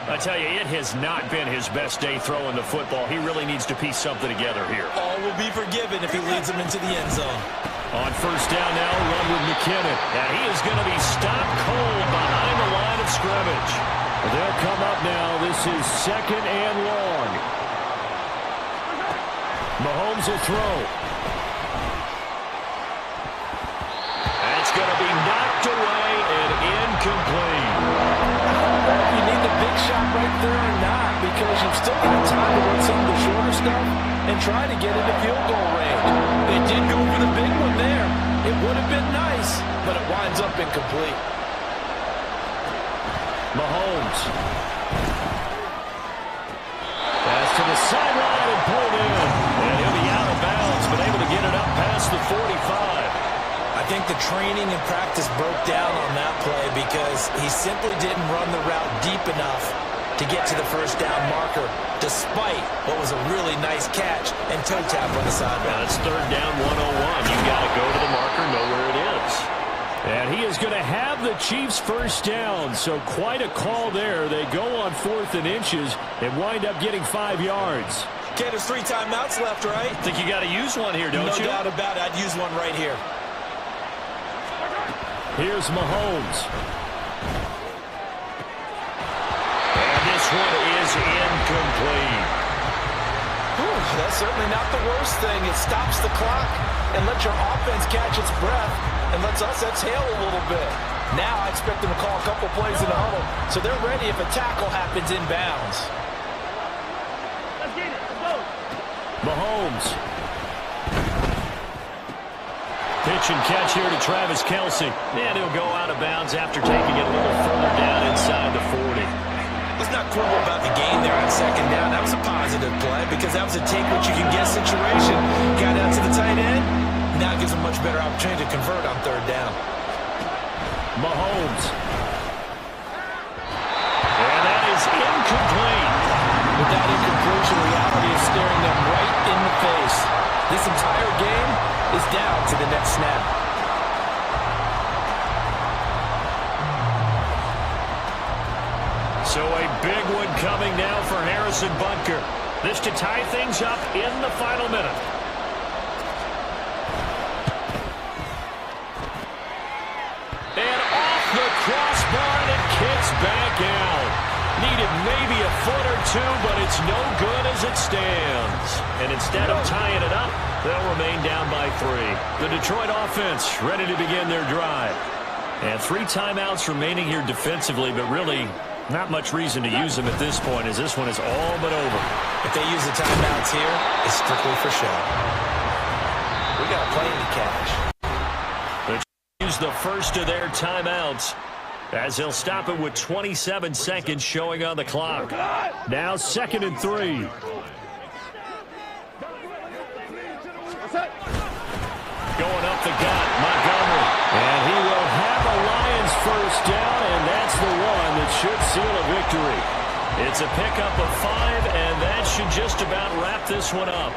I tell you, it has not been his best day throwing the football. He really needs to piece something together here. All will be forgiven if he leads them into the end zone. On first down now, run with McKinnon. And he is going to be stopped cold behind the line of scrimmage. They'll come up now. This is 2nd and long. Mahomes will throw. That's going to be knocked away and incomplete. You need the big shot right there or not, because you've still got time to run some of the shorter stuff and try to get into field goal range. They did go for the big one there. It would have been nice, but it winds up incomplete. Mahomes. Pass to the sideline and pulled in. And he'll be out of bounds, but able to get it up past the 45. I think the training and practice broke down on that play because he simply didn't run the route deep enough to get to the first down marker, despite what was a really nice catch and toe tap on the sideline. That's 3rd down 101. You got to go to the marker, know where it is. And he is going to have the Chiefs first down, so quite a call there. They go on 4th and inches and wind up getting 5 yards. Okay, there's 3 timeouts left, right? I think you got to use one here, don't you? No doubt about it. I'd use one right here. Here's Mahomes. And this one is incomplete. Whew, that's certainly not the worst thing. It stops the clock and lets your offense catch its breath and lets us exhale a little bit. Now I expect them to call a couple plays in the huddle, so they're ready if a tackle happens inbounds. Let's get it. Let's go. Mahomes. Pitch and catch here to Travis Kelce. And he'll go out of bounds after taking it a little further down inside the 40. Let's not quibble about the game there on 2nd down. That was a positive play because that was a take-what-you-can-get situation. Got out to the tight end. Now gives him much better opportunity to convert on 3rd down. Mahomes. And that is incomplete. With that incompletion, reality is staring them right in the face. This entire game is down to the next snap. So a big one coming now for Harrison Butker. This to tie things up in the final minute. And off the crossbar, and it kicks back out. Needed maybe a foot or two, but it's no good as it stands. And instead of tying it up, they'll remain down by 3. The Detroit offense ready to begin their drive. And 3 timeouts remaining here defensively, but really not much reason to use them at this point, as this one is all but over. If they use the timeouts here, it's strictly for show. We got a plane to catch. The Chiefs use the first of their timeouts, as they'll stop it with 27 seconds showing on the clock. Now 2nd and 3. Going up the gut, Montgomery. And he will have a Lions first down, and that's the one that should seal a victory. It's a pickup of 5, and that should just about wrap this one up.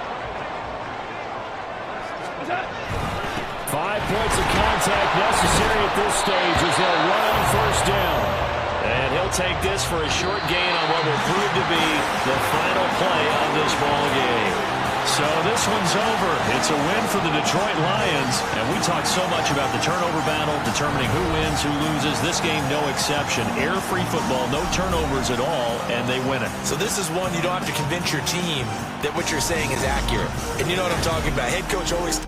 5 points of contact necessary at this stage as they'll run on first down. And he'll take this for a short gain on what will prove to be the final play of this ball game. So this one's over. It's a win for the Detroit Lions. And we talked so much about the turnover battle, determining who wins, who loses. This game, no exception. Air-free football, no turnovers at all, and they win it. So this is one you don't have to convince your team that what you're saying is accurate. And you know what I'm talking about. Head coach always...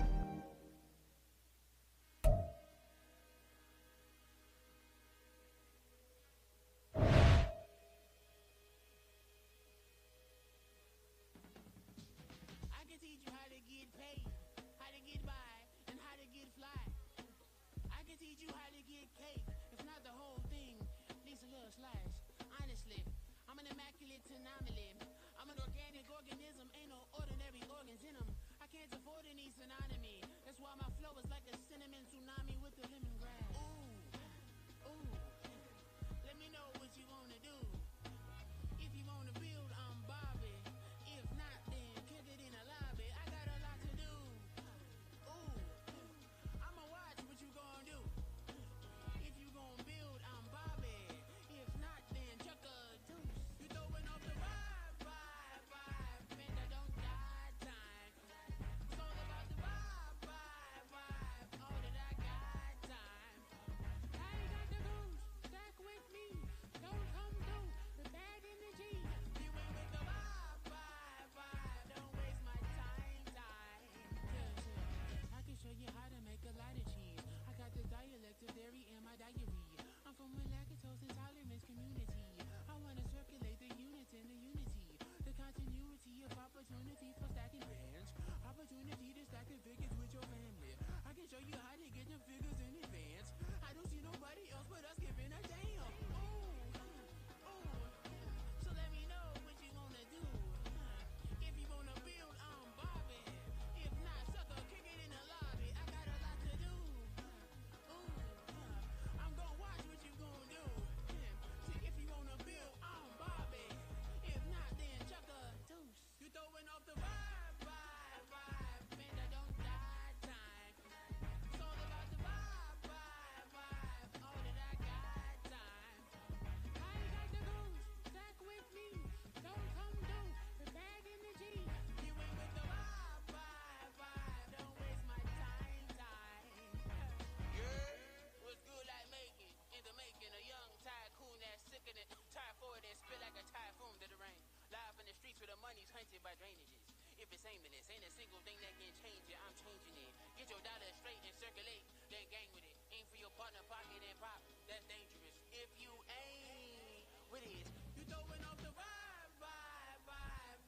affected by drainages. If it's aimless, ain't a single thing that can change it, I'm changing it. Get your dollar straight and circulate, then gang with it. Aim for your partner, pocket and pop, that's dangerous. If you aim with it, you throwing off the vibe,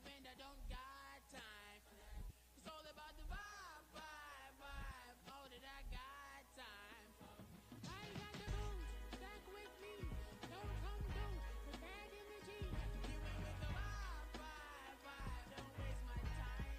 and I don't got time. It's all about the vibe, all that I got time. I got the booze, stuck with me, don't come through, the bag in the G. You ain't with the vibe, don't waste my time.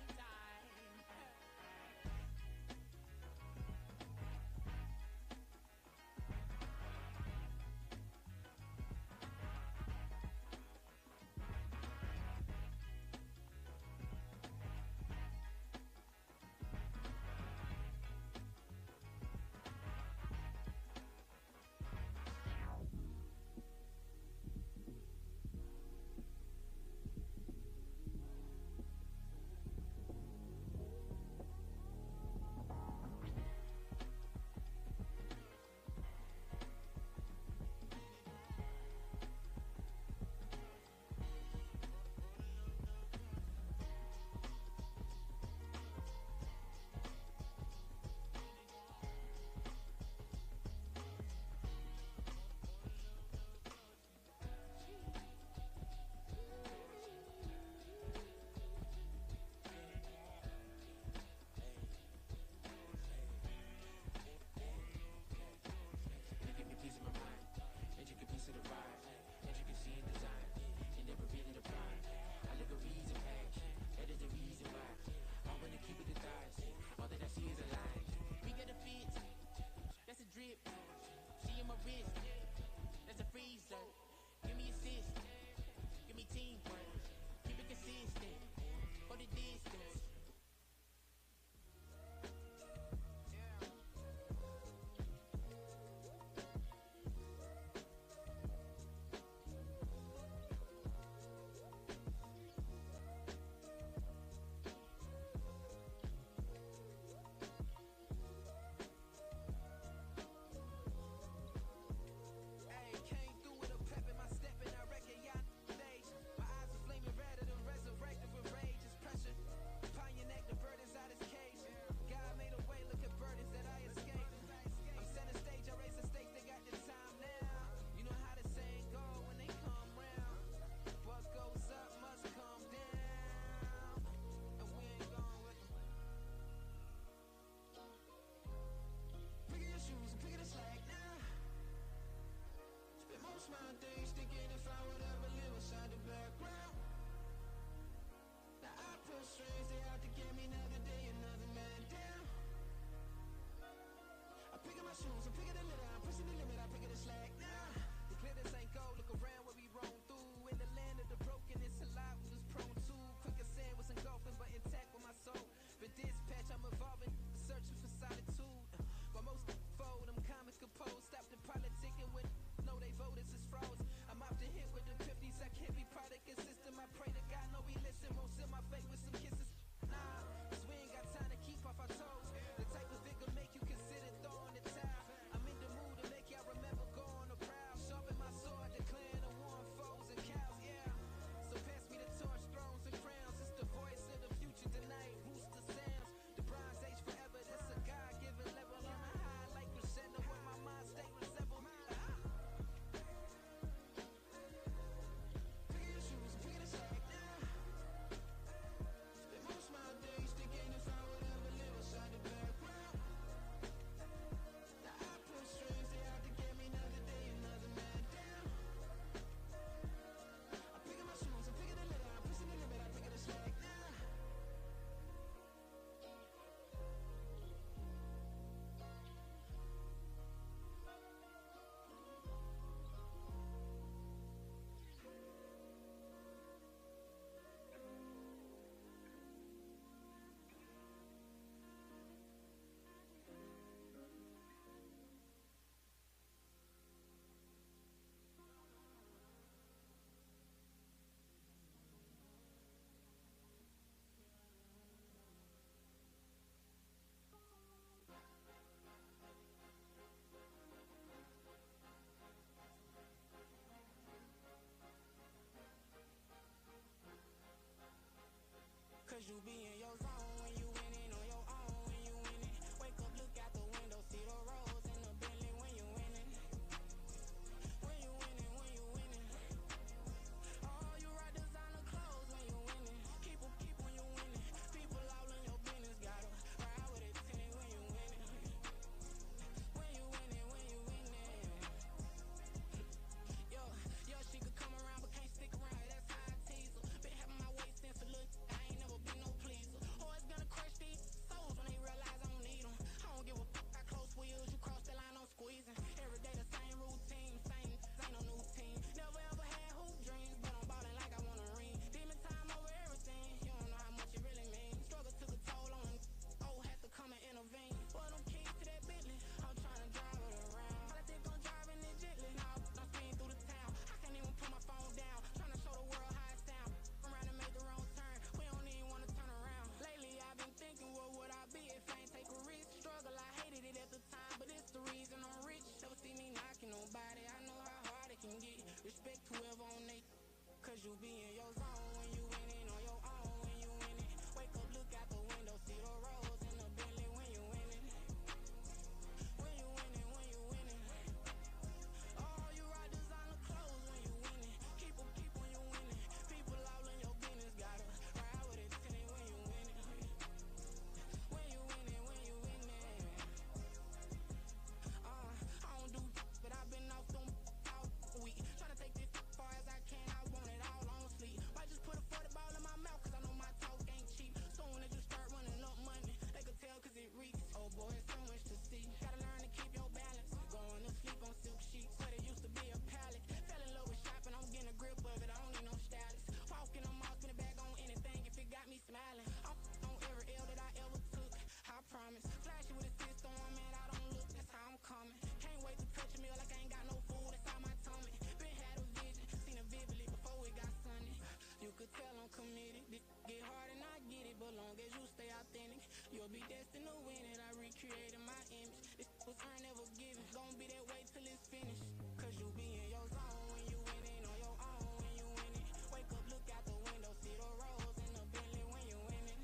long as you stay authentic, you'll be destined to win it. I recreated my image. This was earned, never given. Gonna be that way till it's finished. Cause you be in your zone when you winning on your own when you win it. Wake up, look out the window, see the rose in the Bentley when you winning.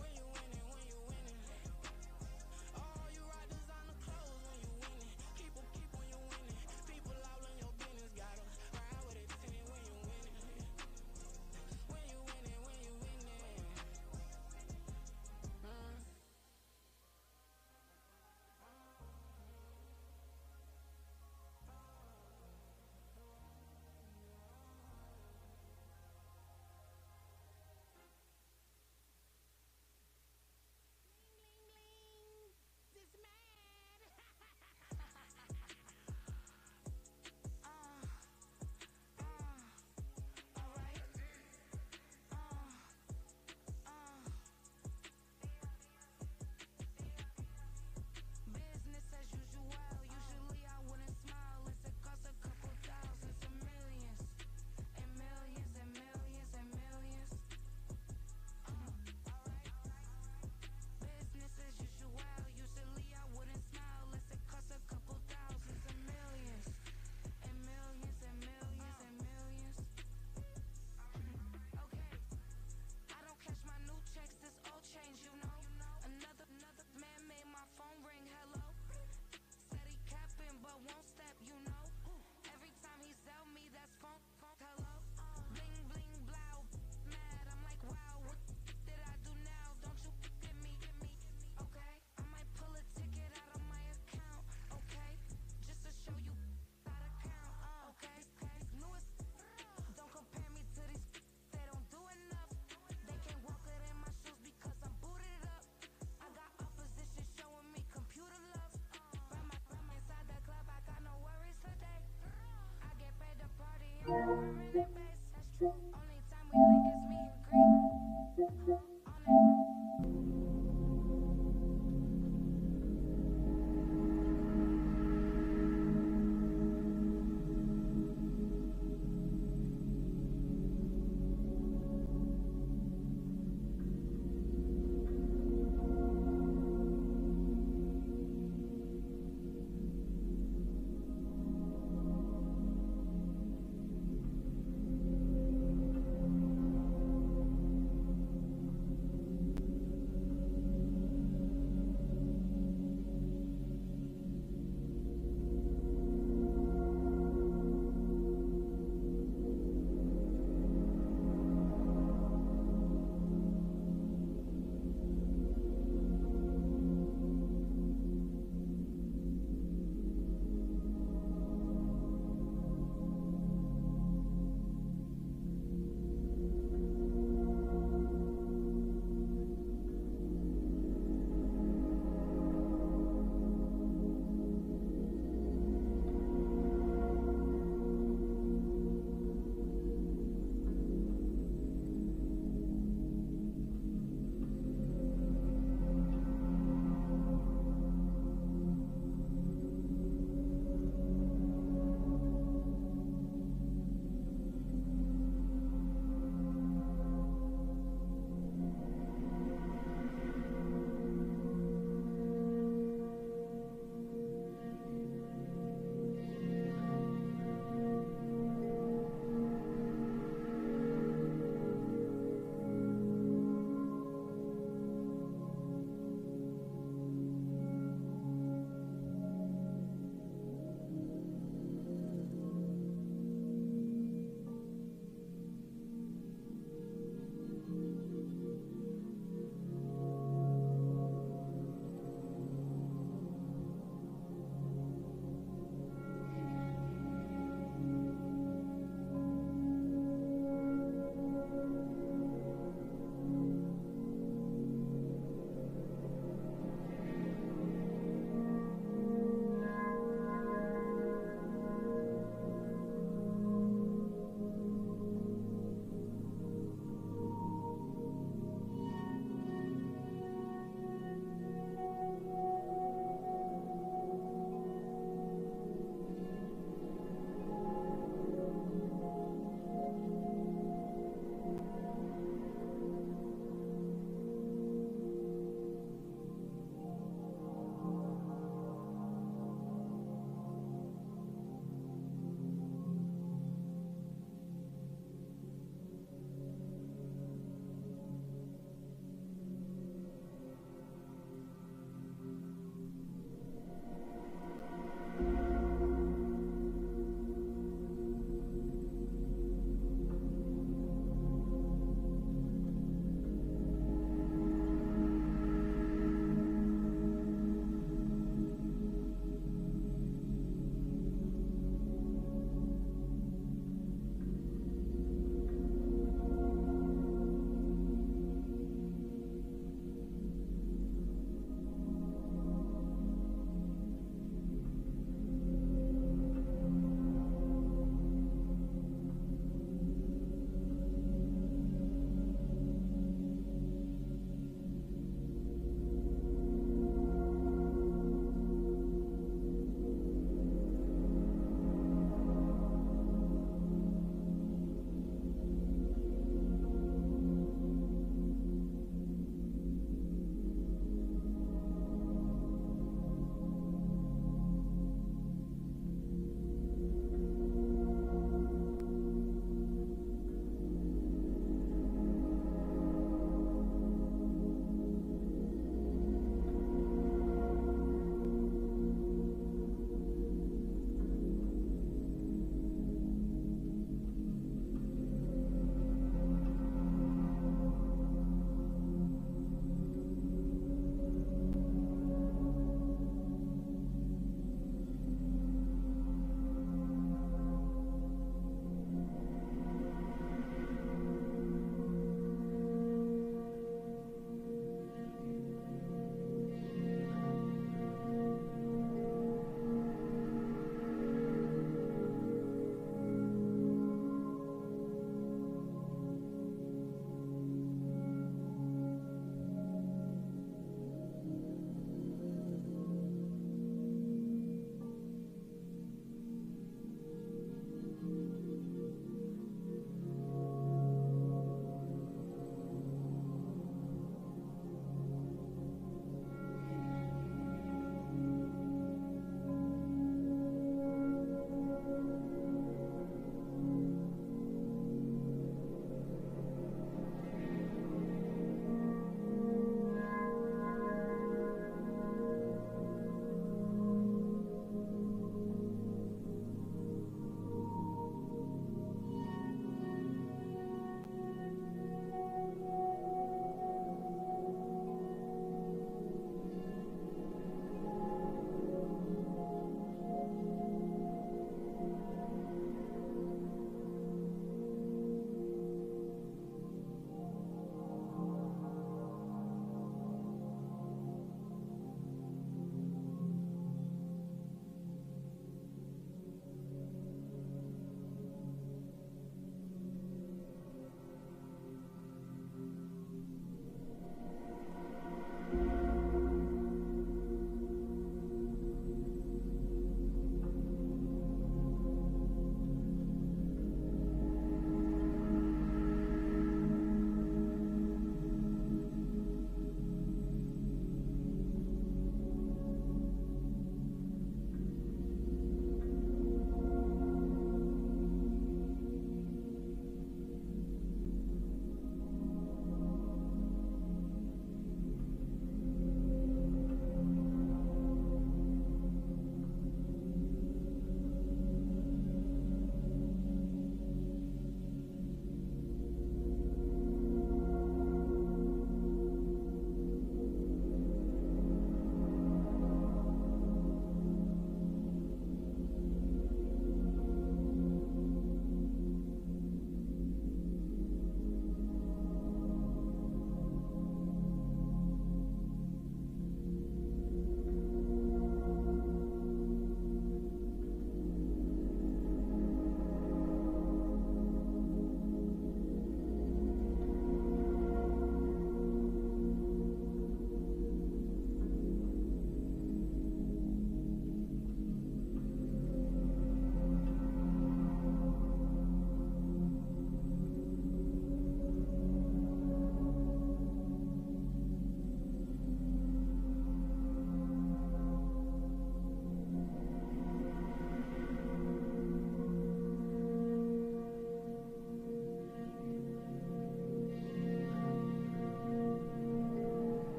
When you winning, when you winning. Oh, you ride designer clothes when you winning. Keep when you winning. People all in your business, gotta ride with it when you winning. When you winning, when you winning.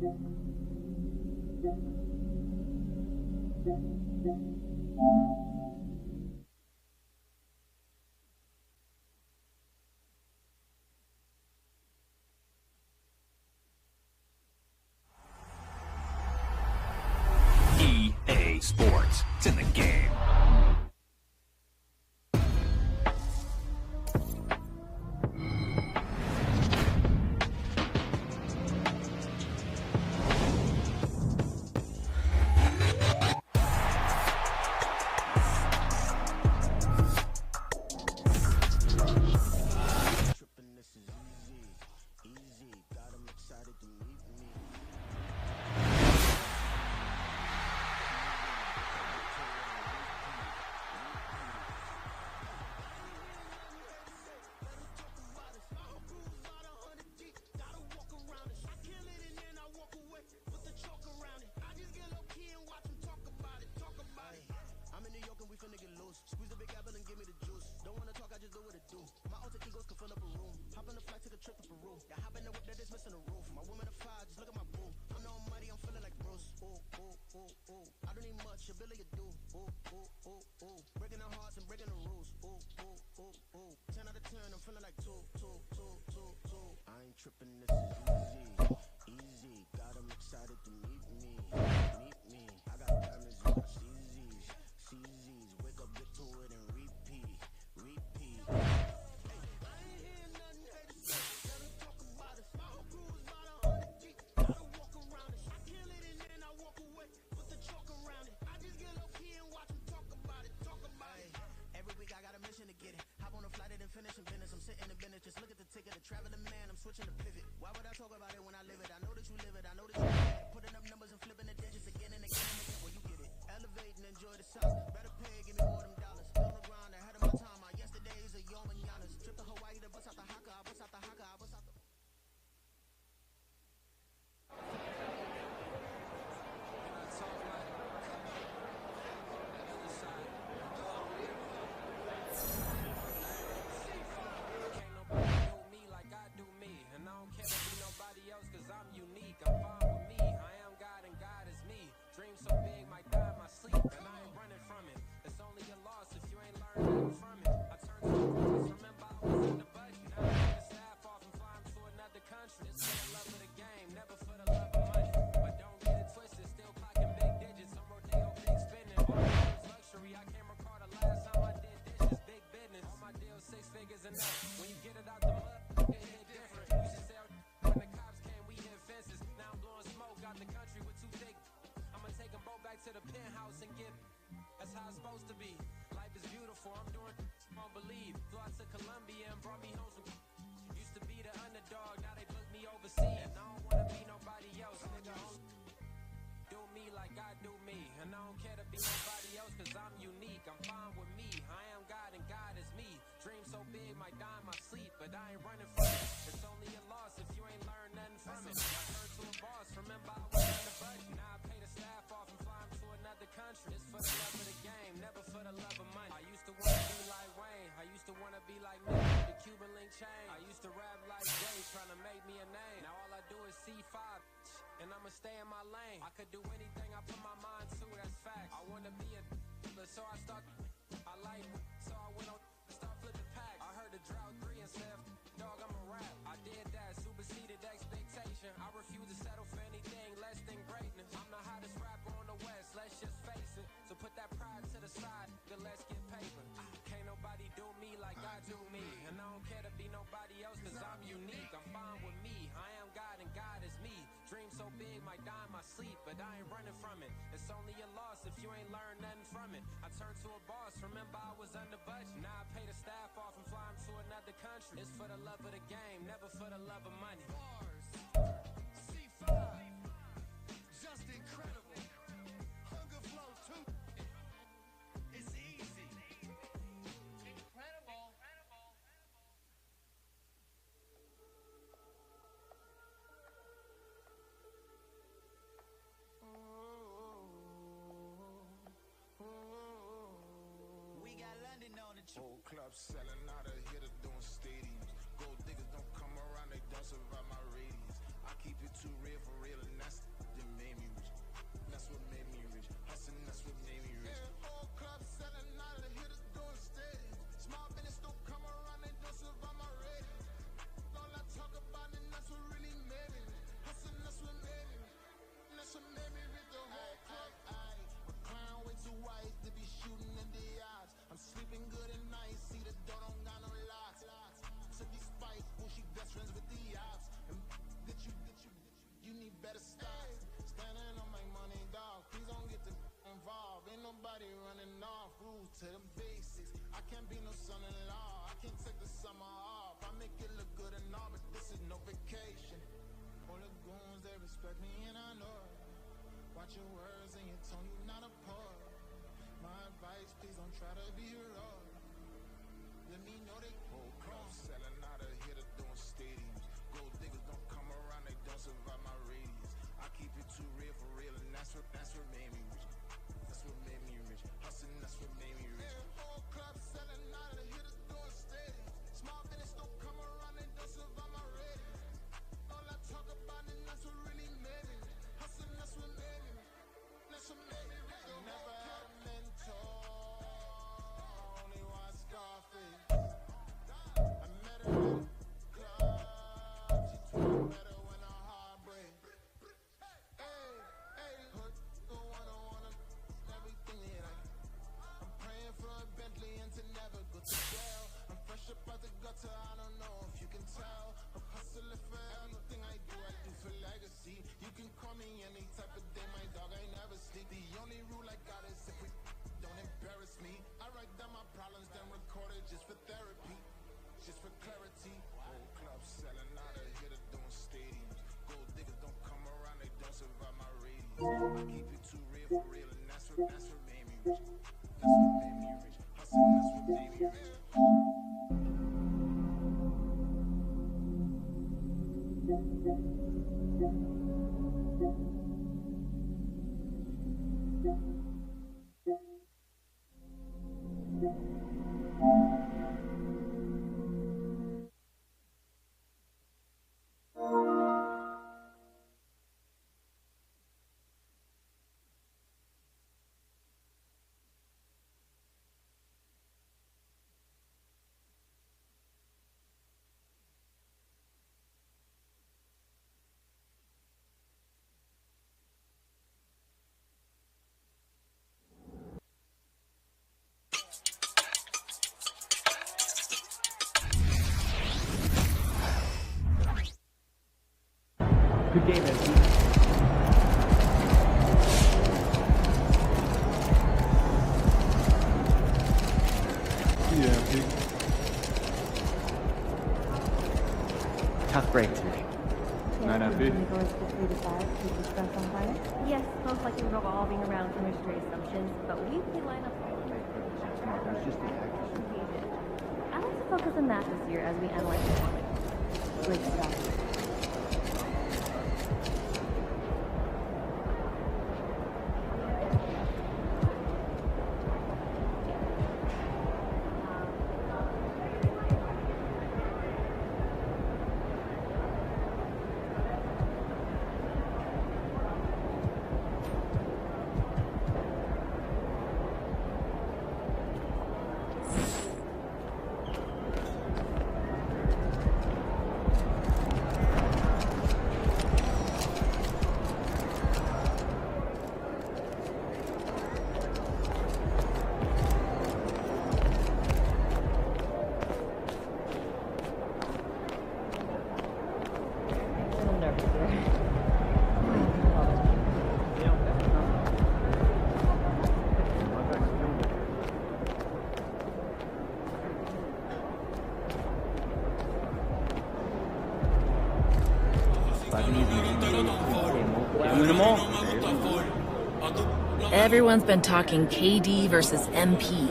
EA Sports. It's in the game. It's for the love of the game, never for the love of money. C5, just incredible. Hunger Flow 2, it's easy. Incredible. We got London on the Whole club selling out of here to doing stadiums. Gold diggers don't come around, they don't survive my radius. I keep it too real for real, and that's to the basics. I can't be no son-in-law. I can't take the summer off. I make it look good and all, but this is no vacation. All the goons, they respect me and I know it. Watch your words and your tone, you not a poet. My advice, please don't try to be heroic. Let me know they whole club selling out of here to doing stadiums. Gold diggers don't come around, they don't survive my radius. I keep it too real for real, and that's what made me rich. That's what made me rich. Hustling, that's what made me rich. Whole club selling out of here to doing stadiums. Small business don't come around, they don't survive my radius. All I talk about and that's what really made me. Hustling, that's what made me. That's what made me rich. Never had a mentor, only one Scarface. I met her in the club, she told me better when her heart breaks. Hey, hood, the one I wanna, everything that I'm praying for a Bentley and to never go to jail. I'm fresh up out the gutter, I don't know if you can tell. I'm hustling for everything I do for legacy. You can call me any type of day, my dog, I never sleep. The only rule I got is if we don't embarrass me. I write down my problems, then record it just for therapy, just for clarity. Whole club selling out of here to doing stadiums. Gold diggers don't come around, they don't survive my radius. I keep it too real for real, and that's what made me rich. That's what made me rich. Hustling, that's what made me rich. Good game, MP. Yeah, MP. Tough break today. Night, MP. Yes, most likely revolving around chemistry assumptions, but we can line up all of it. That's just the action. I like to focus on that this year as we analyze performance. Great stuff. Everyone's been talking KD versus MP,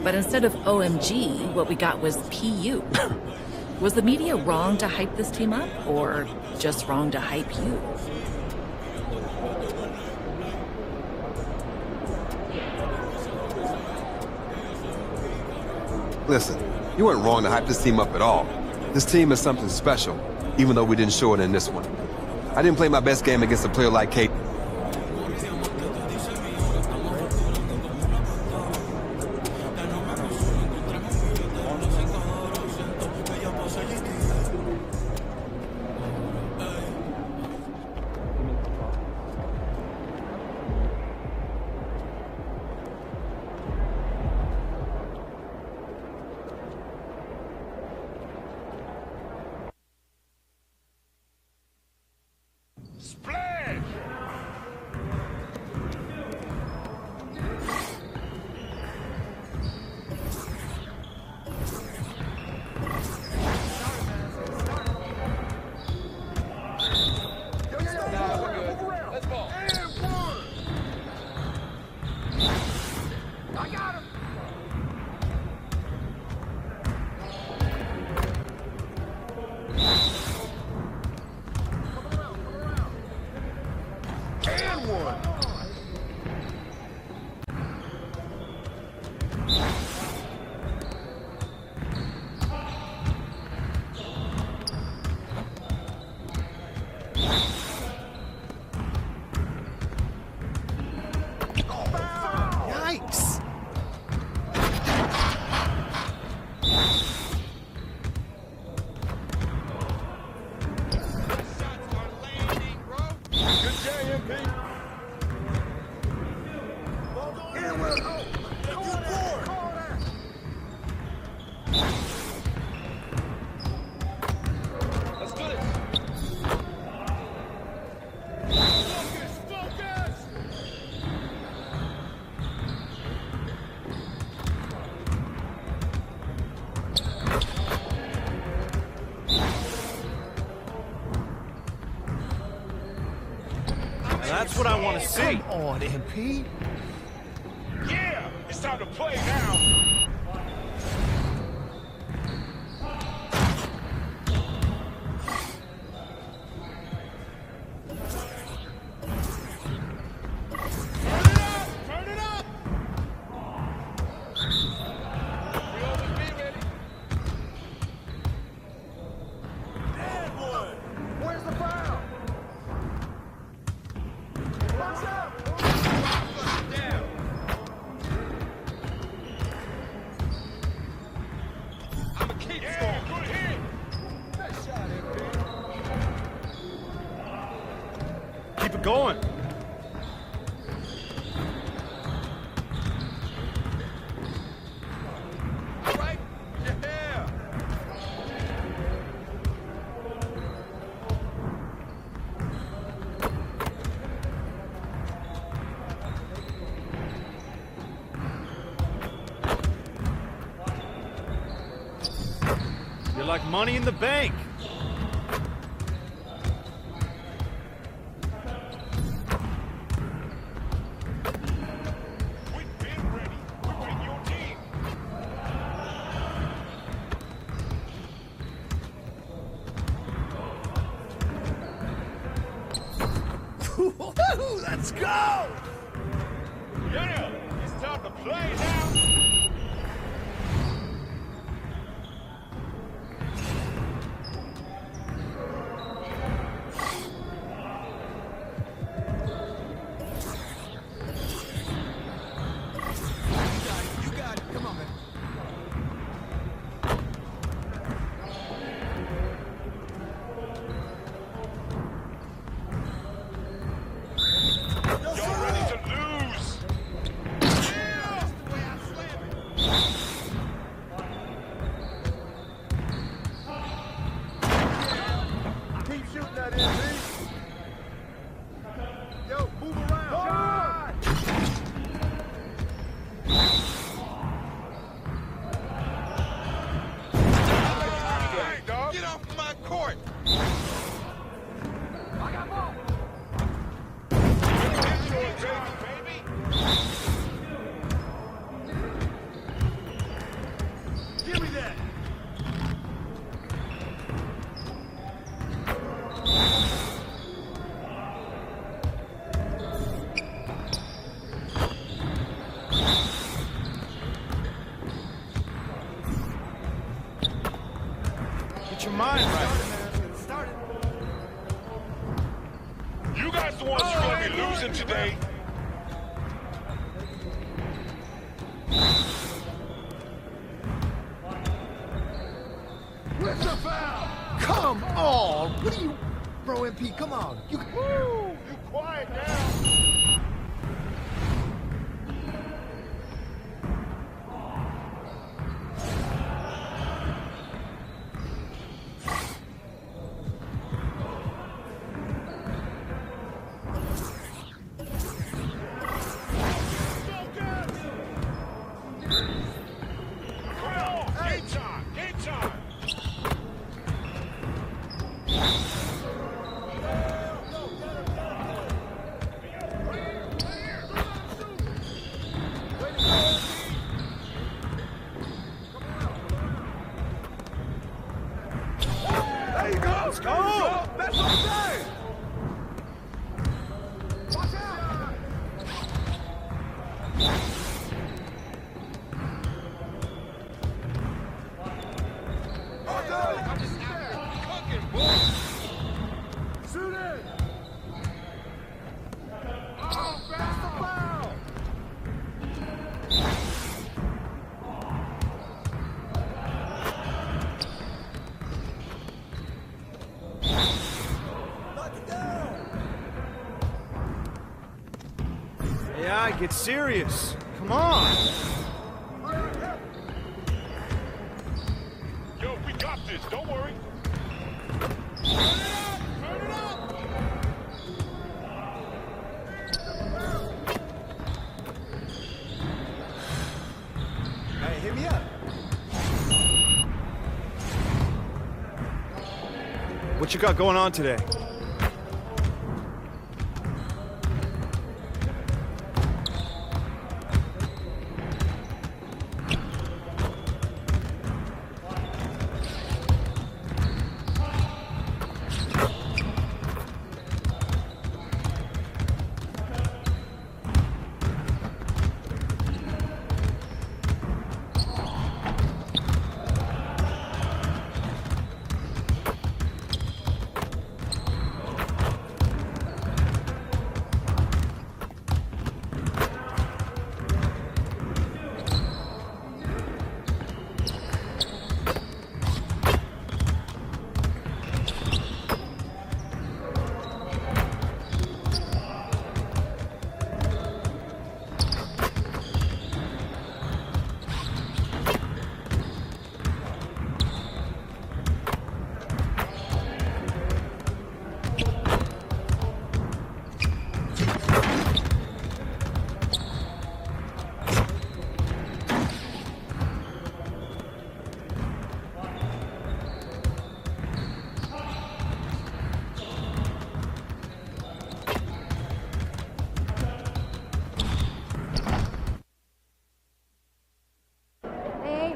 but instead of OMG, what we got was PU. Was the media wrong to hype this team up, or just wrong to hype you? Listen, you weren't wrong to hype this team up at all. This team is something special, even though we didn't show it in this one. I didn't play my best game against a player like Kate. And one. Yikes! Good J, MP. And we're out. You bored. Let's do this. Focus, focus. That's what I want to see. Come on, MP. Yeah, it's time to play now. Turn it up! We always be ready. And one. Where's the foul? Watch out! Down. I'ma keep scoring. Good hit. Nice shot, MP. Keep it going. All right? Yeah. You're like money in the bank. We've been ready. We've been your team. Let's go! Yeah, it's time to play now. You got it. Come on, man. Y'all ready to lose? Yeah! That's the way I slam it. Keep shooting that MP. Yo, move around. Hey, dog. Get off my court. I got ball. It's yours, baby. Give me that. Get your mind right. You guys the ones who gonna be losing today. Where's the foul? Come on! What are you... Bro, MP, come on. You... Woo! You quiet now. Game time! Game time! Yeah, get serious. Come on. Yo, we got this. Don't worry. Hey, hit me up. What you got going on today?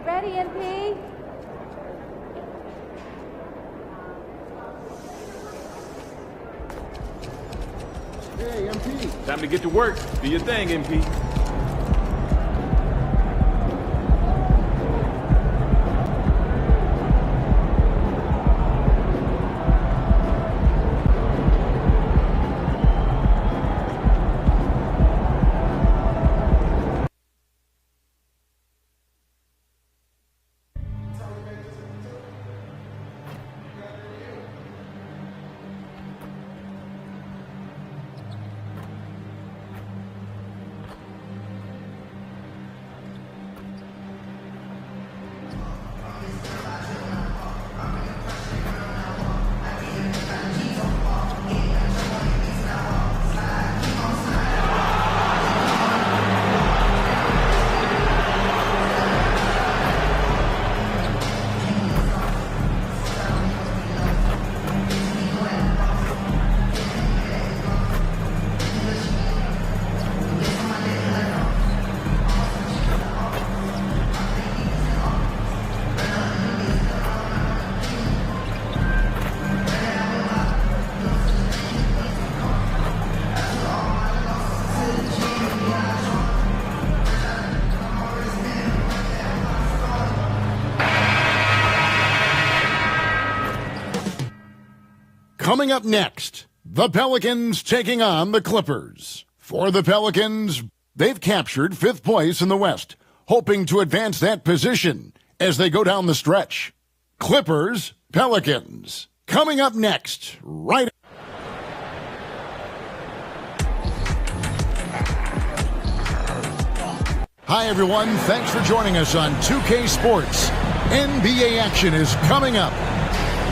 Ready, MP? Hey, MP. Time to get to work. Do your thing, MP. Coming up next, the Pelicans taking on the Clippers. For the Pelicans, they've captured 5th place in the West, hoping to advance that position as they go down the stretch. Clippers, Pelicans. Coming up next, right. Hi, everyone. Thanks for joining us on 2K Sports. NBA action is coming up.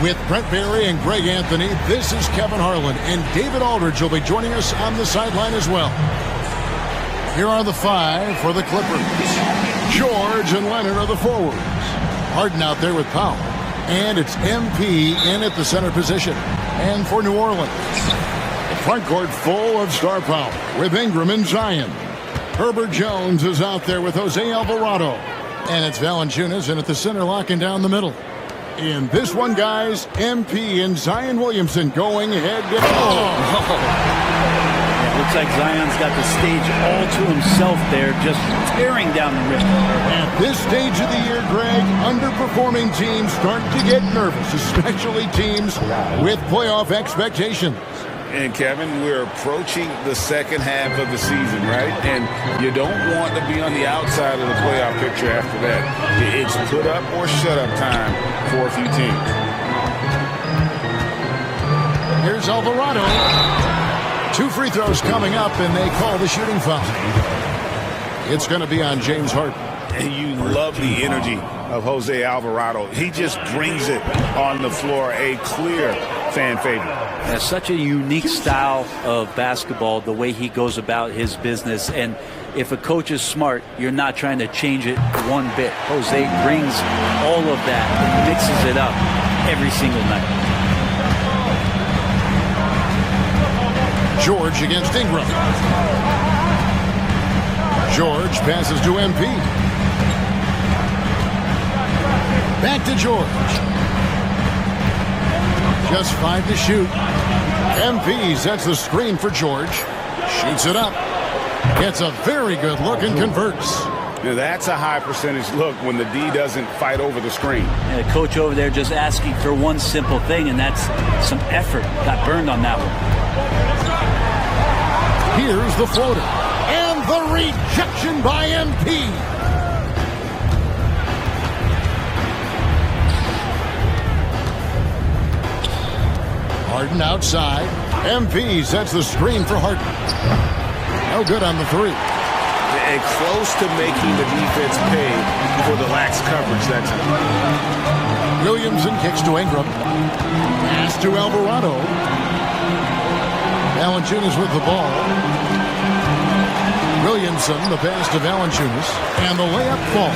With Brent Barry and Greg Anthony, this is Kevin Harlan, and David Aldridge will be joining us on the sideline as well. Here are the 5 for the Clippers. George and Leonard are the forwards. Harden out there with Powell. And it's MP in at the center position. And for New Orleans, the front court full of star power with Ingram and Zion. Herbert Jones is out there with Jose Alvarado. And it's Valanciunas in at the center, locking down the middle. In this one, guys, MP and Zion Williamson going head to head. Yeah, looks like Zion's got the stage all to himself there, just tearing down the rim. At this stage of the year, Greg, underperforming teams start to get nervous, especially teams with playoff expectations. And, Kevin, we're approaching the second half of the season, right? And you don't want to be on the outside of the playoff picture after that. It's put up or shut up time for a few teams. Here's Alvarado. 2 free throws coming up, and they call the shooting foul. It's going to be on James Harden. And you love the energy of Jose Alvarado. He just brings it on the floor, a clear fan favorite. Has such a unique style of basketball, the way he goes about his business. And if a coach is smart, you're not trying to change it one bit. Jose brings all of that and mixes it up every single night. George against Ingram. George passes to MP. Back to George. Just 5 to shoot. MP sets the screen for George. Shoots it up. Gets a very good look and converts. Now that's a high percentage look when the D doesn't fight over the screen. And a coach over there just asking for one simple thing, and that's some effort. Got burned on that one. Here's the floater. And the rejection by MP. Harden outside. MP sets the screen for Harden. No good on the 3. And close to making the defense pay for the lax coverage that time. Williamson kicks to Ingram. Pass to Alvarado. Valanciunas with the ball. Williamson, the pass to Valanciunas, and the layup falls.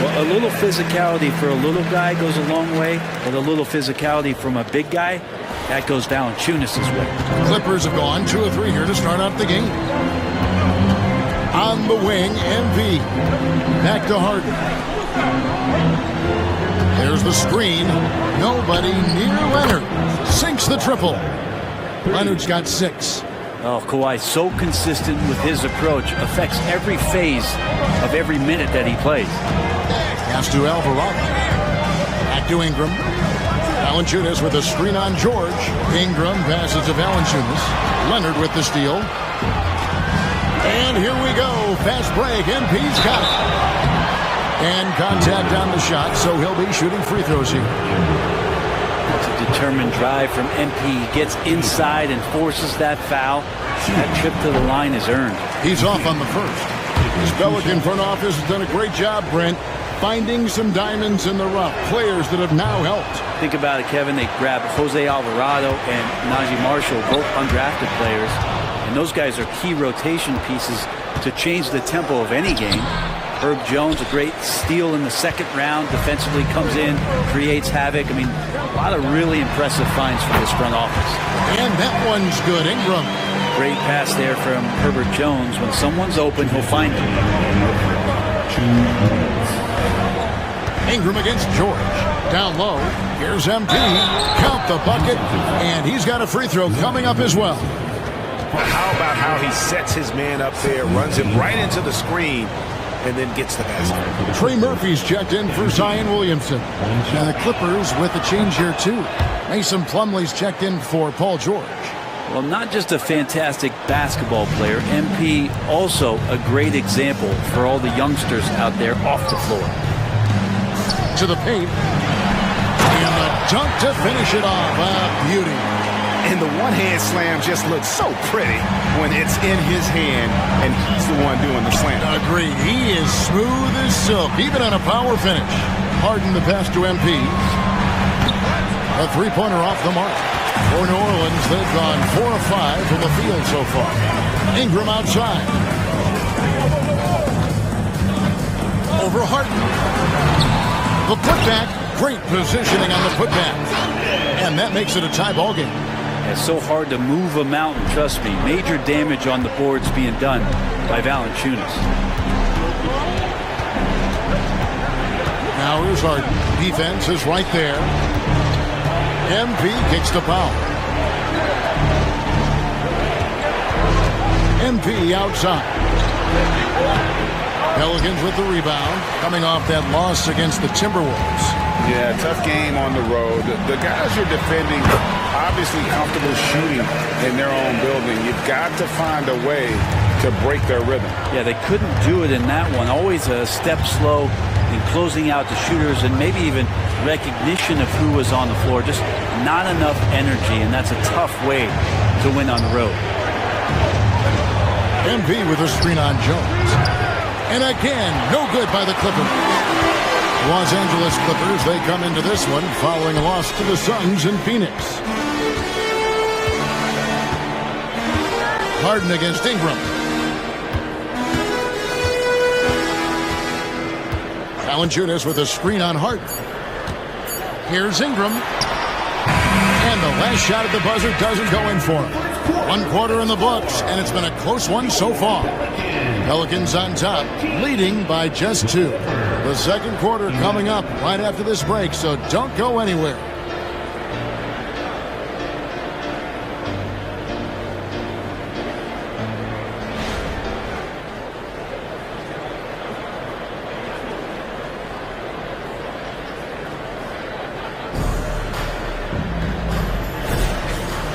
Well, a little physicality for a little guy goes a long way, but a little physicality from a big guy, that goes Valanciunas' way. Clippers have gone 2 of 3 here to start off the game. On the wing, MV. Back to Harden. There's the screen. Nobody near Leonard. Sinks the triple. Leonard's got 6. Oh, Kawhi, so consistent with his approach. Affects every phase of every minute that he plays. Pass to Alvarado. Back to Ingram. Valanciunas with a screen on George. Ingram passes to Valanciunas. Leonard with the steal. And here we go. Fast break. MP's got it. And contact on the shot, so he'll be shooting free throws here. It's a determined drive from MP. He gets inside and forces that foul. That trip to the line is earned. He's off on the first. His Pelican front office has done a great job, Brent, finding some diamonds in the rough. Players that have now helped. Think about it, Kevin. They grabbed Jose Alvarado and Najee Marshall, both undrafted players. And those guys are key rotation pieces to change the tempo of any game. Herb Jones, a great steal in the second round, defensively comes in, creates havoc. I mean, a lot of really impressive finds from this front office. And that one's good. Ingram. Great pass there from Herbert Jones. When someone's open, he'll find it. Ingram against George. Down low. Here's MP. Count the bucket. And he's got a free throw coming up as well. How about how he sets his man up there, runs him right into the screen, and then gets the basket. Trey Murphy's checked in for Zion Williamson. And the Clippers with a change here, too. Mason Plumlee's checked in for Paul George. Well, not just a fantastic basketball player, MP also a great example for all the youngsters out there off the floor. To the paint. And the dunk to finish it off. A beauty. And the one-hand slam just looks so pretty when it's in his hand and he's the one doing the slam. Agreed. He is smooth as silk, even on a power finish. Harden the pass to MP. A three-pointer off the mark. For New Orleans, they've gone 4 of 5 from the field so far. Ingram outside. Over Harden. The putback. Great positioning on the putback. And that makes it a tie ball game. It's so hard to move a mountain, trust me. Major damage on the boards being done by Valanciunas. Now here's Harden. Defense is right there. MP kicks the foul. MP outside. Pelicans with the rebound, coming off that loss against the Timberwolves. Yeah, tough game on the road. The guys you're defending, obviously comfortable shooting in their own building. You've got to find a way to break their rhythm. Yeah, they couldn't do it in that one. Always a step slow in closing out the shooters and maybe even recognition of who was on the floor. Just not enough energy, and that's a tough way to win on the road. MP with a screen on Jones. And again, no good by the Clippers. Los Angeles Clippers, they come into this one following a loss to the Suns in Phoenix. Harden against Ingram. Valanciunas with a screen on Harden. Here's Ingram. And the last shot at the buzzer doesn't go in for him. 1 quarter in the books, and it's been a close one so far. Pelicans on top, leading by just 2. The second quarter coming up right after this break, so don't go anywhere.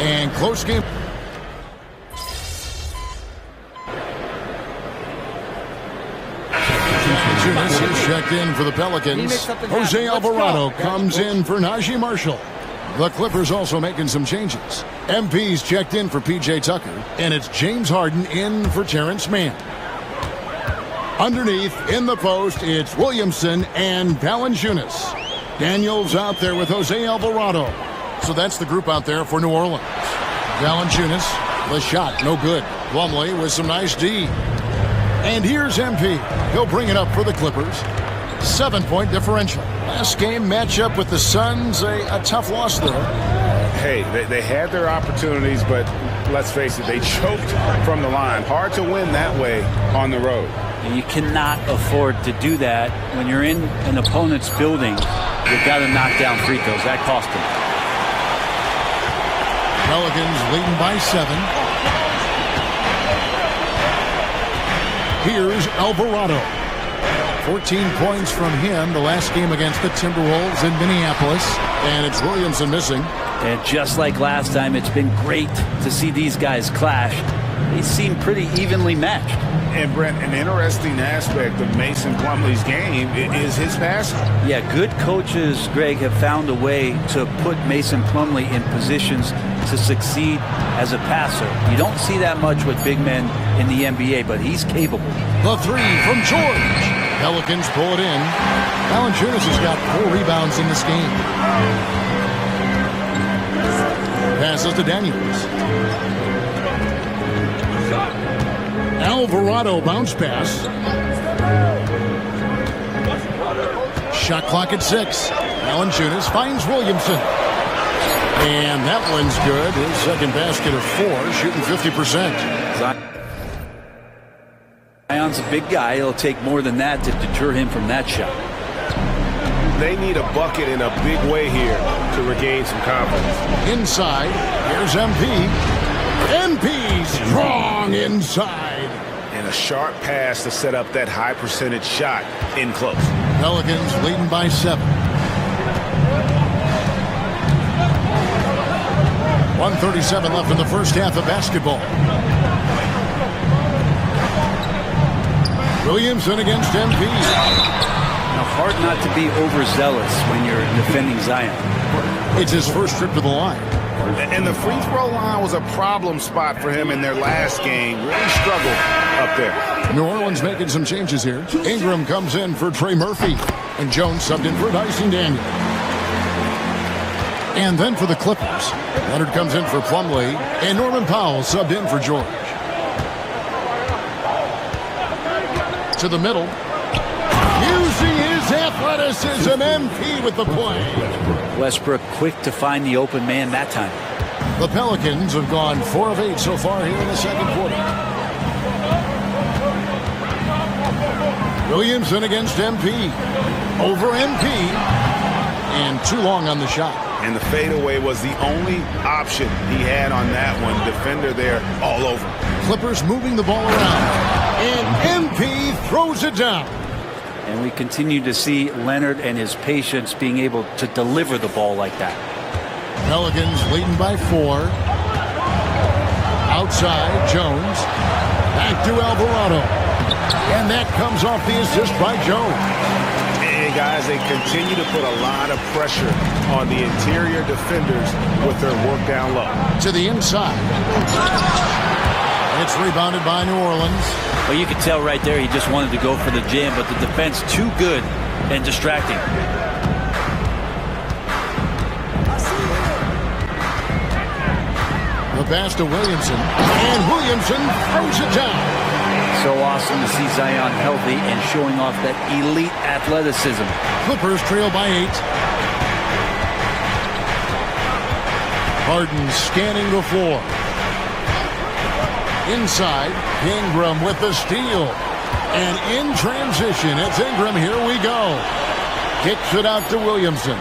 And close game. Valanciunas is checked in for the Pelicans. Jose Alvarado comes in for Najee Marshall. The Clippers also making some changes. MP's checked in for P.J. Tucker, and it's James Harden in for Terrence Mann. Underneath, in the post, it's Williamson and Valanciunas. Daniels out there with Jose Alvarado. So that's the group out there for New Orleans. Valanciunas, the shot, no good. Plumlee with some nice D. And here's MP. He'll bring it up for the Clippers. 7-point differential. Last game matchup with the Suns, a tough loss there. Hey, they had their opportunities, but let's face it, they choked from the line. Hard to win that way on the road. You cannot afford to do that when you're in an opponent's building. You've got to knock down free throws. That cost them. Pelicans leading by 7. Here's Alvarado. 14 points from him the last game against the Timberwolves in Minneapolis. And it's Williamson missing. And just like last time, it's been great to see these guys clash. They seem pretty evenly matched. And Brent, an interesting aspect of Mason Plumlee's game is his passing. Yeah, good coaches, Greg, have found a way to put Mason Plumlee in positions to succeed as a passer. You don't see that much with big men in the NBA, but he's capable. The 3 from George. Pelicans pull it in. Valanciunas has got 4 rebounds in this game. Passes to Daniels. Alvarado bounce pass. Shot clock at 6. Valanciunas finds Williamson. And that one's good. His second basket of 4, shooting 50%. Zion's a big guy. It'll take more than that to deter him from that shot. They need a bucket in a big way here to regain some confidence. Inside, here's MP. MP strong inside. And a sharp pass to set up that high percentage shot in close. Pelicans leading by 7. 1:37 left in the first half of basketball. Williamson against MP. Now, hard not to be overzealous when you're defending Zion. It's his first trip to the line. And the free throw line was a problem spot for him in their last game. Really struggled up there. New Orleans making some changes here. Ingram comes in for Trey Murphy. And Jones subbed in for Dyson Daniel. And then for the Clippers, Leonard comes in for Plumlee. And Norman Powell subbed in for George. To the middle. Using his athleticism, MP with the play. Westbrook quick to find the open man that time. The Pelicans have gone 4 of 8 so far here in the second quarter. Williamson against MP. Over MP. And too long on the shot. And the fadeaway was the only option he had on that one. Defender there all over. Clippers moving the ball around. And MP throws it down. And we continue to see Leonard and his patience being able to deliver the ball like that. Pelicans leading by 4. Outside, Jones. Back to Alvarado. And that comes off the assist by Jones. And guys, they continue to put a lot of pressure on the interior defenders with their work down low. To the inside. It's rebounded by New Orleans. Well, you could tell right there he just wanted to go for the jam, but the defense too good and distracting. The pass to Williamson. And Williamson throws it down. So awesome to see Zion healthy and showing off that elite athleticism. Clippers trail by 8. Harden scanning the floor. Inside, Ingram with the steal. And in transition, it's Ingram. Here we go. Kicks it out to Williamson.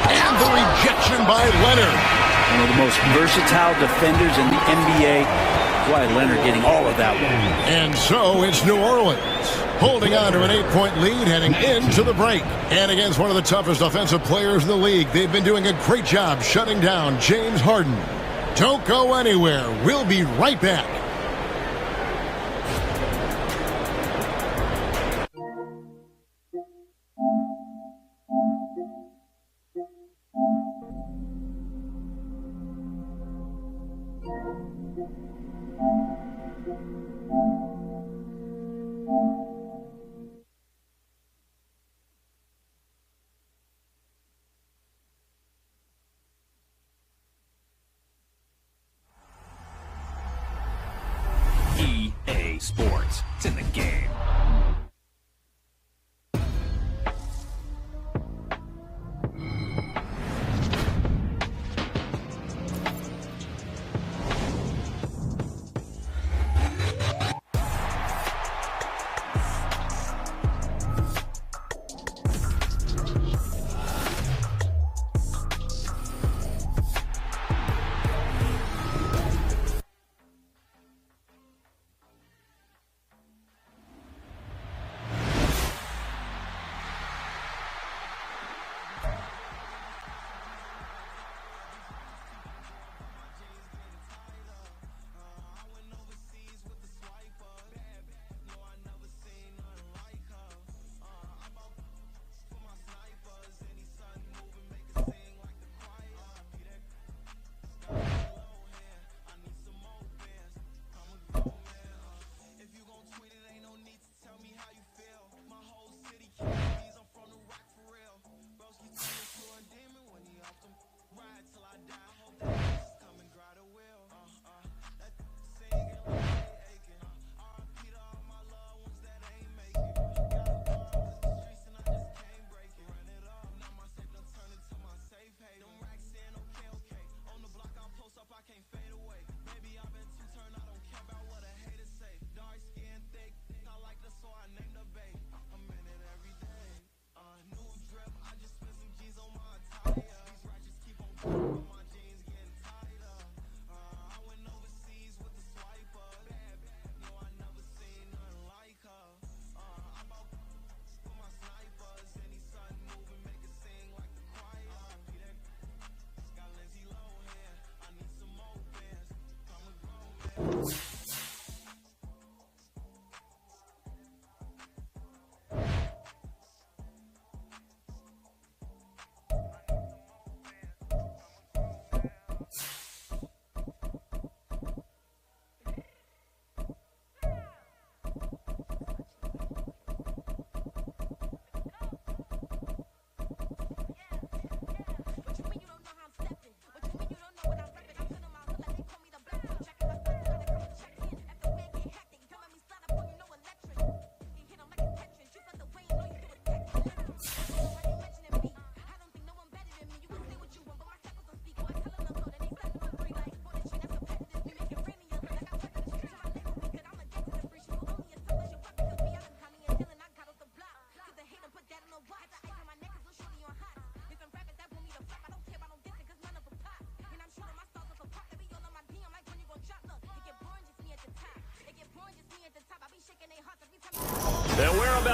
And the rejection by Leonard. One of the most versatile defenders in the NBA. Why Leonard getting all of that one. And so it's New Orleans holding on to an 8-point lead heading into the break. And against one of the toughest offensive players in the league, they've been doing a great job shutting down James Harden. Don't go anywhere. We'll be right back. EA Sports. It's in the game.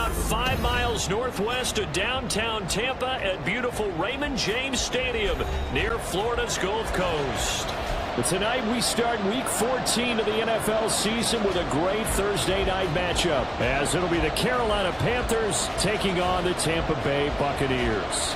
about 5 miles northwest of downtown Tampa at beautiful Raymond James Stadium near Florida's Gulf Coast. But tonight we start Week 14 of the NFL season with a great Thursday night matchup, as it'll be the Carolina Panthers taking on the Tampa Bay Buccaneers.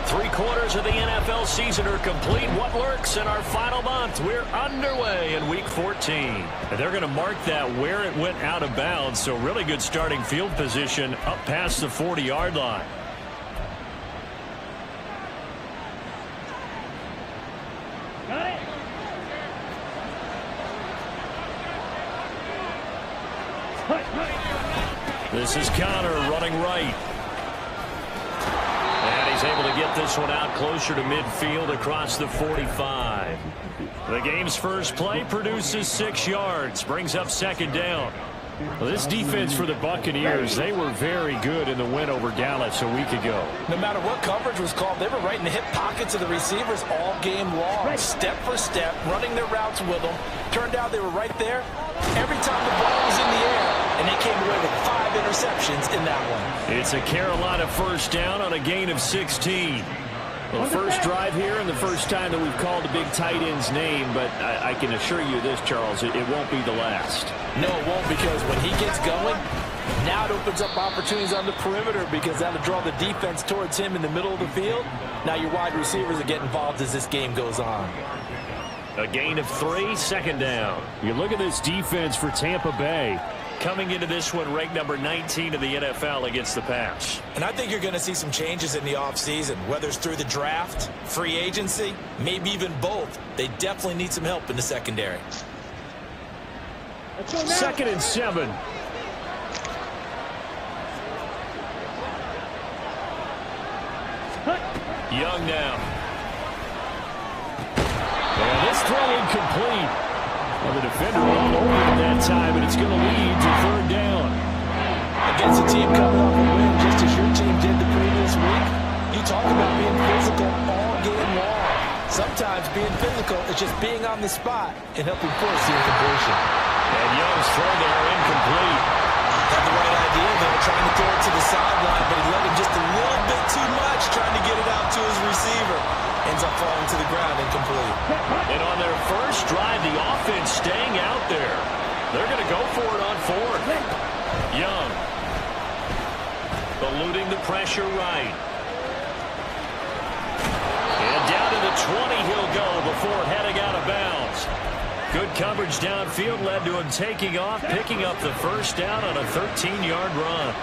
Three-quarters of the NFL season are complete. What lurks in our final month? We're underway in Week 14. And they're going to mark that where it went out of bounds, so really good starting field position up past the 40-yard line. This is Connor running right. And he's able to get this one out closer to midfield across the 45. The game's first play produces 6 yards, brings up second down. Well, this defense for the Buccaneers, they were very good in the win over Dallas a week ago. No matter what coverage was called, they were right in the hip pockets of the receivers all game long. Step for step, running their routes with them. Turned out they were right there every time the ball was in the air, and they came away with 5 interceptions in that one. It's a Carolina first down on a gain of 16. Well, first drive here and the first time that we've called a big tight end's name, but I can assure you this, Charles, it won't be the last. No, it won't, because when he gets going, now it opens up opportunities on the perimeter, because that'll draw the defense towards him in the middle of the field. Now your wide receivers are getting involved as this game goes on. A gain of 3, second down. You look at this defense for Tampa Bay. Coming into this one, ranked number 19 in the NFL against the pass. And I think you're going to see some changes in the offseason, whether it's through the draft, free agency, maybe even both. They definitely need some help in the secondary. 2nd and 7. Young now. And this throw incomplete. Well, the defender rolled over at that time, and it's going to lead to 3rd down. Against a team coming off a win, just as your team did the previous week, you talk about being physical all game long. Sometimes being physical is just being on the spot and helping force the incompletion. And Young's throw there incomplete. Had the right idea there, trying to throw it to the sideline, but he let him just a little bit too much, trying to get it out to his receiver. Ends up falling to the ground incomplete. And on their first drive, the offense staying out there. They're going to go for it on 4th. Young. Eluding the pressure right. And down to the 20 he'll go before heading out of bounds. Good coverage downfield led to him taking off, picking up the first down on a 13-yard run.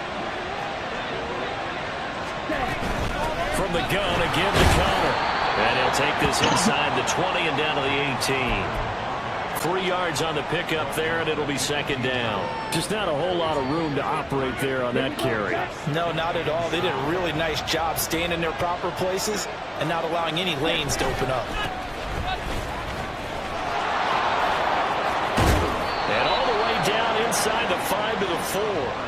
From the gun again to Connor. And he'll take this inside the 20 and down to the 18. 3 yards on the pickup there, and it'll be second down. Just not a whole lot of room to operate there on that carry. No, not at all. They did a really nice job staying in their proper places and not allowing any lanes to open up. And all the way down inside the 5 to the 4.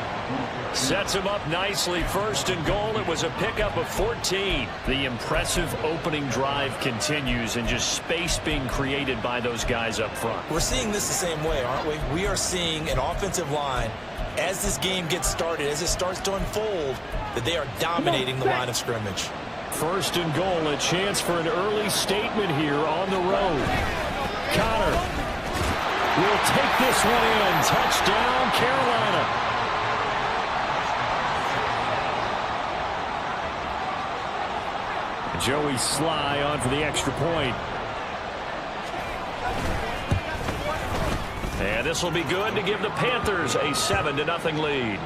Sets him up nicely. 1st and goal. It was a pickup of 14. The impressive opening drive continues, and just space being created by those guys up front. We're seeing this the same way, aren't we? We are seeing an offensive line, as this game gets started, as it starts to unfold, that they are dominating the line of scrimmage. 1st and goal. A chance for an early statement here on the road. Connor will take this one in. Touchdown, Carolina. Joey Sly on for the extra point. And this will be good to give the Panthers a 7-0 lead.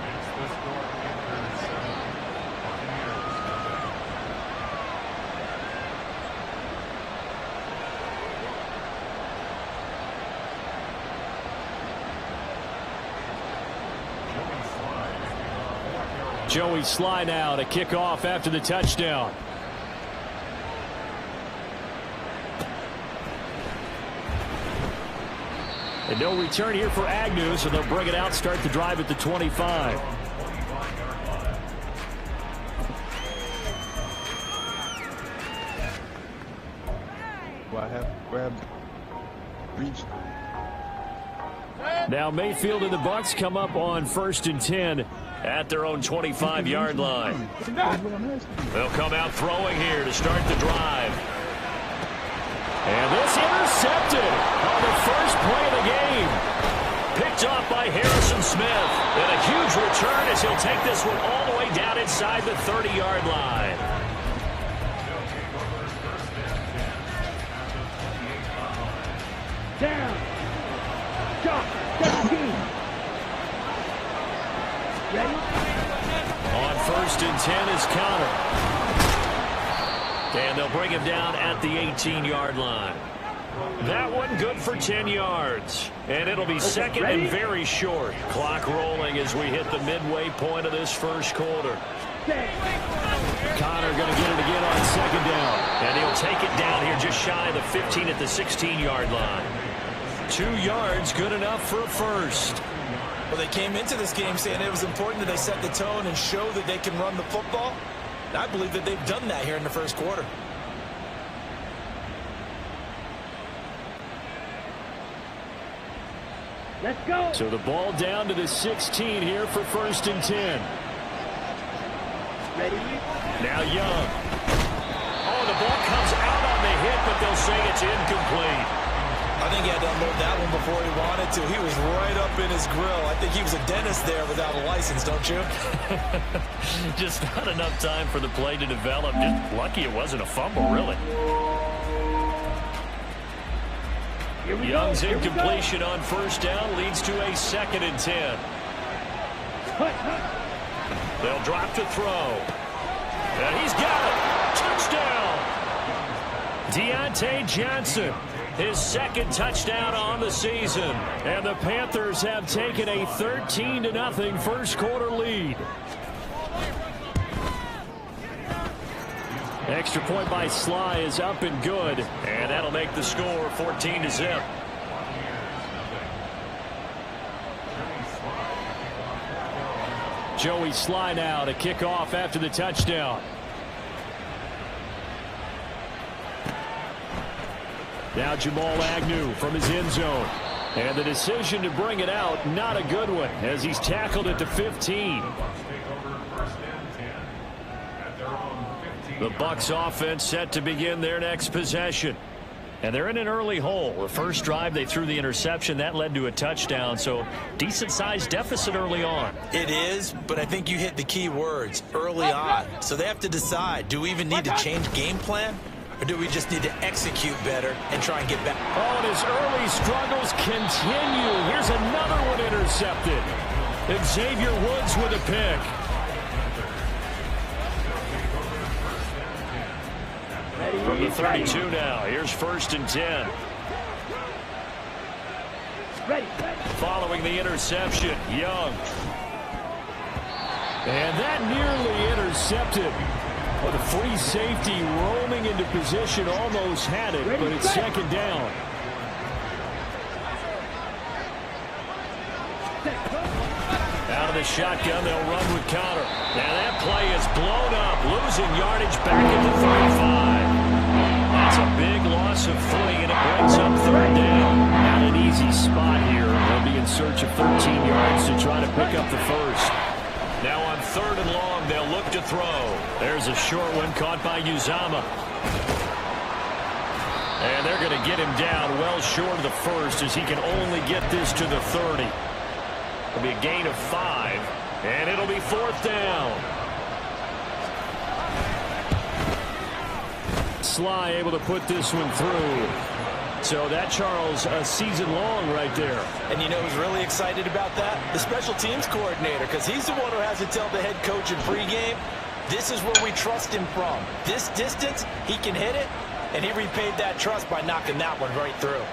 Joey Sly now to kick off after the touchdown. And no return here for Agnew, so they'll bring it out, start the drive at the 25. Well, I have grabbed, reached. Now Mayfield and the Bucs come up on 1st and 10 at their own 25-yard line. They'll come out throwing here to start the drive. And this intercepted on the first play of the game. Picked off by Harrison Smith. And a huge return as he'll take this one all the way down inside the 30-yard line. Down. Stop. 17. Ready? On 1st and 10 is Connor. And they'll bring him down at the 18-yard line. That one good for 10 yards. And it'll be second and very short. Clock rolling as we hit the midway point of this first quarter. Connor going to get it again on 2nd down. And he'll take it down here just shy of the 15 at the 16-yard line. 2 yards, good enough for a first. Well, they came into this game saying it was important that they set the tone and show that they can run the football. And I believe that they've done that here in the first quarter. Let's go. So the ball down to the 16 here for 1st and 10. Ready? Now Young. Oh, the ball comes out on the hit, but they'll say it's incomplete. I think he had to unload that one before he wanted to. He was right up in his grill. I think he was a dentist there without a license, don't you? Just not enough time for the play to develop. Just lucky it wasn't a fumble, really. Young's incompletion on 1st down leads to a 2nd and 10. They'll drop to throw. And he's got it. Touchdown. Deontay Johnson. His 2nd touchdown on the season. And the Panthers have taken a 13-0 first quarter lead. Extra point by Sly is up and good. And that'll make the score 14-0. Joey Sly now to kick off after the touchdown. Now Jamal Agnew from his end zone. And the decision to bring it out, not a good one, as he's tackled at the 15. The Bucs offense set to begin their next possession. And they're in an early hole. The first drive, they threw the interception. That led to a touchdown, so decent-sized deficit early on. It is, but I think you hit the key words, early on. So they have to decide, do we even need to change game plan? Or do we just need to execute better and try and get back? Oh, and his early struggles continue. Here's another one intercepted. Xavier Woods with a pick. From the 32 now, here's 1st and 10. Following the interception, Young. And that nearly intercepted. Well, the free safety roaming into position almost had it, but it's 2nd down. Out of the shotgun, they'll run with Connor. Now that play is blown up, losing yardage back at the 35. That's a big loss of footing, and it brings up 3rd down. Not an easy spot here. They'll be in search of 13 yards to try to pick up the first. Now on 3rd and long, they'll look to throw. There's a short one caught by Uzama. And they're going to get him down well short of the first as he can only get this to the 30. It'll be a gain of 5, and it'll be 4th down. Sly able to put this one through. So that, Charles, a season long right there. And you know who's really excited about that? The special teams coordinator, because he's the one who has to tell the head coach in pregame, this is where we trust him from. This distance, he can hit it, and he repaid that trust by knocking that one right through.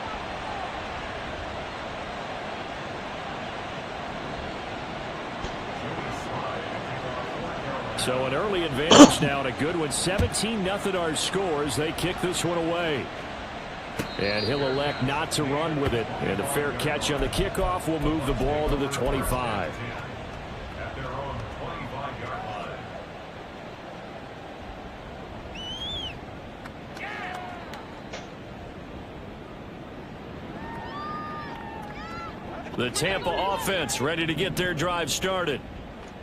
So an early advantage now, and a good one. 17-0 our score as they kick this one away. And he'll elect not to run with it. And a fair catch on the kickoff will move the ball to the 25. At their own 25-yard line. The Tampa offense ready to get their drive started.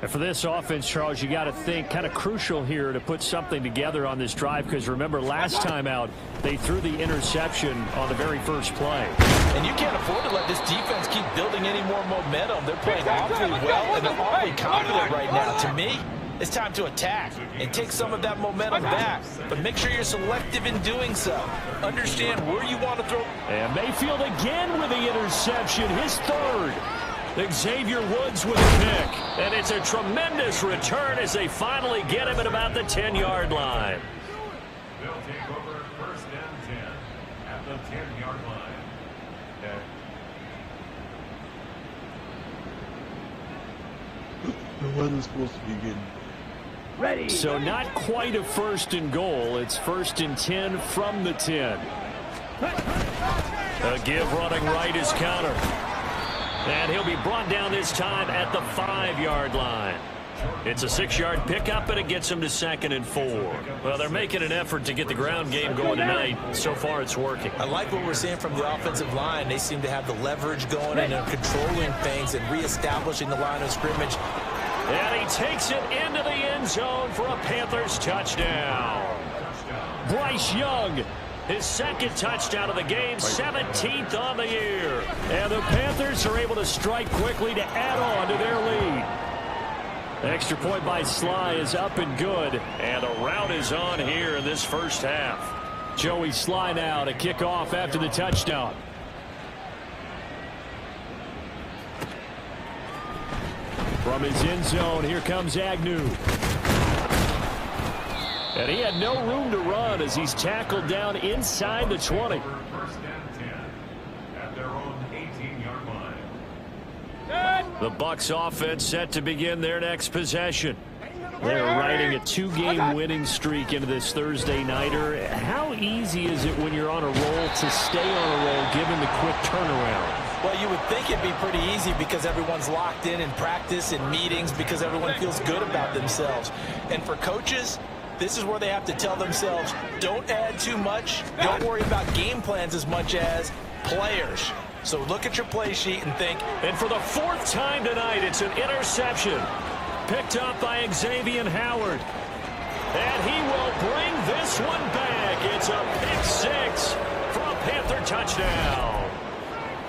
And for this offense, Charles, you got to think kind of crucial here to put something together on this drive, because remember last time out they threw the interception on the very first play. And you can't afford to let this defense keep building any more momentum. They're playing awfully well, and they're awfully confident right now. To me, it's time to attack and take some of that momentum back. But make sure you're selective in doing so. Understand where you want to throw. And Mayfield again with the interception, his third. Xavier Woods with a pick. And it's a tremendous return as they finally get him at about the 10-yard line. They'll take over first and 10 at the 10-yard line. The weather's supposed to be getting ready. So not quite a first and goal. It's first and 10 from the 10. A give running right is Counter. And he'll be brought down this time at the 5-yard line. It's a 6-yard pickup, and it gets him to 2nd and 4. Well, they're making an effort to get the ground game going tonight. So far, it's working. I like what we're seeing from the offensive line. They seem to have the leverage going, and they're controlling things and reestablishing the line of scrimmage. And he takes it into the end zone for a Panthers touchdown. Bryce Young, his second touchdown of the game, 17th on the year. And the Panthers are able to strike quickly to add on to their lead. The extra point by Sly is up and good. And a rout is on here in this first half. Joey Sly now to kick off after the touchdown. From his end zone, here comes Agnew. And he had no room to run as he's tackled down inside the 20. First and 10 at their own 18-yard line. The Bucs offense set to begin their next possession. They're riding a 2-game winning streak into this Thursday nighter. How easy is it when you're on a roll to stay on a roll given the quick turnaround? Well, you would think it'd be pretty easy because everyone's locked in practice and meetings because everyone feels good about themselves. And for coaches, this is where they have to tell themselves, don't add too much. Don't worry about game plans as much as players. So look at your play sheet and think. And for the 4th time tonight, it's an interception. Picked up by Xavier Howard. And he will bring this one back. It's a pick 6 for a Panther touchdown.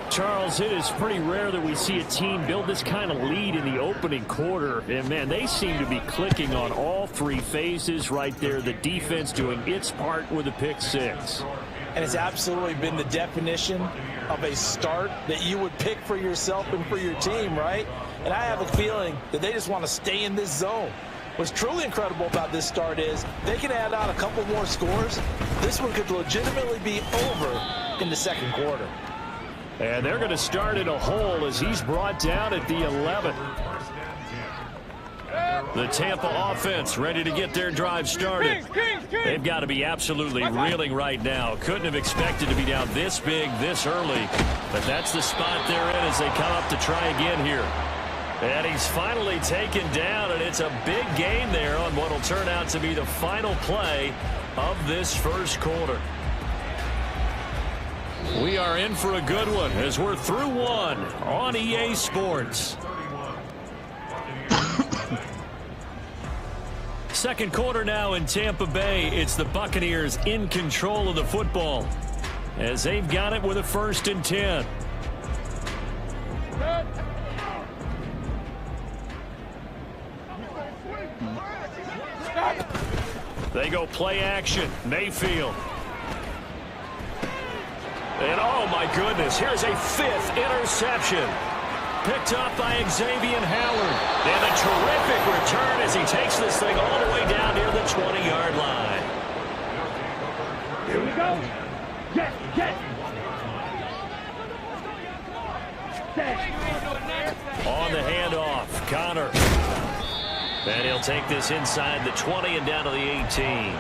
Charles, it is pretty rare that we see a team build this kind of lead in the opening quarter. And, man, they seem to be clicking on all 3 phases right there. The defense doing its part with a pick 6. And it's absolutely been the definition of a start that you would pick for yourself and for your team, right? And I have a feeling that they just want to stay in this zone. What's truly incredible about this start is they can add on a couple more scores. This one could legitimately be over in the second quarter. And they're going to start in a hole as he's brought down at the 11. The Tampa offense ready to get their drive started. They've got to be absolutely reeling right now. Couldn't have expected to be down this big, this early. But that's the spot they're in as they come up to try again here. And he's finally taken down, and it's a big gain there on what will turn out to be the final play of this first quarter. We are in for a good one as we're through one on EA Sports. Second quarter now in Tampa Bay. It's the Buccaneers in control of the football as they've got it with a 1st and 10. They go play action. Mayfield. And oh my goodness, here's a 5th interception. Picked up by Xavier Howard. And a terrific return as he takes this thing all the way down near the 20-yard line. Here we go. Get. On the handoff, Connor. And he'll take this inside the 20 and down to the 18.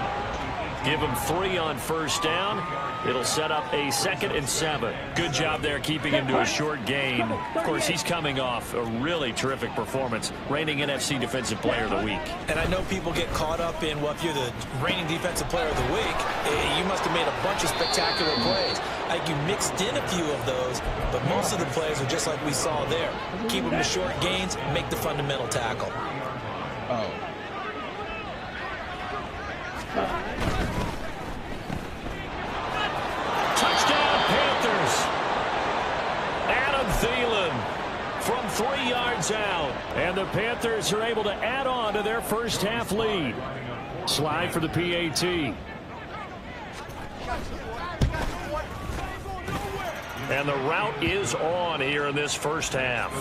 Give him 3 on first down. It'll set up a 2nd and 7. Good job there keeping him to a short gain. Of course, he's coming off a really terrific performance, reigning NFC Defensive Player of the Week. And I know people get caught up in, well, if you're the reigning Defensive Player of the Week, you must have made a bunch of spectacular plays. Like you mixed in a few of those, but most of the plays are just like we saw there. Keep them to short gains, make the fundamental tackle. Oh. Touchdown, Panthers. Adam Thielen from 3 yards out. And the Panthers are able to add on to their first half lead. Slide for the PAT. And the route is on here in this first half.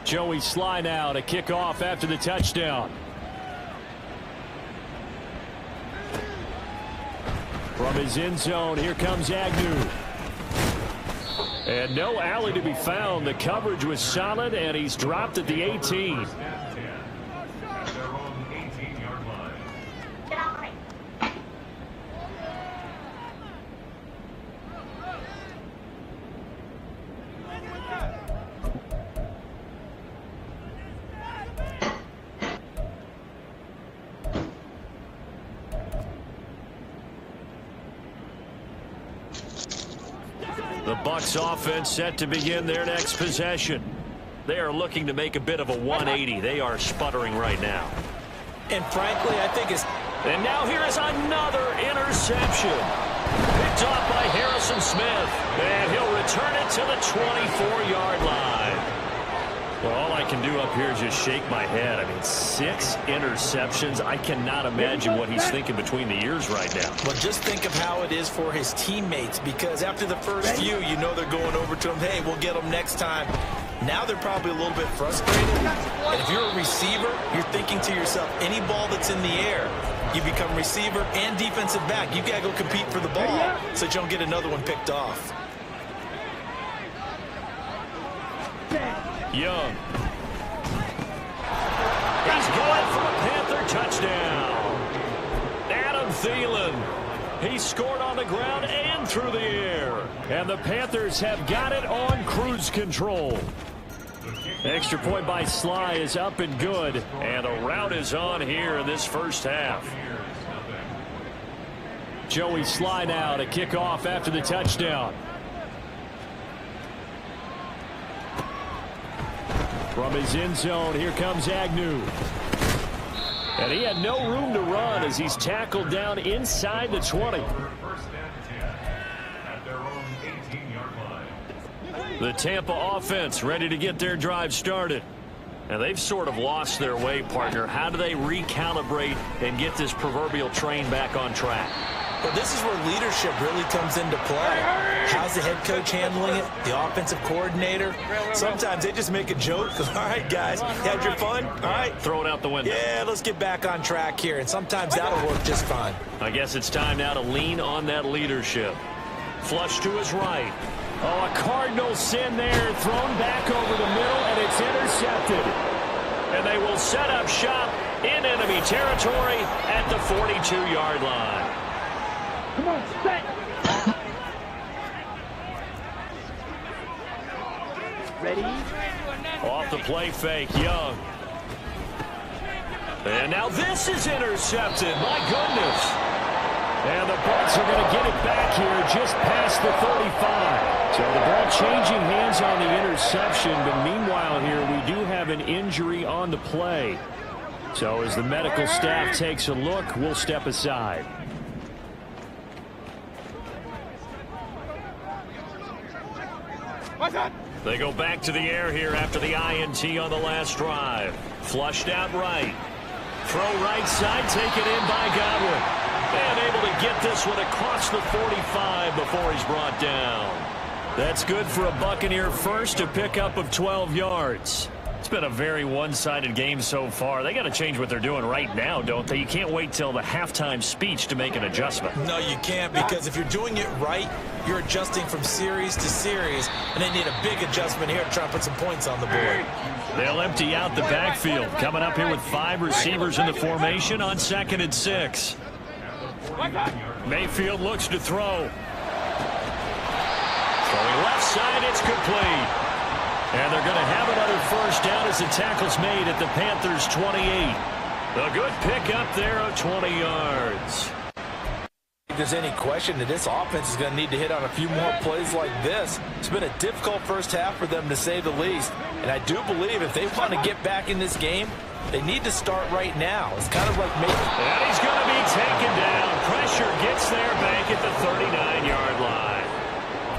Joey Sly now to kick off after the touchdown. From his end zone, here comes Agnew. And no alley to be found. The coverage was solid, and he's dropped at the 18. The Bucs offense set to begin their next possession. They are looking to make a bit of a 180. They are sputtering right now. And frankly, I think it's... And now here is another interception. Picked off by Harrison Smith. And he'll return it to the 24-yard line. Well, all I can do up here is just shake my head. I mean, 6 interceptions. I cannot imagine what he's thinking between the ears right now. Well, just think of how it is for his teammates, because after the first few, you know they're going over to him, hey, we'll get them next time. Now they're probably a little bit frustrated. And if you're a receiver, you're thinking to yourself, any ball that's in the air, you become receiver and defensive back. You've got to go compete for the ball so that you don't get another one picked off. Young. He's going for a Panther touchdown. Adam Thielen. He scored on the ground and through the air. And the Panthers have got it on cruise control. Extra point by Sly is up and good. And the route is on here in this first half. Joey Sly now to kick off after the touchdown. From his end zone, here comes Agnew. And he had no room to run as he's tackled down inside the 20. The Tampa offense ready to get their drive started. And they've sort of lost their way, partner. How do they recalibrate and get this proverbial train back on track? Well, this is where leadership really comes into play. How's the head coach handling it? The offensive coordinator? Sometimes they just make a joke. All right, guys, you had your fun? All right. Throw it out the window. Yeah, let's get back on track here. And sometimes that'll work just fine. I guess it's time now to lean on that leadership. Flush to his right. Oh, a Cardinal sin there. Thrown back over the middle, and it's intercepted. And they will set up shop in enemy territory at the 42-yard line. Come on, set. Ready? Off the play fake, Young. And now this is intercepted. My goodness. And the Bucs are going to get it back here just past the 35. So the ball changing hands on the interception. But meanwhile here, we do have an injury on the play. So as the medical staff takes a look, we'll step aside. They go back to the air here after the INT on the last drive. Flushed out right. Throw right side, taken in by Godwin. And able to get this one across the 45 before he's brought down. That's good for a Buccaneer first, a pickup of 12 yards. It's been a very one-sided game so far. They got to change what they're doing right now, don't they? You can't wait till the halftime speech to make an adjustment. No, you can't, because if you're doing it right, you're adjusting from series to series, and they need a big adjustment here to try to put some points on the board. They'll empty out the backfield. Coming up here with 5 receivers in the formation on 2nd and 6. Mayfield looks to throw. Throwing left side, it's complete. And they're going to have another first down as the tackle's made at the Panthers' 28. A good pick up there of 20 yards. If there's any question that this offense is going to need to hit on a few more plays like this. It's been a difficult first half for them, to say the least. And I do believe if they want to get back in this game, they need to start right now. It's kind of like maybe... And he's going to be taken down. Pressure gets there back at the 39-yard line.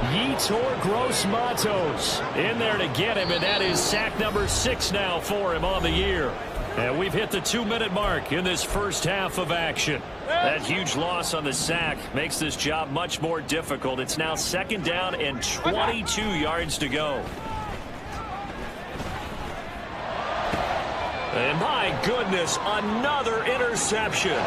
Yetur Gross-Matos in there to get him, and that is sack number 6 now for him on the year. And we've hit the 2-minute mark in this first half of action. That huge loss on the sack makes this job much more difficult. It's now 2nd down and 22 yards to go. And my goodness, another interception.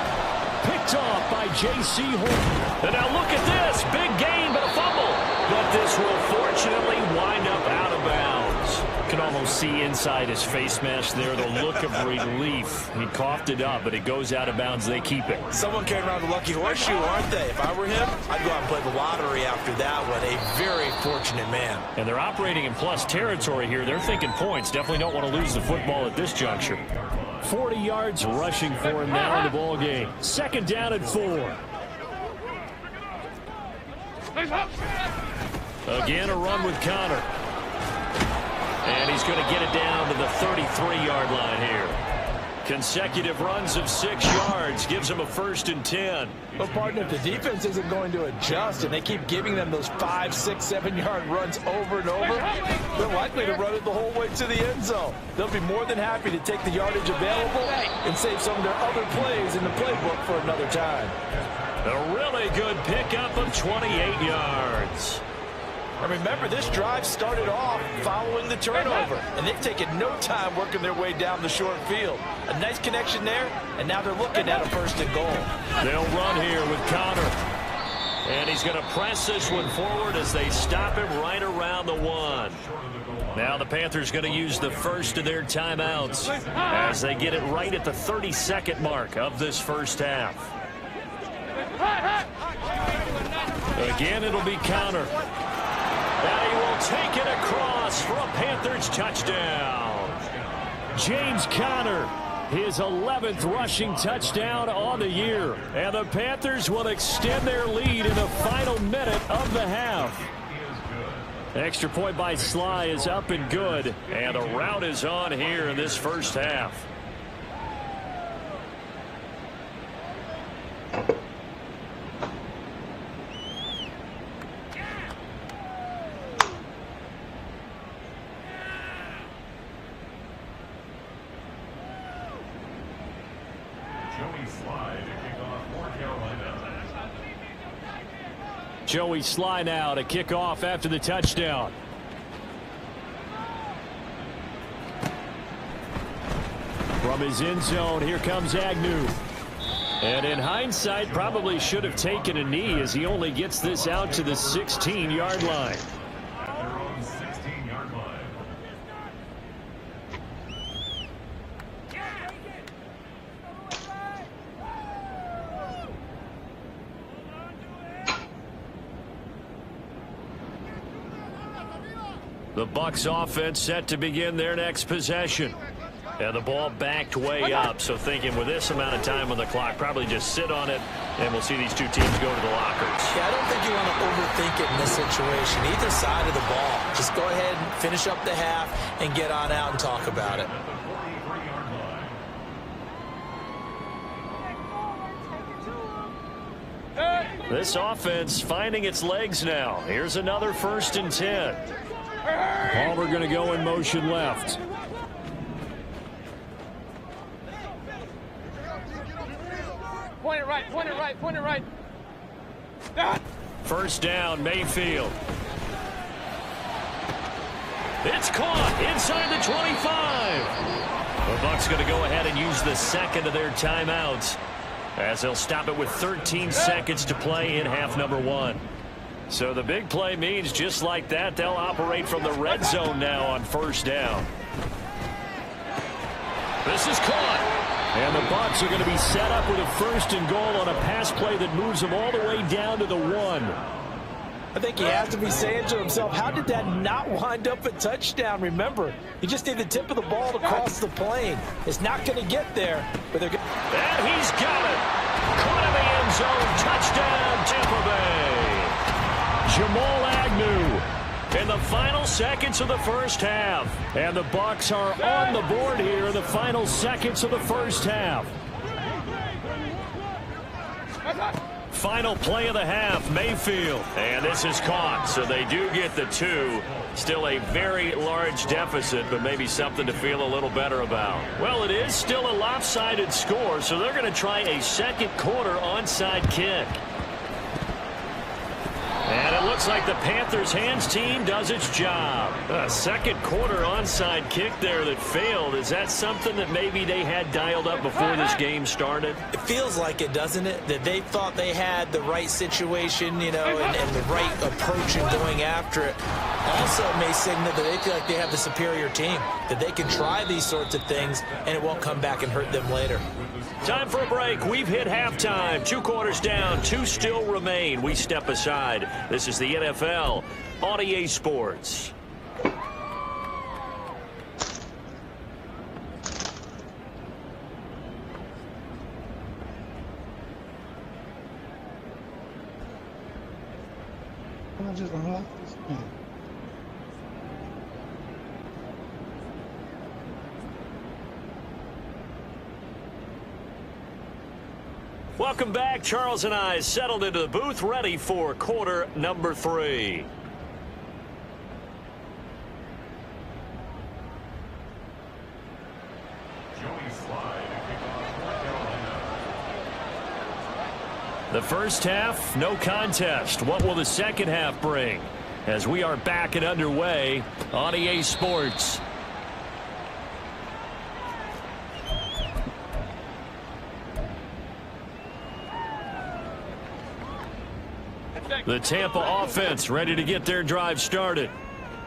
Picked off by J.C. Horton. And now look at this. Big gain, but a fumble. But this will fortunately wind up out of bounds. You can almost see inside his face mask there the look of relief. He coughed it up, but it goes out of bounds. They keep it. Someone came around the lucky horseshoe, aren't they? If I were him, I'd go out and play the lottery after that one. A very fortunate man. And they're operating in plus territory here. They're thinking points. Definitely don't want to lose the football at this juncture. 40 yards rushing for him now in the ball game. 2nd down and 4. Again, a run with Connor. And he's going to get it down to the 33-yard line here. Consecutive runs of 6 yards gives him a 1st and 10. But, partner, if the defense isn't going to adjust and they keep giving them those 5, 6, 7-yard runs over and over, they're likely to run it the whole way to the end zone. They'll be more than happy to take the yardage available and save some of their other plays in the playbook for another time. A really good pickup of 28 yards. And remember, this drive started off following the turnover, and they've taken no time working their way down the short field. A nice connection there, and now they're looking at a 1st and goal. They'll run here with Connor. And he's going to press this one forward as they stop him right around the 1. Now the Panthers going to use the first of their timeouts as they get it right at the 32nd mark of this first half. Again, it'll be Connor. And he will take it across for a Panthers touchdown. James Conner, his 11th rushing touchdown on the year. And the Panthers will extend their lead in the final minute of the half. Extra point by Sly is up and good. And the rout is on here in this first half. Joey Sly now to kick off after the touchdown. From his end zone, here comes Agnew. And in hindsight, probably should have taken a knee as he only gets this out to the 16-yard line. The Bucs offense set to begin their next possession. And the ball backed way up, so thinking with this amount of time on the clock, probably just sit on it, and we'll see these two teams go to the lockers. Yeah, I don't think you want to overthink it in this situation. Either side of the ball. Just go ahead and finish up the half and get on out and talk about it. This offense finding its legs now. Here's another 1st and 10. Palmer going to go in motion left. Point it right, point it right, point it right. First down, Mayfield. It's caught inside the 25. The Bucs going to go ahead and use the second of their timeouts, as they'll stop it with 13 seconds to play in half number 1. So the big play means just like that, they'll operate from the red zone now on first down. This is caught. And the Bucs are going to be set up with a 1st and goal on a pass play that moves them all the way down to the 1. I think he has to be saying to himself, how did that not wind up a touchdown? Remember, you just need the tip of the ball to cross the plane. It's not going to get there, but they're going to... And he's got it. Caught in the end zone. Touchdown, Tampa Bay. Jamal Agnew in the final seconds of the first half. And the Bucs are on the board here in the final seconds of the first half. Final play of the half, Mayfield. And this is caught, so they do get the 2. Still a very large deficit, but maybe something to feel a little better about. Well, it is still a lopsided score, so they're going to try a second quarter onside kick. And it looks like the Panthers' hands team does its job. A second quarter onside kick there that failed. Is that something that maybe they had dialed up before this game started? It feels like it, doesn't it? That they thought they had the right situation, you know, and the right approach in going after it. Also may signal that they feel like they have the superior team, that they can try these sorts of things and it won't come back and hurt them later. Time for a break. We've hit halftime. 2 quarters down. 2 still remain. We step aside. This is the NFL on EA Sports. I just unlocked this thing. Welcome back. Charles and I settled into the booth, ready for quarter number 3. The first half, no contest. What will the second half bring? As we are back and underway on EA Sports. The Tampa offense ready to get their drive started.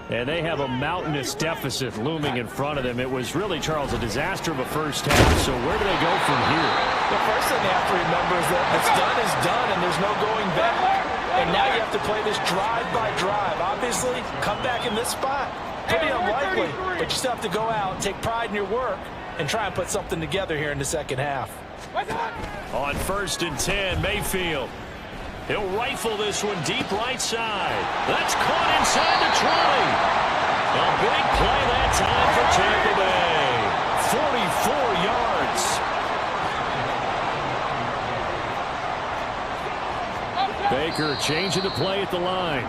And they have a mountainous deficit looming in front of them. It was really, Charles, a disaster of a first half. So where do they go from here? The first thing they have to remember is that what's done is done, and there's no going back. And now you have to play this drive by drive. Obviously, come back in this spot, pretty unlikely. But you still have to go out, take pride in your work, and try and put something together here in the second half. On 1st and 10, Mayfield. He'll rifle this one deep right side. That's caught inside the 20. A big play that time for Tampa Bay. 44 yards. Baker changing the play at the line.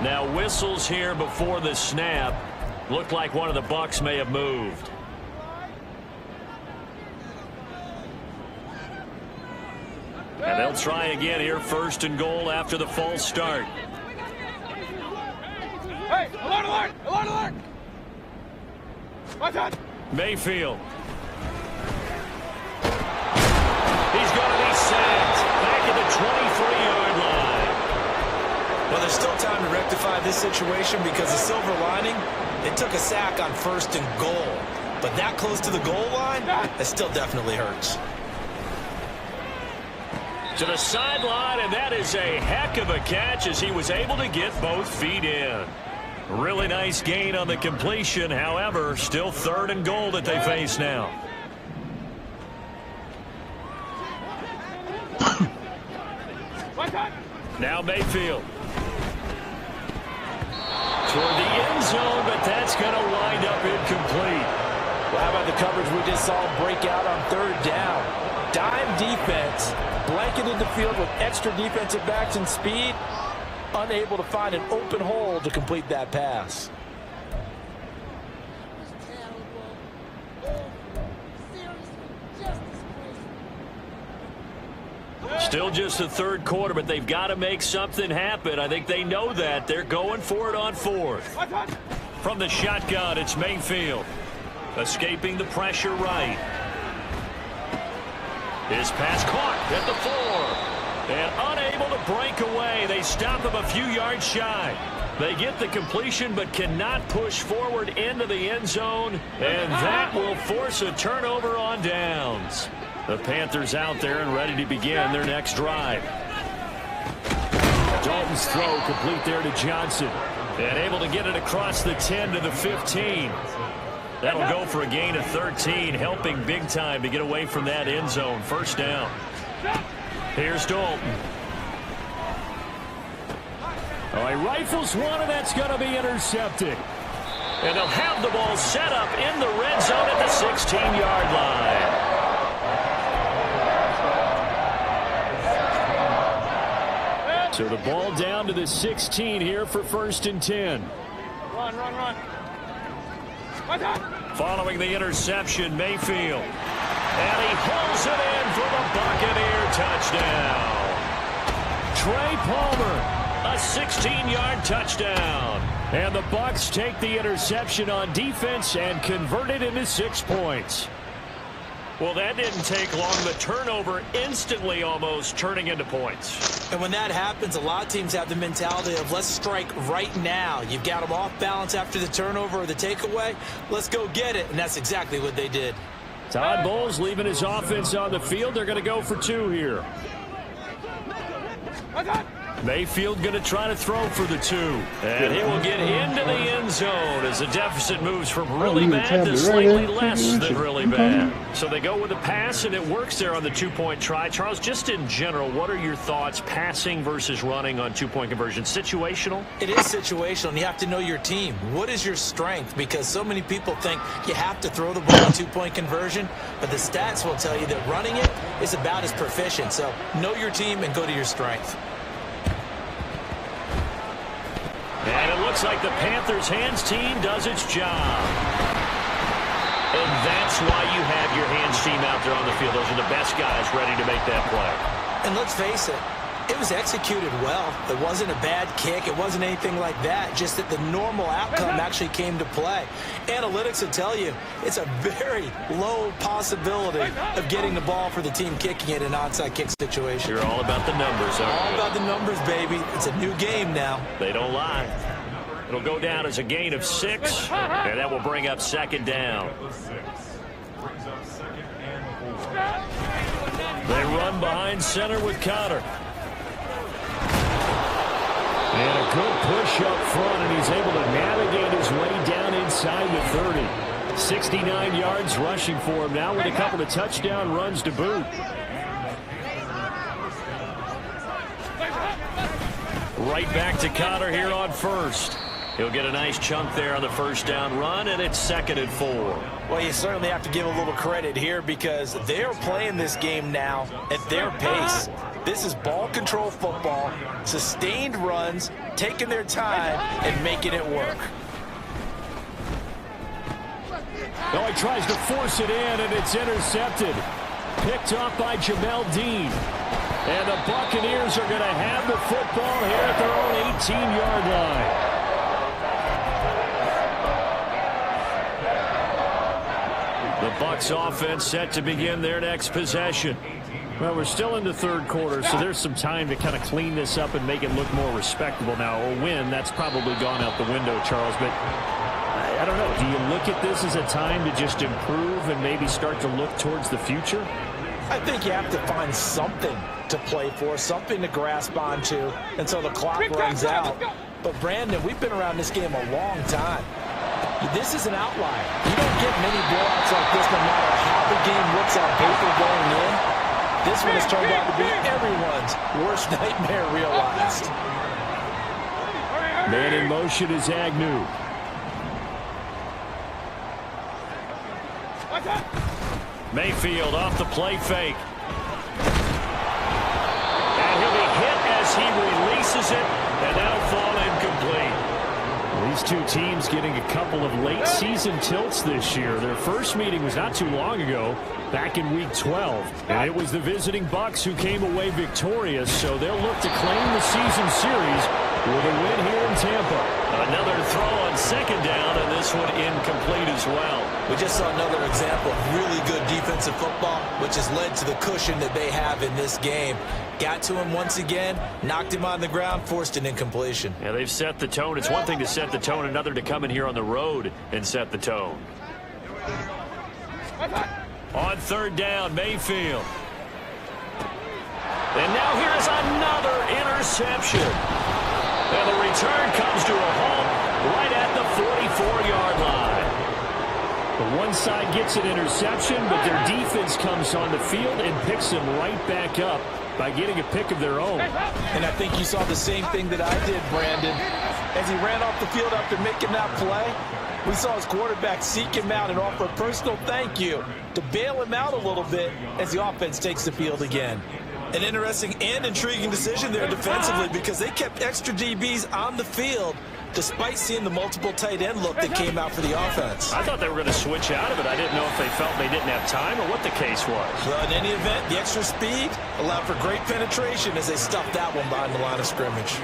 Now whistles here before the snap. Looked like one of the Bucs may have moved. And they'll try again here, 1st and goal after the false start. Hey, alert, alert, alert, alert! Watch out! Mayfield. He's going to be sacked back at the 23-yard line. Well, there's still time to rectify this situation because the silver lining, they took a sack on 1st and goal. But that close to the goal line, that still definitely hurts. To the sideline, and that is a heck of a catch as he was able to get both feet in. Really nice gain on the completion. However, still 3rd and goal that they face now. Now Mayfield. Toward the end zone, but that's going to wind up incomplete. Well, how about the coverage we just saw break out on 3rd down? Dime defense. Blanketed the field with extra defensive backs and speed, unable to find an open hole to complete that pass. Still just the 3rd quarter, but they've got to make something happen. I think they know that. They're going for it on 4th. From the shotgun, it's Mayfield. Escaping the pressure right. His pass caught at the 4. And unable to break away. They stop him a few yards shy. They get the completion but cannot push forward into the end zone. And that will force a turnover on downs. The Panthers out there and ready to begin their next drive. Dalton's throw complete there to Johnson. And able to get it across the 10 to the 15. That'll go for a gain of 13, helping big time to get away from that end zone. First down. Here's Dalton. Oh, he rifles one, and that's going to be intercepted. And they'll have the ball set up in the red zone at the 16-yard line. So the ball down to the 16 here for 1st and 10. Run. Following the interception, Mayfield. And he pulls it in for the Buccaneer touchdown. Trey Palmer, a 16-yard touchdown. And the Bucs take the interception on defense and convert it into 6 points. Well, that didn't take long. The turnover instantly almost turning into points. And when that happens, a lot of teams have the mentality of let's strike right now. You've got them off balance after the turnover or the takeaway. Let's go get it. And that's exactly what they did. Todd Bowles leaving his offense on the field. They're going to go for 2 here. Mayfield going to try to throw for the 2. And he will get into the end zone as the deficit moves from really bad to slightly less than really bad. So they go with a pass, and it works there on the 2-point try. Charles, just in general, what are your thoughts passing versus running on 2-point conversion? Situational? It is situational, and you have to know your team. What is your strength? Because so many people think you have to throw the ball on 2-point conversion, but the stats will tell you that running it is about as proficient. So know your team and go to your strength. And it looks like the Panthers' hands team does its job. And that's why you have your hands team out there on the field. Those are the best guys ready to make that play. And let's face it, it was executed well. It wasn't a bad kick. It wasn't anything like that. Just that the normal outcome actually came to play. Analytics will tell you it's a very low possibility of getting the ball for the team kicking it in an onside kick situation. You're all about the numbers, aren't you? All about the numbers, baby. It's a new game now. They don't lie. It'll go down as a gain of 6, and that will bring up 2nd down. They run behind center with Connor. And a good push up front, and he's able to navigate his way down inside the 30. 69 yards rushing for him now with a couple of touchdown runs to boot. Right back to Connor here on 1st. He'll get a nice chunk there on the 1st down run, and it's 2nd and 4. Well, you certainly have to give a little credit here because they're playing this game now at their pace. This is ball control football, sustained runs, taking their time, and making it work. Oh, he tries to force it in, and it's intercepted. Picked off by Jamel Dean. And the Buccaneers are going to have the football here at their own 18-yard line. The Bucs offense set to begin their next possession. Well, we're still in the 3rd quarter, so there's some time to kind of clean this up and make it look more respectable now. A win, that's probably gone out the window, Charles, but I don't know. Do you look at this as a time to just improve and maybe start to look towards the future? I think you have to find something to play for, something to grasp onto until the clock runs out. But, Brandon, we've been around this game a long time. This is an outlier. You don't get many blowouts like this no matter how the game looks on paper going in. This one has turned out to be everyone's worst nightmare realized. Man in motion is Agnew. Mayfield off the play fake. And he'll be hit as he releases it, and that'll fall incomplete. These two teams getting a couple of late season tilts this year. Their first meeting was not too long ago, back in week 12. And it was the visiting Bucs who came away victorious, so they'll look to claim the season series with a win here in Tampa. Another throw on second down, and this one incomplete as well. We just saw another example of really good defensive football, which has led to the cushion that they have in this game. Got to him once again, knocked him on the ground, forced an incompletion. Yeah, they've set the tone. It's one thing to set the tone, another to come in here on the road and set the tone. On third down, Mayfield. And now here is another interception. And the return comes to a halt right at the 44-yard line. The one side gets an interception, but their defense comes on the field and picks them right back up by getting a pick of their own. And I think you saw the same thing that I did, Brandon. As he ran off the field after making that play, we saw his quarterback seek him out and offer a personal thank you to bail him out a little bit as the offense takes the field again. An interesting and intriguing decision there defensively because they kept extra DBs on the field despite seeing the multiple tight end look that came out for the offense. I thought they were going to switch out of it. I didn't know if they felt they didn't have time or what the case was. Well, in any event, the extra speed allowed for great penetration as they stuffed that one behind the line of scrimmage.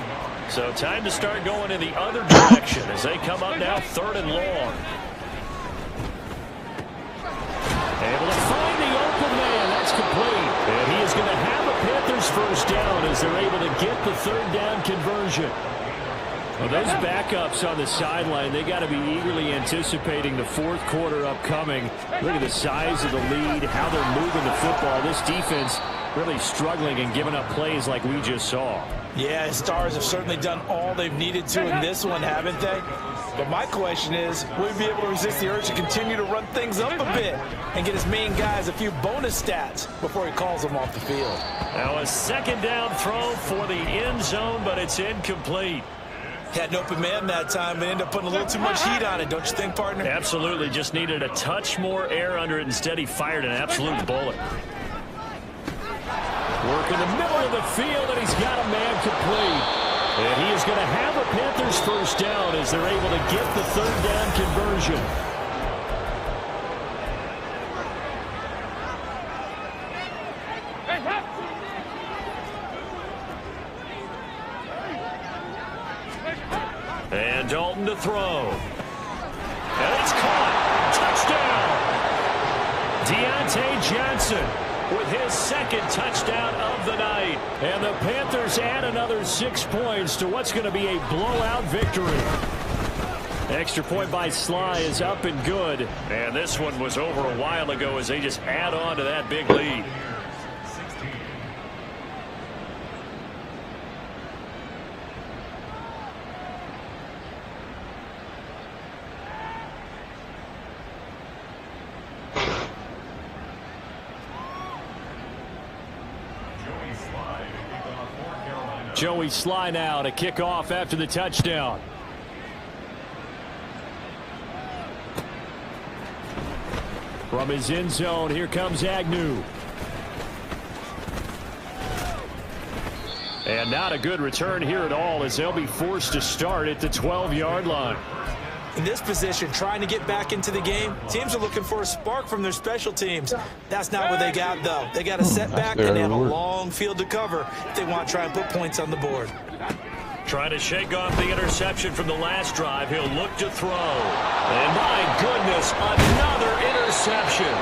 So time to start going in the other direction as they come up now third and long. Able to find the open man. That's complete. And he is going to have a Panthers first down as they're able to get the third down conversion. Well, those backups on the sideline, they got to be eagerly anticipating the fourth quarter upcoming. Look at the size of the lead, how they're moving the football. This defense really struggling and giving up plays like we just saw. Yeah, his Stars have certainly done all they've needed to in this one, haven't they? But my question is, will he be able to resist the urge to continue to run things up a bit and get his main guys a few bonus stats before he calls them off the field? Now a second down throw for the end zone, but it's incomplete. Had an open man that time, but ended up putting a little too much heat on it, don't you think, partner? Absolutely. Just needed a touch more air under it. Instead, he fired an absolute bullet. Work in the middle of the field, and he's got a man complete. And he is going to have a Panthers first down as they're able to get the third down conversion. And Dalton to throw. And it's caught. Touchdown. Deontay Johnson with his second touchdown of the night. And the Panthers add another 6 points to what's going to be a blowout victory. Extra point by Sly is up and good. And this one was over a while ago as they just add on to that big lead. Joey Sly now to kick off after the touchdown. From his end zone, here comes Agnew. And not a good return here at all as they'll be forced to start at the 12-yard line. In this position, trying to get back into the game, teams are looking for a spark from their special teams. That's not what they got, though. They got a setback, and they have a long field to cover if they want to try and put points on the board. Trying to shake off the interception from the last drive. He'll look to throw. And my goodness, another interception.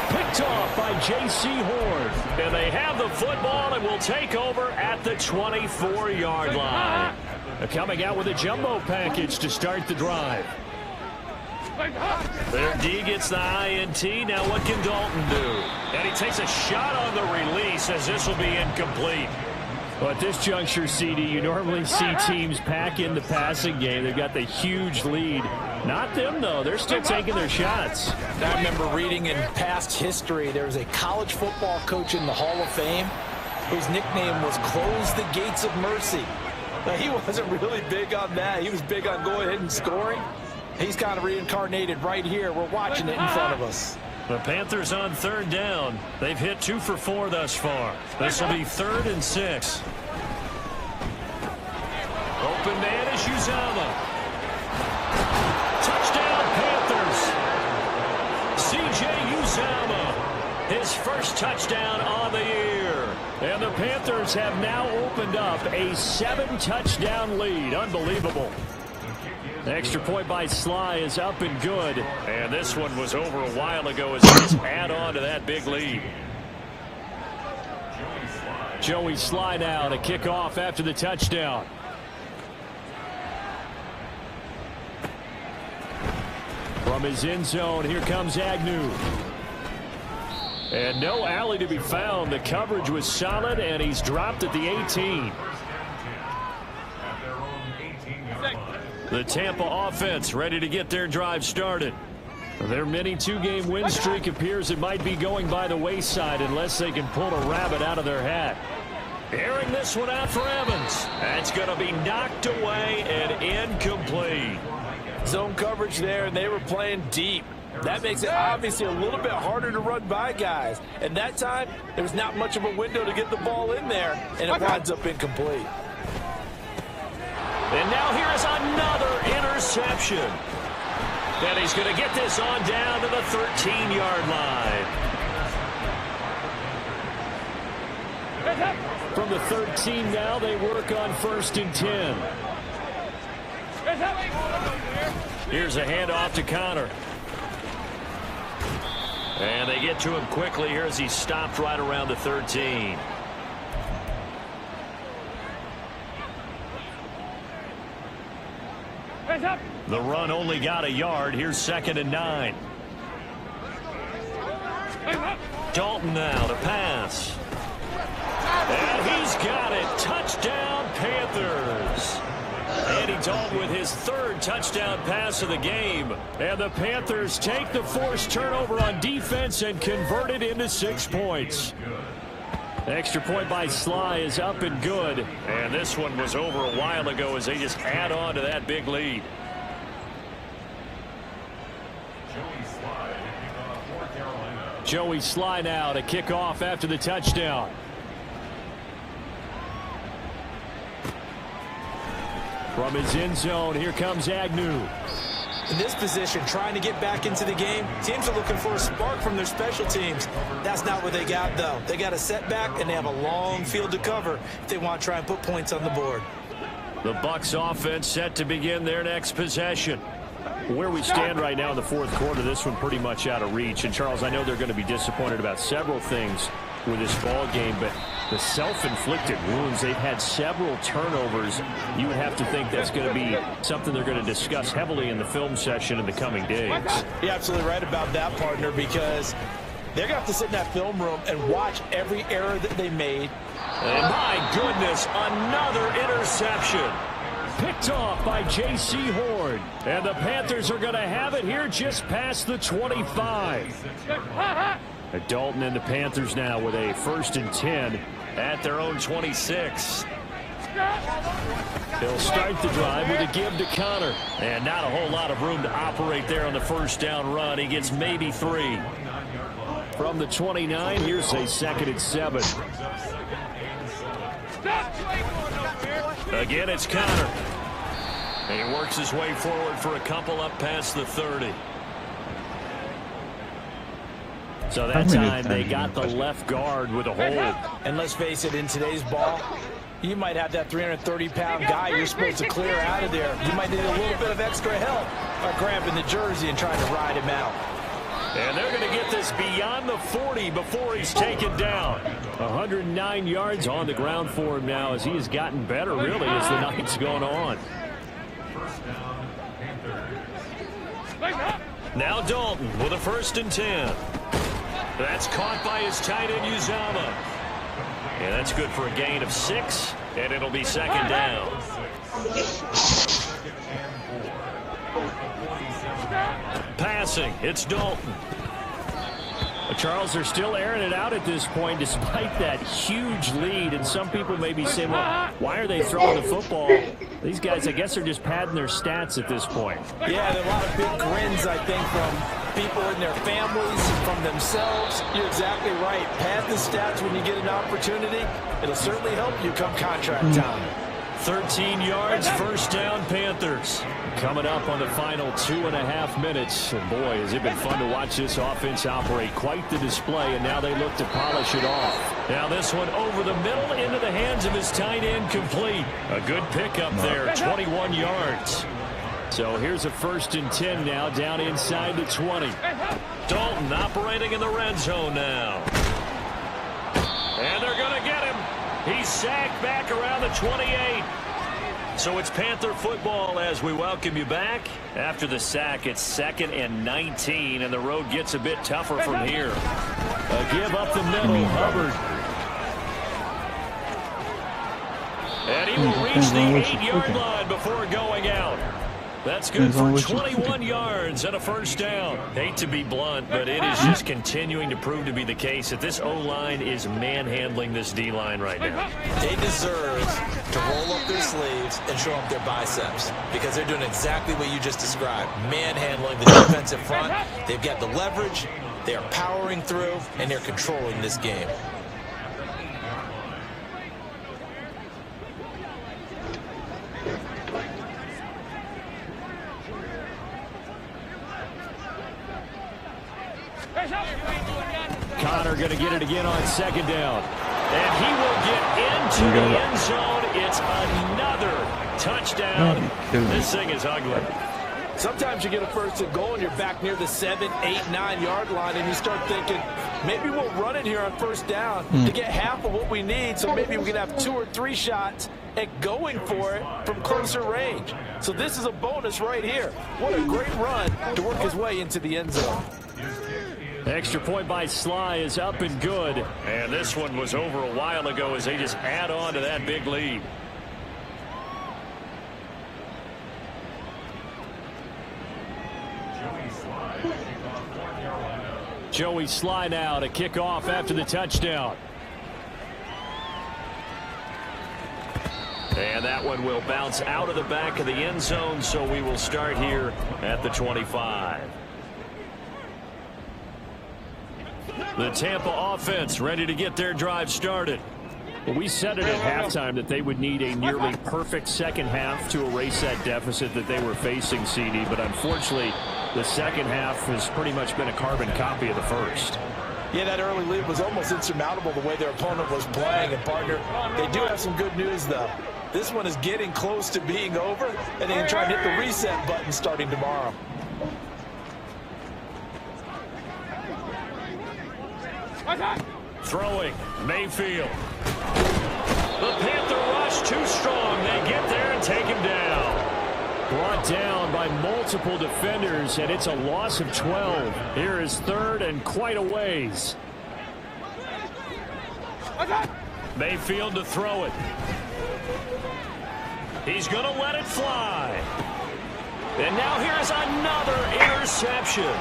Picked off by J.C. Horn. And they have the football and will take over at the 24-yard line. Coming out with a jumbo package to start the drive. Their D gets the INT. Now what can Dalton do? And he takes a shot on the release as this will be incomplete. Well, at this juncture, CD, you normally see teams pack in the passing game. They've got the huge lead. Not them, though. They're still taking their shots. I remember reading in past history, there was a college football coach in the Hall of Fame whose nickname was Close the Gates of Mercy. Now, he wasn't really big on that. He was big on going ahead and scoring. He's kind of reincarnated right here. We're watching it in front of us. The Panthers on third down. They've hit 2 for 4 thus far. This will be 3rd and 6. Open man is Uzama. Touchdown Panthers. C.J. Uzama. His first touchdown on the year. And the Panthers have now opened up a 7-touchdown lead. Unbelievable. The extra point by Sly is up and good. And this one was over a while ago as they just add on to that big lead. Joey Sly now to kick off after the touchdown. From his end zone, here comes Agnew. And no alley to be found. The coverage was solid, and he's dropped at the 18. The Tampa offense ready to get their drive started. Their mini 2-game win streak appears it might be going by the wayside unless they can pull a rabbit out of their hat. Airing this one out for Evans. That's going to be knocked away and incomplete. Zone coverage there, and they were playing deep. That makes it obviously a little bit harder to run by guys. And that time, there was not much of a window to get the ball in there, and it winds up incomplete. And now here is another interception. And he's going to get this on down to the 13-yard line. From the 13 now, they work on 1st and 10. Here's a handoff to Connor. And they get to him quickly here as he's stopped right around the 13. The run only got a yard. Here's 2nd and 9. Dalton now to pass. And he's got it. Touchdown, Panthers. Andy Dalton with his 3rd touchdown pass of the game. And the Panthers take the forced turnover on defense and convert it into 6 points. The extra point by Sly is up and good. And this one was over a while ago as they just add on to that big lead. Joey Sly now to kick off after the touchdown. From his end zone, here comes Agnew. In this position, trying to get back into the game, teams are looking for a spark from their special teams. That's not what they got, though. They got a setback, and they have a long field to cover if they want to try and put points on the board. The Bucs offense set to begin their next possession. Where we stand right now in the 4th quarter, this one pretty much out of reach. And, Charles, I know they're going to be disappointed about several things with this ball game, but the self-inflicted wounds, they've had several turnovers. You would have to think that's going to be something they're going to discuss heavily in the film session in the coming days. You're absolutely right about that, partner, because they're going to have to sit in that film room and watch every error that they made. And my goodness, another interception. Picked off by J.C. Horn. And the Panthers are going to have it here just past the 25. Dalton and the Panthers now with a 1st and 10 at their own 26. They'll start the drive with a give to Connor. And not a whole lot of room to operate there on the 1st down run. He gets maybe 3. From the 29, here's a 2nd and 7. Again, it's Connor. And he works his way forward for a couple up past the 30. So that time they got the left guard with a hold. And let's face it, in today's ball, you might have that 330-pound guy you're supposed to clear out of there. You might need a little bit of extra help by grabbing the jersey and trying to ride him out. And they're going to get this beyond the 40 before he's taken down. 109 yards on the ground for him now as he has gotten better, really, as the night's gone on. Now Dalton with a 1st and 10. That's caught by his tight end, Uzama. And that's good for a gain of 6, and it'll be 2nd down. Passing, it's Dalton. Charles, they're still airing it out at this point despite that huge lead. And some people may be saying, well, why are they throwing the football? These guys, I guess, are just padding their stats at this point. Yeah, there are a lot of big grins, I think, from people and their families, from themselves. You're exactly right. Pad the stats when you get an opportunity. It'll certainly help you come contract time. 13 yards, first down, Panthers. Coming up on the final 2.5 minutes. And boy, has it been fun to watch this offense operate. Quite the display, and now they look to polish it off. Now this one over the middle into the hands of his tight end, complete. A good pickup there, 21 yards. So here's a 1st and 10 now, down inside the 20. Dalton operating in the red zone now. And they're going to get him. He's sacked back around the 28. So it's Panther football as we welcome you back. After the sack, it's 2nd and 19, and the road gets a bit tougher from here. A give up the middle, Hubbard. And he will reach the 8-yard line before going out. That's good for 21 yards and a first down. Hate to be blunt, but it is just continuing to prove to be the case that this O-line is manhandling this D-line right now. They deserve to roll up their sleeves and show up their biceps because they're doing exactly what you just described, manhandling the defensive front. They've got the leverage, they are powering through, and they're controlling this game. Connor going to get it again on 2nd down. And he will get into the end zone. It's another touchdown. This thing is ugly. Sometimes you get a 1st and goal and you're back near the 7, 8, 9-yard line and you start thinking, maybe we'll run it here on 1st down to get half of what we need, so maybe we can have 2 or 3 shots at going for it from closer range. So this is a bonus right here. What a great run to work his way into the end zone. Extra point by Sly is up and good. And this one was over a while ago as they just add on to that big lead. Joey Sly now to kick off after the touchdown. And that one will bounce out of the back of the end zone, so we will start here at the 25. The Tampa offense ready to get their drive started. Well, we said it at halftime that they would need a nearly perfect second half to erase that deficit that they were facing, CD, but unfortunately the second half has pretty much been a carbon copy of the first. Yeah, that early lead was almost insurmountable the way their opponent was playing. And, partner, they do have some good news, though. This one is getting close to being over, and they can try and hit the reset button starting tomorrow. Throwing, Mayfield. The Panther rush too strong. They get there and take him down. Brought down by multiple defenders, and it's a loss of 12. Here is 3rd and quite a ways. Mayfield to throw it. He's going to let it fly. And now here's another interception.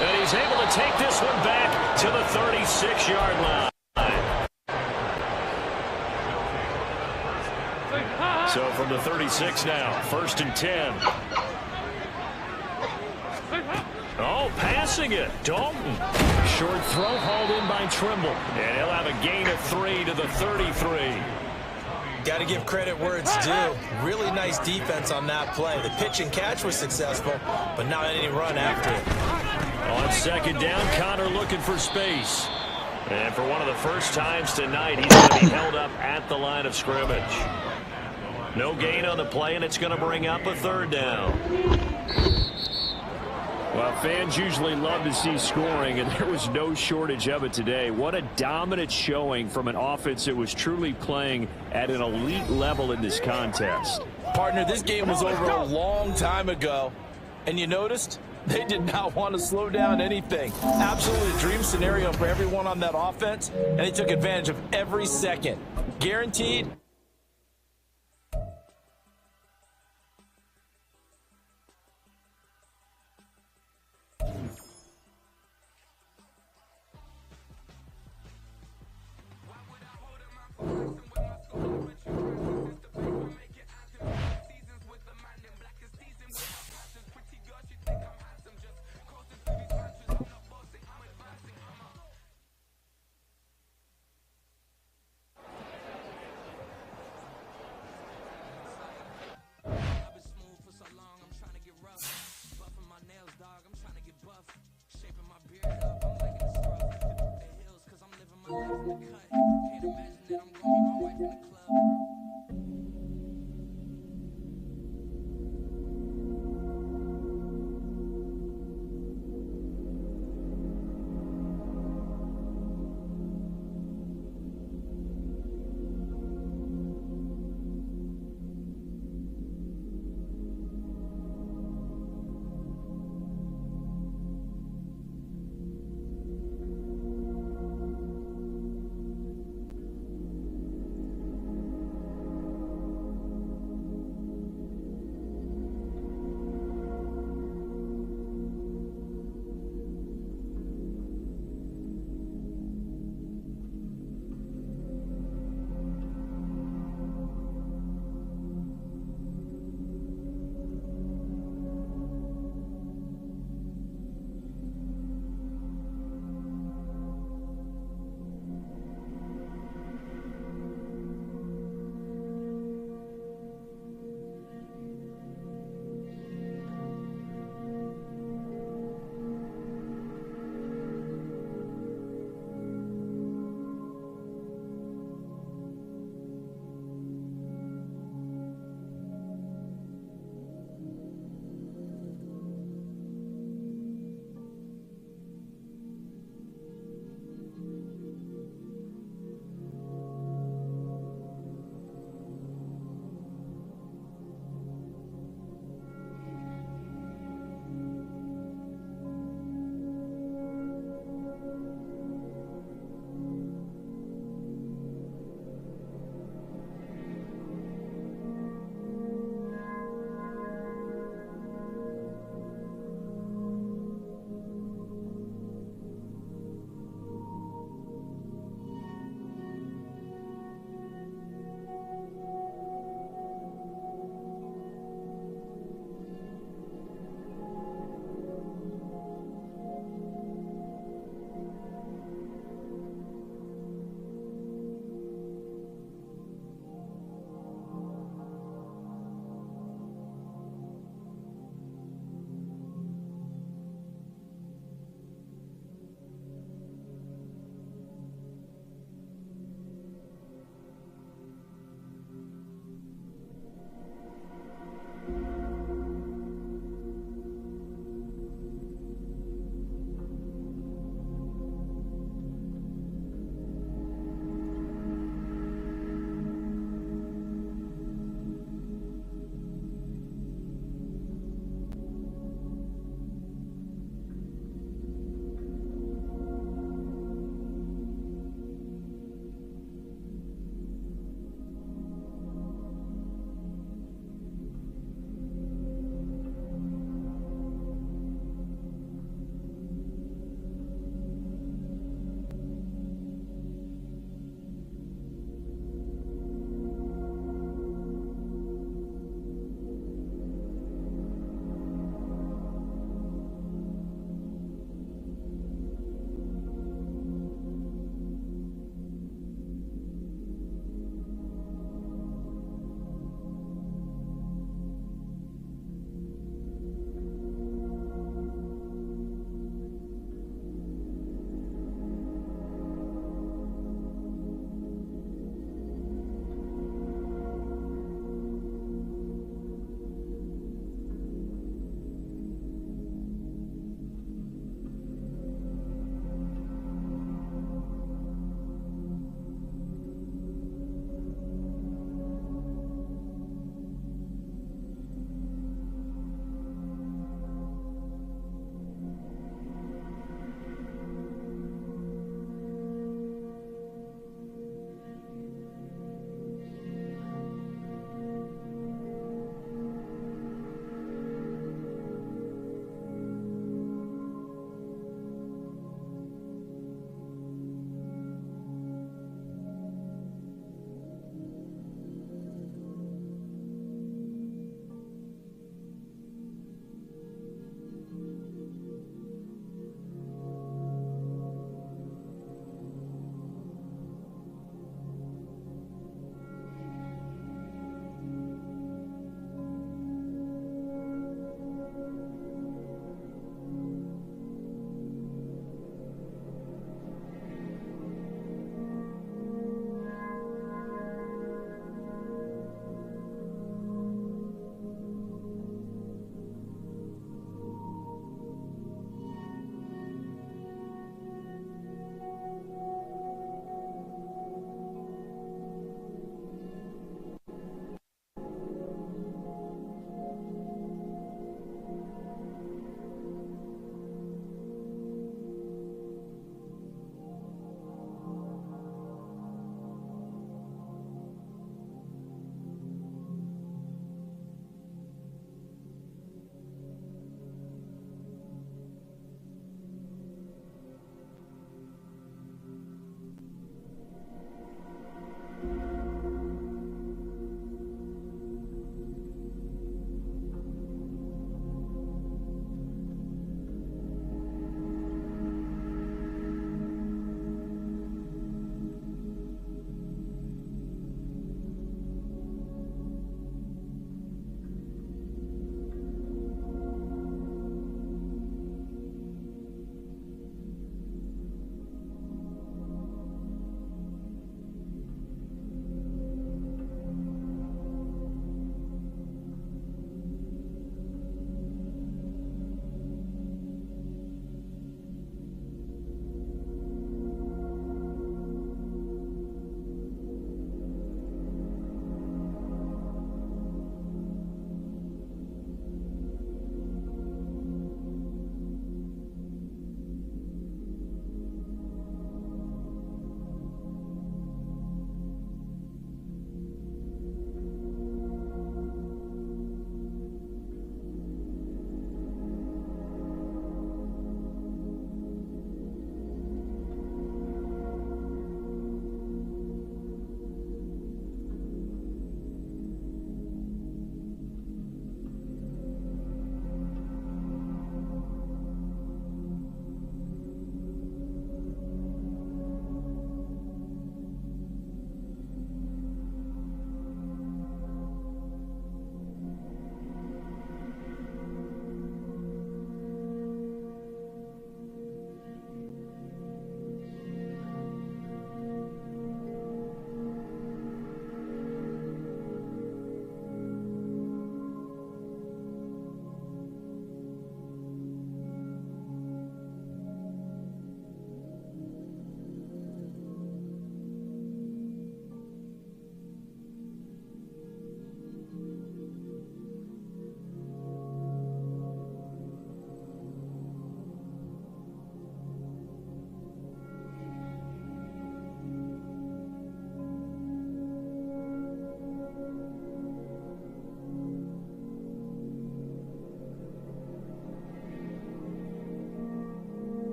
And he's able to take this one back to the 36-yard line. So from the 36 now, 1st and 10. Oh, passing it. Dalton. Short throw hauled in by Trimble. And he'll have a gain of 3 to the 33. Got to give credit where it's due. Really nice defense on that play. The pitch and catch was successful, but not any run after it. On 2nd down, Connor looking for space. And for one of the first times tonight, he's going to be held up at the line of scrimmage. No gain on the play, and it's going to bring up a 3rd down. Well, fans usually love to see scoring, and there was no shortage of it today. What a dominant showing from an offense that was truly playing at an elite level in this contest. Partner, this game was over a long time ago, and you noticed they did not want to slow down anything. Absolutely a dream scenario for everyone on that offense, and they took advantage of every second. Guaranteed